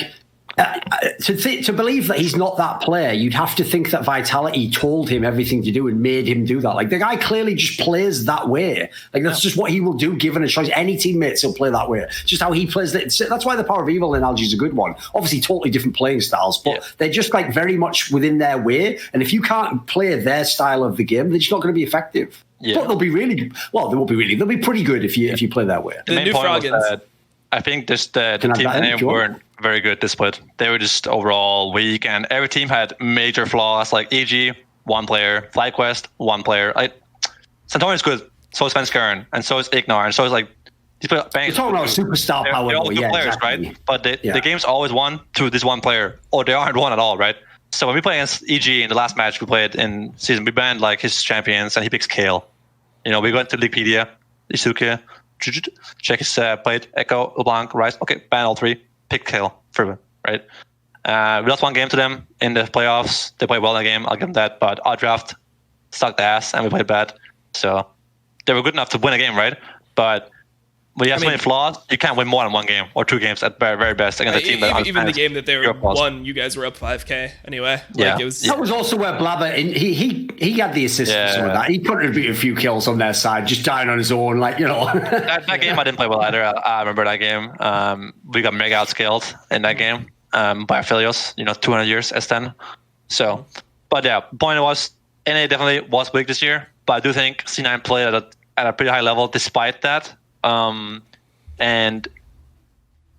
to believe that he's not that player, you'd have to think that Vitality told him everything to do and made him do that. Like, the guy clearly just plays that way. Like, that's just what he will do given a choice. Any teammates will play that way. It's just how he plays it. That's why the Power of Evil analogy is a good one. Obviously, totally different playing styles, but they're just like very much within their way. And if you can't play their style of the game, they're just not going to be effective. Yeah. But they'll be really well. They won't be really. They'll be pretty good if you play that way. The main point was that I think just the team weren't very good this split. They were just overall weak, and every team had major flaws. Like EG, one player; FlyQuest, one player. Santorin is good. So is Svenskaren, and so is Ignar, and so is like these players. You're talking about superstar power. They're all good players, exactly. Right? But the game's always won through this one player, or they aren't won at all, right? So when we play against EG in the last match we played in season, we banned like his champions, and he picks Kale. We went to Wikipedia, Isuke, check his plate, Echo, LeBlanc, Rice. Okay, ban all 3, pick Kale, Fervent, right? We lost 1 game to them in the playoffs. They played well in the game, I'll give them that. But our draft sucked ass, and we played bad. So they were good enough to win a game, right? But when you have so many flaws, you can't win more than 1 game or 2 games at very, very best against a team that even the game that they won, you guys were up 5K anyway. Yeah, that was also where Blabber he had the assist for some of that. He contributed a few kills on their side, just dying on his own, like that game I didn't play well either. I remember that game. We got mega outscaled in that game by Aphelios. 200 years S10. So, but yeah, point was NA definitely was weak this year, but I do think C9 played at a pretty high level despite that. And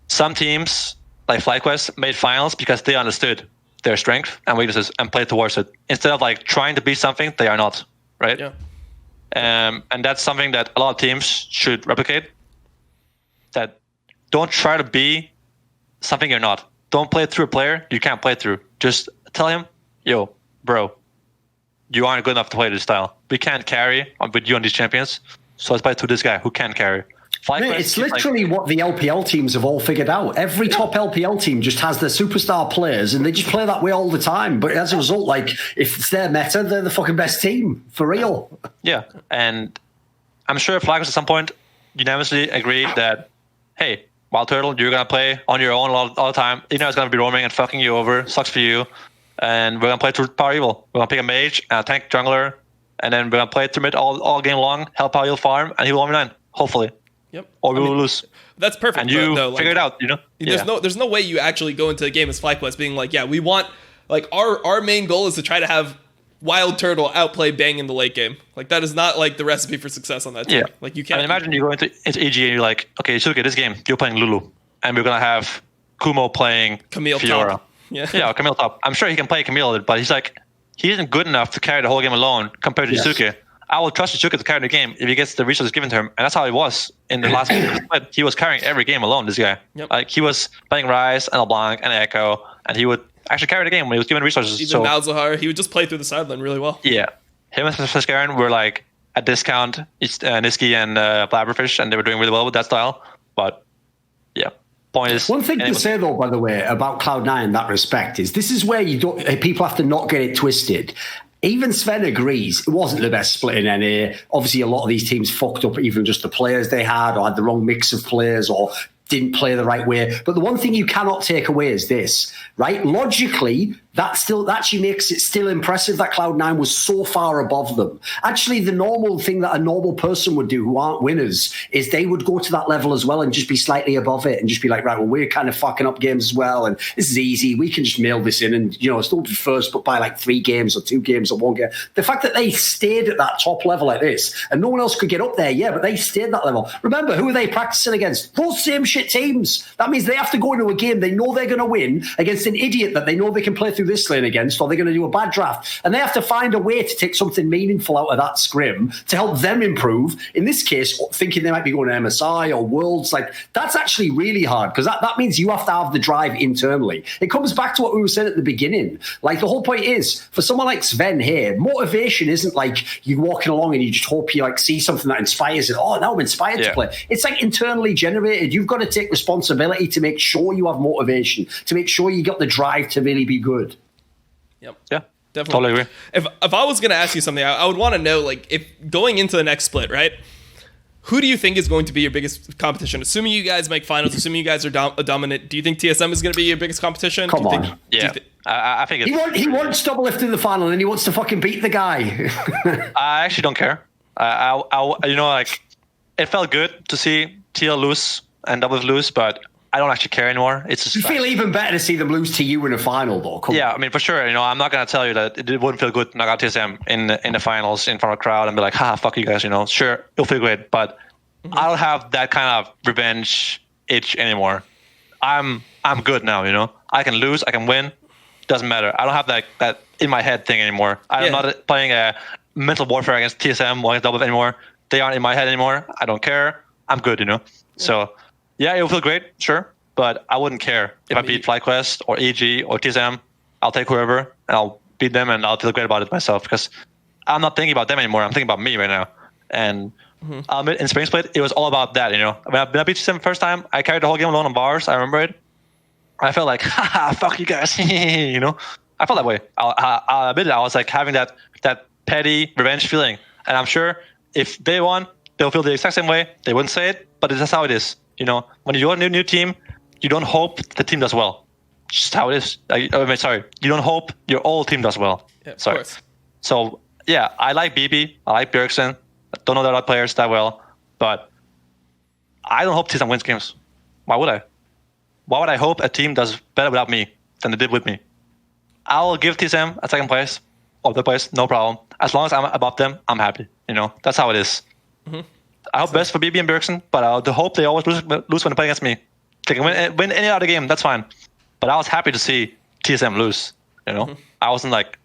some teams like FlyQuest made finals because they understood their strength and weaknesses and played towards it instead of like trying to be something they are not, right? Yeah. And that's something that a lot of teams should replicate. That don't try to be something you're not. Don't play through a player you can't play through. Just tell him, yo, bro, you aren't good enough to play this style. We can't carry with you on these champions. So let's play to this guy who can carry. Mate, it's literally what the LPL teams have all figured out. Every top LPL team just has their superstar players, and they just play that way all the time. But as a result, like, if it's their meta, they're the fucking best team, for real. Yeah, and I'm sure FlyQuest at some point unanimously agreed that, hey, Wild Turtle, you're going to play on your own all the time. It's going to be roaming and fucking you over. Sucks for you. And we're going to play through Power Evil. We're going to pick a mage, a tank jungler, and then we're going to play through mid all game long, help Power Evil farm, and he will 1v9, hopefully. Yep. Or we will lose. That's perfect. And you figure it out, There's no way you actually go into a game as FlyQuest being like, yeah, we want, like, our main goal is to try to have Wild Turtle outplay Bang in the late game. Like, that is not, like, the recipe for success on that team. Yeah. Like, you can't. Imagine you go into EG and you're like, okay, Shusuke, this game, you're playing Lulu. And we're going to have Kumo playing Camille Fiora. Top. Yeah, Camille top. I'm sure he can play Camille, but he isn't good enough to carry the whole game alone compared to Yusuke. I will trust Yusuke to carry the game if he gets the resources given to him. And that's how he was in the last game. He was carrying every game alone, this guy. Yep. Like, he was playing Ryze and LeBlanc and Echo, and he would actually carry the game when he was given resources. Even Malzahar, he would just play through the sideline really well. Yeah. Him and Fiskaren were like a discount, Niski and Blabberfish, and they were doing really well with that style. But, yeah. Point is, one thing to say though, by the way, about Cloud9 in that respect is this is where people have to not get it twisted. Even Zven agrees it wasn't the best split in NA. Obviously, a lot of these teams fucked up even just the players they had, or had the wrong mix of players, or didn't play the right way. But the one thing you cannot take away is this, right? Logically, that actually makes it still impressive that Cloud9 was so far above them. Actually, the normal thing that a normal person would do who aren't winners is they would go to that level as well and just be slightly above it and just be like, right, well, we're kind of fucking up games as well, and this is easy. We can just mail this in and, still be first, but by like 3 games or 2 games or 1 game. The fact that they stayed at that top level like this and no one else could get up there, but they stayed at that level. Remember, who are they practicing against? Those same shit teams. That means they have to go into a game they know they're going to win against an idiot that they know they can play through this lane against, or they're going to do a bad draft. And they have to find a way to take something meaningful out of that scrim to help them improve. In this case, thinking they might be going to MSI or Worlds, like that's actually really hard because that means you have to have the drive internally. It comes back to what we were saying at the beginning. Like the whole point is, for someone like Zven here, motivation isn't like you walking along and you just hope you like see something that inspires it. Oh, now I'm inspired to play. It's like internally generated. You've got to take responsibility to make sure you have motivation, to make sure you got the drive to really be good. Yep. Yeah. Definitely. Totally agree. If I was going to ask you something, I would want to know, like, if going into the next split, right? Who do you think is going to be your biggest competition? Assuming you guys make finals, assuming you guys are dominant, do you think TSM is going to be your biggest competition? Come on. I think it's... He wants Doublelift in the final and he wants to fucking beat the guy. I actually don't care. It felt good to see TL lose and Doublelift lose, but I don't actually care anymore. It's just you feel even better to see them lose to you in a final, though. I mean, for sure. I'm not going to tell you that it wouldn't feel good to knock out TSM in the finals in front of a crowd and be like, fuck you guys, Sure, it'll feel great, but I don't have that kind of revenge itch anymore. I'm good now, I can lose, I can win. Doesn't matter. I don't have that in my head thing anymore. I'm not playing a mental warfare against TSM or against Doublelift anymore. They aren't in my head anymore. I don't care. I'm good, So... yeah, it'll feel great, sure, but I wouldn't care if I beat FlyQuest or EG or TSM. I'll take whoever, and I'll beat them, and I'll feel great about it myself because I'm not thinking about them anymore. I'm thinking about me right now. And In Spring Split, it was all about that, When I beat TSM first time, I carried the whole game alone on bars. I remember it. I felt like, haha, fuck you guys, I felt that way. I'll admit it. I was like having that petty revenge feeling. And I'm sure if they won, they'll feel the exact same way. They wouldn't say it, but that's how it is. When you join a new team, you don't hope the team does well. Just how it is. You don't hope your old team does well. Yeah, of course. So, yeah, I like BB. I like Bjergsen. I don't know the other players that well, but I don't hope TSM wins games. Why would I? Why would I hope a team does better without me than they did with me? I will give TSM a second place or third place, no problem. As long as I'm above them, I'm happy. That's how it is. I hope best for BB and Bjergsen, but I hope they always lose when they play against me. They can win any other game, that's fine. But I was happy to see TSM lose. I wasn't like,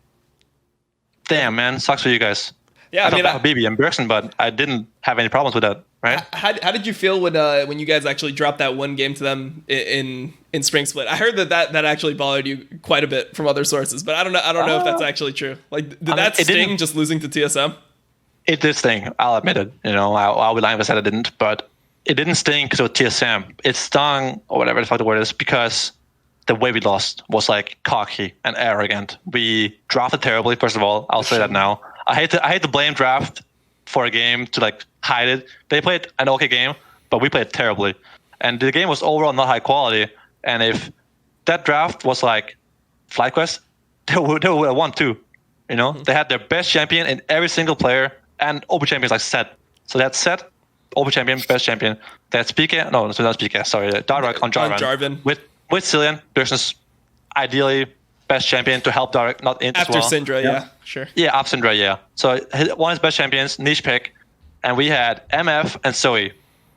damn, man, sucks for you guys. Yeah, I felt bad for BB and Bjergsen, but I didn't have any problems with that, right? How did you feel when you guys actually dropped that one game to them in Spring Split? I heard that actually bothered you quite a bit from other sources, but I don't know if that's actually true. Like, did that sting just losing to TSM? It did sting. I'll admit it. I'll be lying if I said it didn't, but it didn't sting because it was TSM. It stung, or whatever the fuck the word is, because the way we lost was like cocky and arrogant. We drafted terribly. First of all, I'll say that now. I hate to blame draft for a game to like hide it. They played an okay game, but we played terribly, and the game was overall not high quality. And if that draft was like FlyQuest, they would have won too. They had their best champion in every single player, and OP champions like Set. So they had Set, OP champion, best champion. They had Speaker, no, it's not Speaker. Sorry, Dark on Jarvan. With Cillian, Bjergsen's ideally best champion to help Dark, not in after as well. Syndra, yeah, sure. Yeah, after Syndra, yeah. So one of his best champions, niche pick, and we had MF and Zoe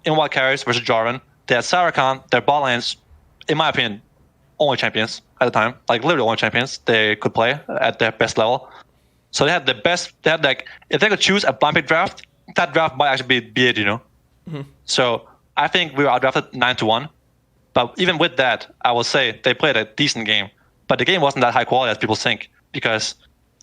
in wild carries versus Jarvan. They had Sarakan, their bot lanes, in my opinion, only champions at the time, like literally only champions they could play at their best level. So they had the best. They had like, if they could choose a blind pick draft, that draft might actually be it, So I think we were outdrafted 9-1. But even with that, I will say they played a decent game. But the game wasn't that high quality as people think, because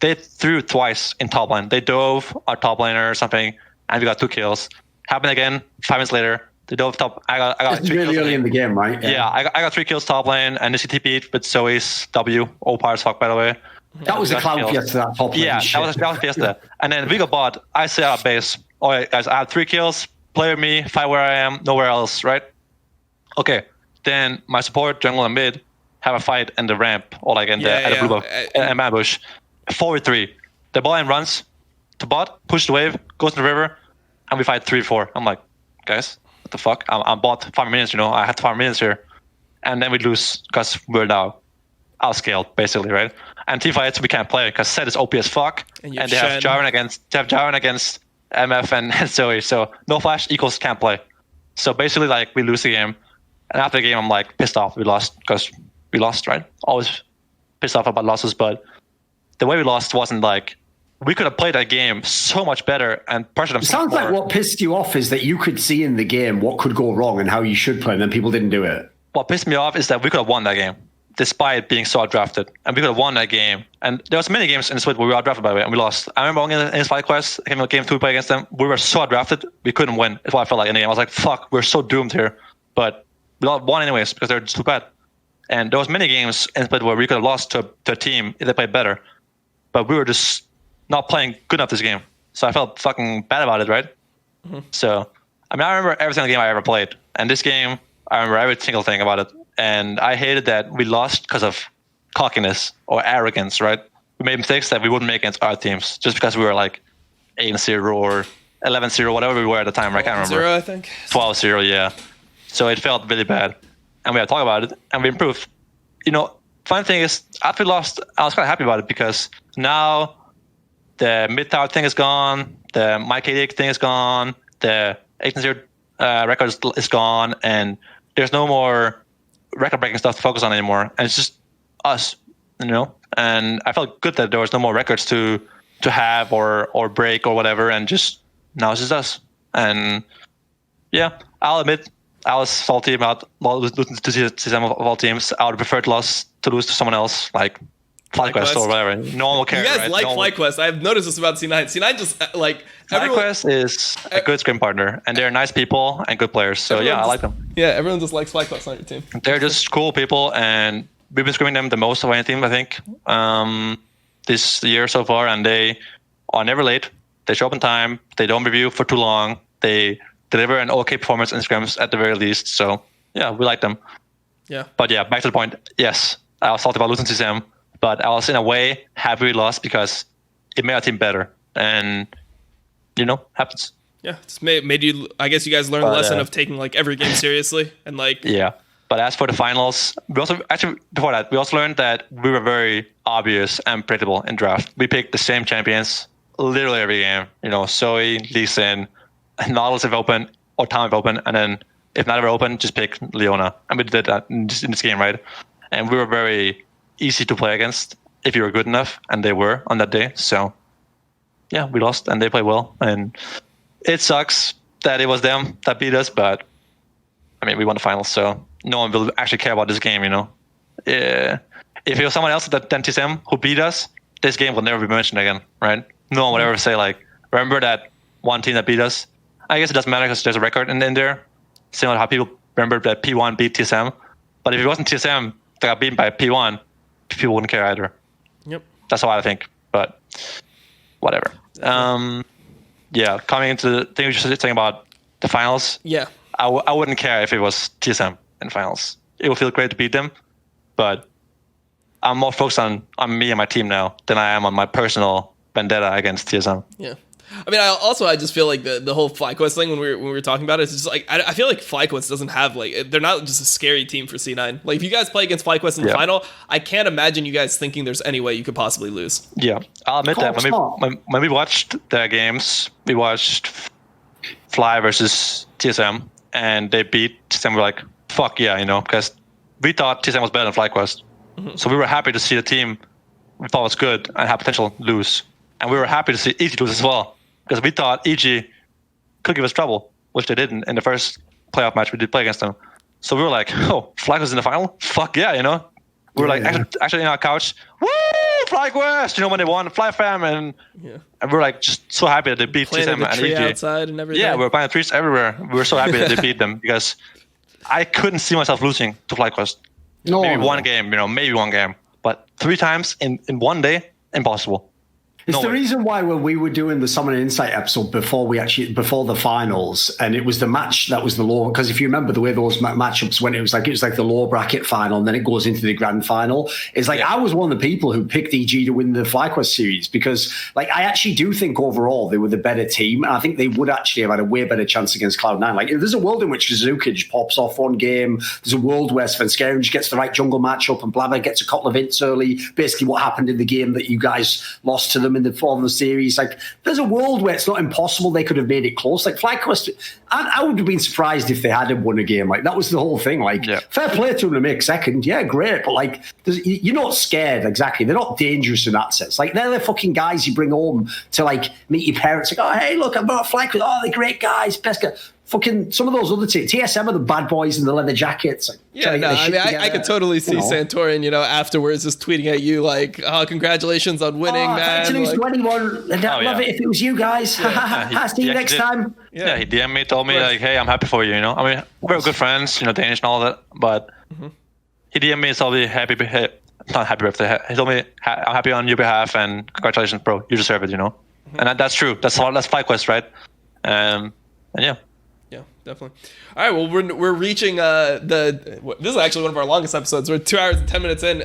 they threw twice in top lane. They dove our top laner or something, and we got 2 kills. Happened again 5 minutes later. They dove top. I got it's 3 really kills early in the game, right? Yeah, I got 3 kills top lane, and this TP'd with Zoe's W. OP as fuck, by the way. That was a cloud fiesta, that top lane. Yeah, that was fiesta. And then we got bot. I say out base. All right, guys, I have 3 kills. Play with me. Fight where I am. Nowhere else, right? Okay. Then my support, jungle, and mid have a fight in the ramp, or like in the blue buff, and ambush. 4v3. The bot lane runs to bot, push the wave, goes to the river, and we fight 3v4. I'm like, guys, what the fuck? I'm bot 5 minutes, I have 5 minutes here. And then we lose because we're now outscaled, basically, right? And team fights we can't play because Set is OP as fuck, and they have Jarvan against MF and Zoe. So no flash equals can't play. So basically, like, we lose the game, and after the game, I'm like pissed off. We lost because we lost, right? Always pissed off about losses, but the way we lost wasn't like, we could have played that game so much better and pressured them. It sounds like what pissed you off is that you could see in the game what could go wrong and how you should play, and then people didn't do it. What pissed me off is that we could have won that game, despite being so outdrafted. And we could have won that game. And there was many games in Split where we were outdrafted, by the way, and we lost. I remember in his fight quest, game 2 play against them, we were so outdrafted, we couldn't win. That's what I felt like in the game. I was like, fuck, we're so doomed here. But we won anyways, because they're just too bad. And there was many games in Split where we could have lost to a team if they played better. But we were just not playing good enough this game. So I felt fucking bad about it, right? So, I remember every single game I ever played. And this game, I remember every single thing about it. And I hated that we lost because of cockiness or arrogance, right? We made mistakes that we wouldn't make against our teams just because we were like 8-0 or 11-0, whatever we were at the time, right? I can't remember. 12-0, I think. 12-0, yeah. So it felt really bad. And we had to talk about it, and we improved. Funny thing is, after we lost, I was quite happy about it because now the mid-tower thing is gone, the Mike KD thing is gone, the 18-0 record is gone, and there's no more record-breaking stuff to focus on anymore. And it's just us, And I felt good that there was no more records to have or break or whatever, and just now it's just us. And yeah, I'll admit I was salty about losing to see some of all teams. I would have preferred to lose to someone else, like FlyQuest or whatever. No one will care. You guys right? like no FlyQuest. I've noticed this about C9. C9 just FlyQuest is a good scrim partner, and they're nice people and good players. So yeah, I like them. Yeah, everyone just likes FlyQuest on your team. They're just cool people, and we've been scrimming them the most of any team, I think, this year so far, and they are never late. They show up on time. They don't review for too long. They deliver an okay performance in scrims at the very least. So yeah, we like them. Yeah. But yeah, back to the point. Yes, I was salty about losing to Sam, but I was in a way happy we lost because it made our team better, and happens. Yeah, it's made you. I guess you guys learned the lesson of taking like every game seriously and like. Yeah, but as for the finals, we also before that we also learned that we were very obvious and predictable in draft. We picked the same champions literally every game. Zoe, Lee Sin, Nautilus if open or Tom if open, and then if not ever open, just pick Leona. And we did that in this game, right? And we were very easy to play against if you were good enough, and they were on that day. So yeah, we lost, and they played well, and it sucks that it was them that beat us, but I mean, we won the finals, so no one will actually care about this game, If it was someone else than TSM who beat us, this game will never be mentioned again, right? No one would ever say, like, remember that one team that beat us? I guess it doesn't matter because there's a record in there, similar to how people remember that P1 beat TSM. But if it wasn't TSM that got beaten by P1, people wouldn't care either. Yep. That's what I think, but whatever. Yeah, coming into the thing we were just saying about the finals. Yeah. I wouldn't care if it was TSM in finals. It would feel great to beat them, but I'm more focused on me and my team now than I am on my personal vendetta against TSM. Yeah. I mean, I just feel like the whole FlyQuest thing when we were talking about it, it's just like I feel like FlyQuest doesn't have like they're not just a scary team for C9. Like if you guys play against FlyQuest in the final, I can't imagine you guys thinking there's any way you could possibly lose. Yeah, I'll admit that when we watched their games, we watched Fly versus TSM, and they beat TSM. We're like, fuck yeah, because we thought TSM was better than FlyQuest, so we were happy to see a team we thought was good and had potential lose. And we were happy to see EG lose as well, because we thought EG could give us trouble, which they didn't in the first playoff match we did play against them. So we were like, oh, FlyQuest in the final? Fuck yeah, We were actually in our couch, woo, FlyQuest, when they won, FlyFam, and we were like just so happy that they beat TSM and EG. Outside and everything. Yeah, we were planting trees everywhere. We were so happy that they beat them, because I couldn't see myself losing to FlyQuest. Maybe one game, but 3 times in one day, impossible. It's the reason why when we were doing the Summon Insight episode before the finals, and it was the match that was the low, because if you remember the way those matchups went, it was like the low bracket final, and then it goes into the grand final. It's like I was one of the people who picked EG to win the FlyQuest series, because like I actually do think overall they were the better team, and I think they would actually have had a way better chance against Cloud9. Like there's a world in which Kazuka pops off one game. There's a world where Svenskeren gets the right jungle matchup, and Blabber gets a couple of hits early. Basically, what happened in the game that you guys lost to them in the form of the series. Like there's a world where it's not impossible they could have made it close. Like FlyQuest, I would have been surprised if they hadn't won a game. Like that was the whole thing. Like fair play to them to make second, yeah, great, but like you're not scared. Exactly, they're not dangerous in that sense. Like they're the fucking guys you bring home to like meet your parents. Like, oh hey, look, I've got FlyQuest. Oh, they're great guys, best guy. Fucking some of those other teams, TSM are the bad boys in the leather jackets. Like, yeah, no, I mean, I could totally see Santorin, afterwards just tweeting at you like, "Oh, congratulations on winning, man!" To lose to anyone, I'd love it if it was you guys. I'll see you next time. Yeah, he DM'd me, told me like, "Hey, I'm happy for you." I mean, we're good friends, Danish and all that. But he DM'd me, told me not happy birthday. He told me, "I'm happy on your behalf and congratulations, bro. You deserve it." And that's true. That's FlyQuest, right? And yeah. Yeah, definitely. All right, well, we're reaching this is actually one of our longest episodes. We're 2 hours and 10 minutes in.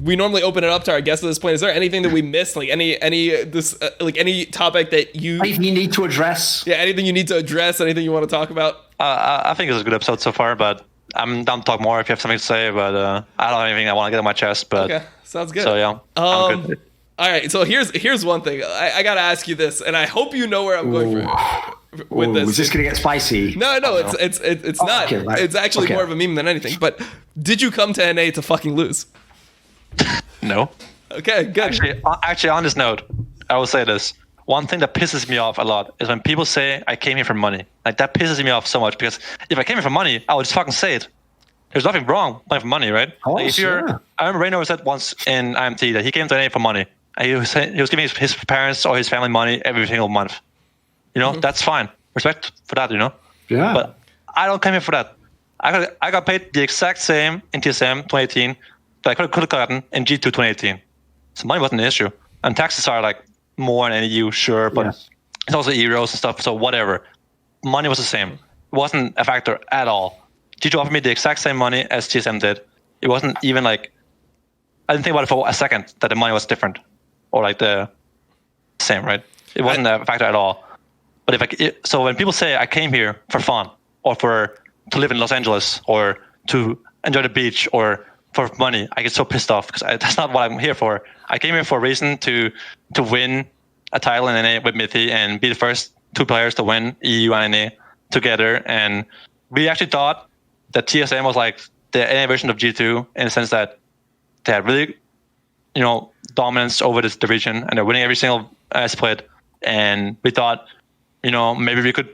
We normally open it up to our guests at this point. Is there anything that we missed? Like any topic that you need to address? Yeah, anything you need to address? Anything you want to talk about? I think it's a good episode so far, but I'm down to talk more if you have something to say. But I don't have anything I want to get on my chest. But okay, sounds good. So yeah, I'm good. All right, so here's one thing. I gotta ask you this, and I hope you know where I'm going with this. Is this gonna get spicy? No, it's not. Okay, right. It's actually more of a meme than anything. But did you come to NA to fucking lose? No. Okay, good. Actually, on this note, I will say this. One thing that pisses me off a lot is when people say I came here for money. Like that pisses me off so much, because if I came here for money, I would just fucking say it. there's nothing wrong playing for money, right? Course, if you're, I remember Reynolds said once in IMT that he came to NA for money. And he was giving his parents or his family money every single month. That's fine. Respect for that, Yeah. But I don't come here for that. I got paid the exact same in TSM 2018 that I could have gotten in G2 2018. So money wasn't an issue. And taxes are like more in EU, sure, but it's also euros and stuff, so whatever. Money was the same. It wasn't a factor at all. G2 offered me the exact same money as TSM did. It wasn't even like, I didn't think about it for a second that the money was different or like the same, right? It wasn't a factor at all. But so when people say I came here for fun or to live in Los Angeles or to enjoy the beach or for money, I get so pissed off because that's not what I'm here for. I came here for a reason to win a title in NA with Mithy and be the first 2 players to win EU and NA together. And we actually thought that TSM was like the NA version of G2 in the sense that they had really, dominance over the region and they're winning every single split. And we thought, maybe we could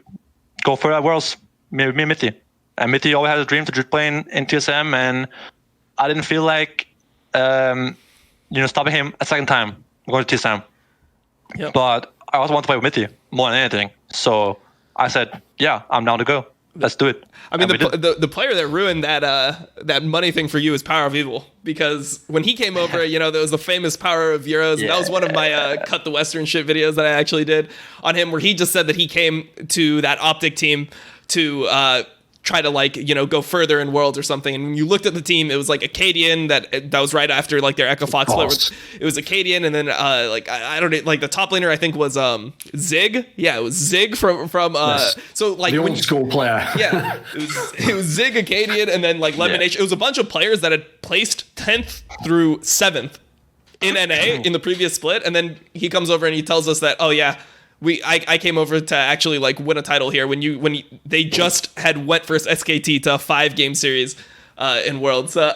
go for Worlds, maybe me and Mithy. And Mithy always had a dream to play in TSM, and I didn't feel like, stopping him a second time going to TSM. Yep. But I also want to play with Mithy more than anything. So I said, yeah, I'm down to go. Let's do it. I mean, the player that ruined that money thing for you is Power of Evil, because when he came over, there was the famous Power of Euros. And that was one of my Cut the Western shit videos that I actually did on him, where he just said that he came to that Optic team to try to go further in Worlds or something. And when you looked at the team, it was like Acadian that was right after like their Echo Fox split. It was Acadian, and then I don't know, like the top laner I think was Zig. Yeah, it was Zig from yes. So like the old school player. Yeah, it was Zig, Acadian, and then like Lemon H. It was a bunch of players that had placed 10th through 7th in NA in the previous split, and then he comes over and he tells us that, oh yeah, I came over to actually like win a title here when they just had went first SKT to a 5-game series in Worlds. So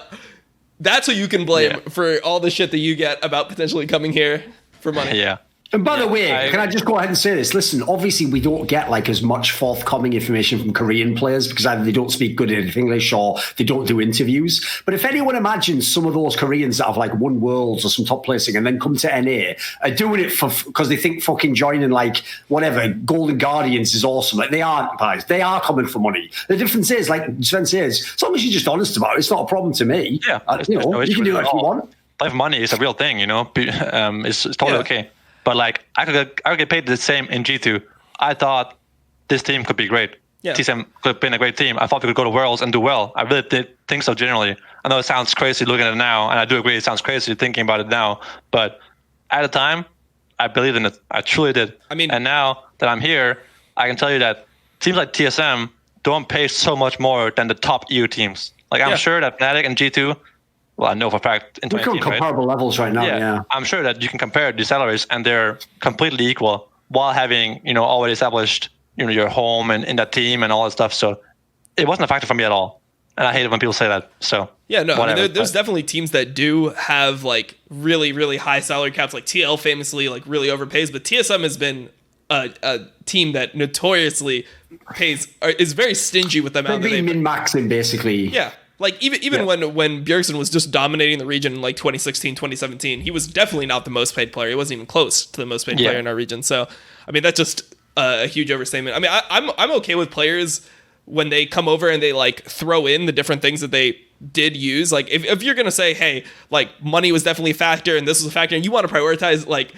that's who you can blame for all the shit that you get about potentially coming here for money. Yeah. And by the way, can I just go ahead and say this? Listen, obviously we don't get like as much forthcoming information from Korean players because either they don't speak good English or they don't do interviews. But if anyone imagines some of those Koreans that have like won Worlds or some top placing and then come to NA are doing it because they think fucking joining like whatever Golden Guardians is awesome. Like they aren't, guys. They are coming for money. The difference is, like Zven says, as long as you're just honest about it, it's not a problem to me. Yeah, you can do it if you want. Life money is a real thing, It's totally okay. But like I could get paid the same in G2. I thought this team could be great. Yeah. TSM could have been a great team. I thought we could go to Worlds and do well. I really did think so generally. I know it sounds crazy looking at it now, and I do agree it sounds crazy thinking about it now. But at the time, I believed in it. I truly did. And now that I'm here, I can tell you that teams like TSM don't pay so much more than the top EU teams. Like I'm sure that Fnatic and G2, well, I know for a fact in 2018, we're on comparable levels right now. Yeah, I'm sure that you can compare the salaries and they're completely equal while having already established your home and in that team and all that stuff. So it wasn't a factor for me at all, and I hate it when people say that. So yeah, no, there's definitely teams that do have like really really high salary caps. Like TL famously like really overpays, but TSM has been a team that notoriously is very stingy with the amount they've been min-maxing basically. Yeah. Like, even when Bjergsen was just dominating the region in, like, 2016, 2017, he was definitely not the most paid player. He wasn't even close to the most paid player in our region. So, I mean, that's just a huge overstatement. I mean, I'm okay with players when they come over and they, like, throw in the different things that they did use. Like, if you're going to say, hey, like, money was definitely a factor and this was a factor, and you want to prioritize, like,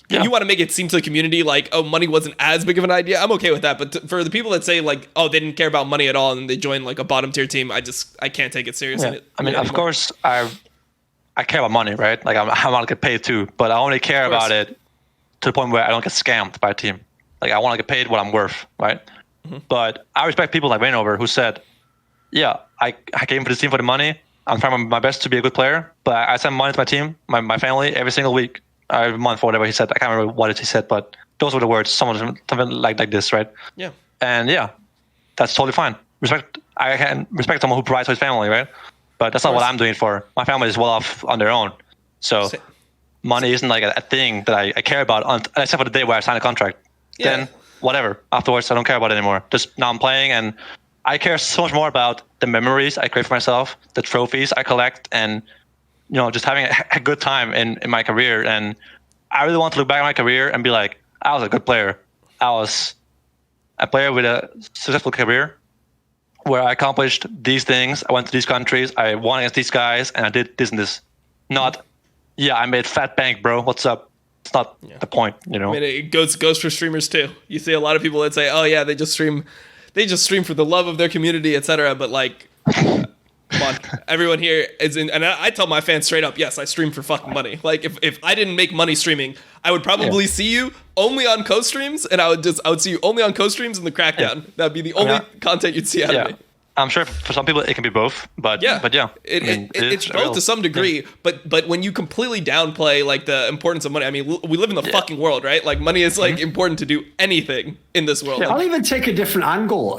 you want to make it seem to the community like, oh, money wasn't as big of an idea, I'm okay with that. But for the people that say like, oh, they didn't care about money at all and they joined like a bottom tier team, I can't take it seriously. I mean, of course, I care about money, right? Like I want to get paid too, but I only care about it to the point where I don't get scammed by a team. Like I want to get paid what I'm worth, right? Mm-hmm. But I respect people like Rainover who said, yeah, I came for this team for the money. I'm trying my best to be a good player, but I send money to my team, my family every single week. Every month or whatever he said. I can't remember what he said, but those were the words. Something like this, right? Yeah. And yeah, that's totally fine. I can respect someone who provides for his family, right? But that's not what I'm doing for. My family is well off on their own. So money isn't like a thing that I care about, except for the day where I sign a contract. Yeah. Then whatever. Afterwards, I don't care about it anymore. Just now I'm playing, and I care so much more about the memories I create for myself, the trophies I collect, and just having a good time in my career. And I really want to look back at my career and be like, I was a good player. I was a player with a successful career where I accomplished these things. I went to these countries. I won against these guys, and I did this and this. Not, I made fat bank, bro. What's up? It's not the point, I mean, it goes for streamers too. You see a lot of people that say, "Oh yeah, they just stream for the love of their community, etc." But like, come on, everyone here is in, and I tell my fans straight up, yes, I stream for fucking money. Like, if I didn't make money streaming, I would probably see you only on co-streams, and I would see you only on co-streams in the Crackdown. Yeah. That'd be the only content you'd see out of me. I'm sure for some people it can be both, but it's both to some degree. Yeah. But when you completely downplay like the importance of money, I mean, we live in the fucking world, right? Like money is like important to do anything in this world. Yeah, I'll even take a different angle.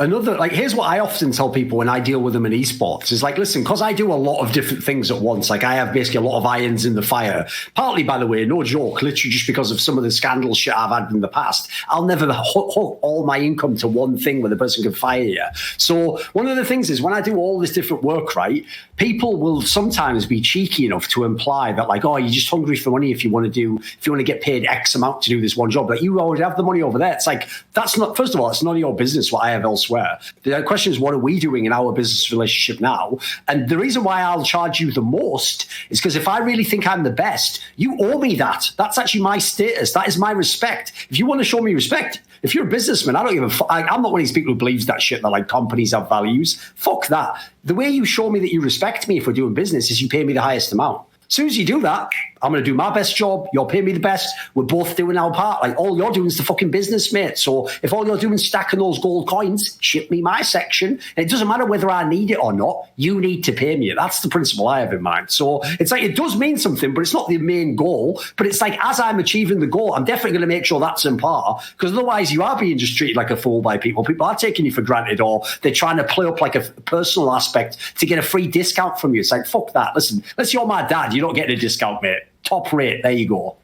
Here's what I often tell people when I deal with them in esports is like, listen, because I do a lot of different things at once. Like I have basically a lot of irons in the fire. Partly, by the way, no joke, literally just because of some of the scandal shit I've had in the past. I'll never hook all my income to one thing where the person can fire you. So one of the things is when I do all this different work, right, people will sometimes be cheeky enough to imply that like, oh, you're just hungry for money if you want to get paid X amount to do this one job. Like you already have the money over there. It's like, that's not, first of all, it's none of your business what I have elsewhere. The question is, what are we doing in our business relationship now? And the reason why I'll charge you the most is because if I really think I'm the best, you owe me that. That's actually my status. That is my respect. If you want to show me respect, if you're a businessman, I don't give a I'm not one of these people who believes that shit that like companies have values. Fuck that. The way you show me that you respect me if we're doing business is you pay me the highest amount. As soon as you do that, I'm going to do my best job. You're paying me the best. We're both doing our part. Like all you're doing is the fucking business, mate. So if all you're doing is stacking those gold coins, ship me my section. And it doesn't matter whether I need it or not. You need to pay me. That's the principle I have in mind. So it's like, it does mean something, but it's not the main goal. But it's like, as I'm achieving the goal, I'm definitely going to make sure that's in par. Because otherwise you are being just treated like a fool by people. People are taking you for granted, or they're trying to play up like a personal aspect to get a free discount from you. It's like, fuck that. Listen, unless you're my dad, you're not getting a discount, mate. Top rate. There you go.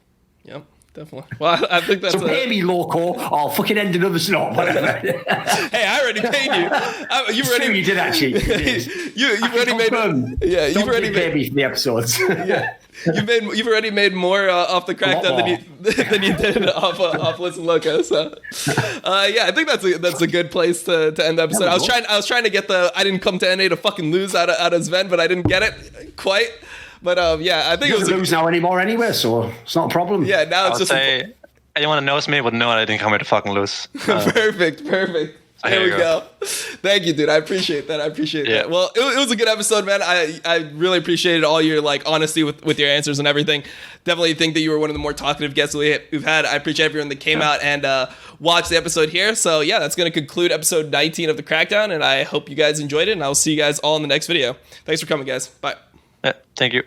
Yep, definitely. Well, I think that's so pay me, loco. I'll fucking end another snot. Whatever. Hey, I already paid you. You did actually. You've already made. Yeah, you've already paid me for the episodes. Yeah, you've already made more off the Crackdown than you did off Listen Loco. So, I think that's a good place to end the episode. I was trying to get I didn't come to NA to fucking lose out of Zven, but I didn't get it quite. But I think it was lose now anymore anyway, so it's not a problem. Yeah, now it's just anyone that knows me would know that I didn't come here to fucking lose. Perfect. There we go. Thank you, dude. I appreciate that. That. Well, it was a good episode, man. I really appreciated all your like honesty with your answers and everything. Definitely think that you were one of the more talkative guests we've had. I appreciate everyone that came out and watched the episode here. So yeah, that's going to conclude episode 19 of the Crackdown, and I hope you guys enjoyed it. And I'll see you guys all in the next video. Thanks for coming, guys. Bye. Yeah, thank you.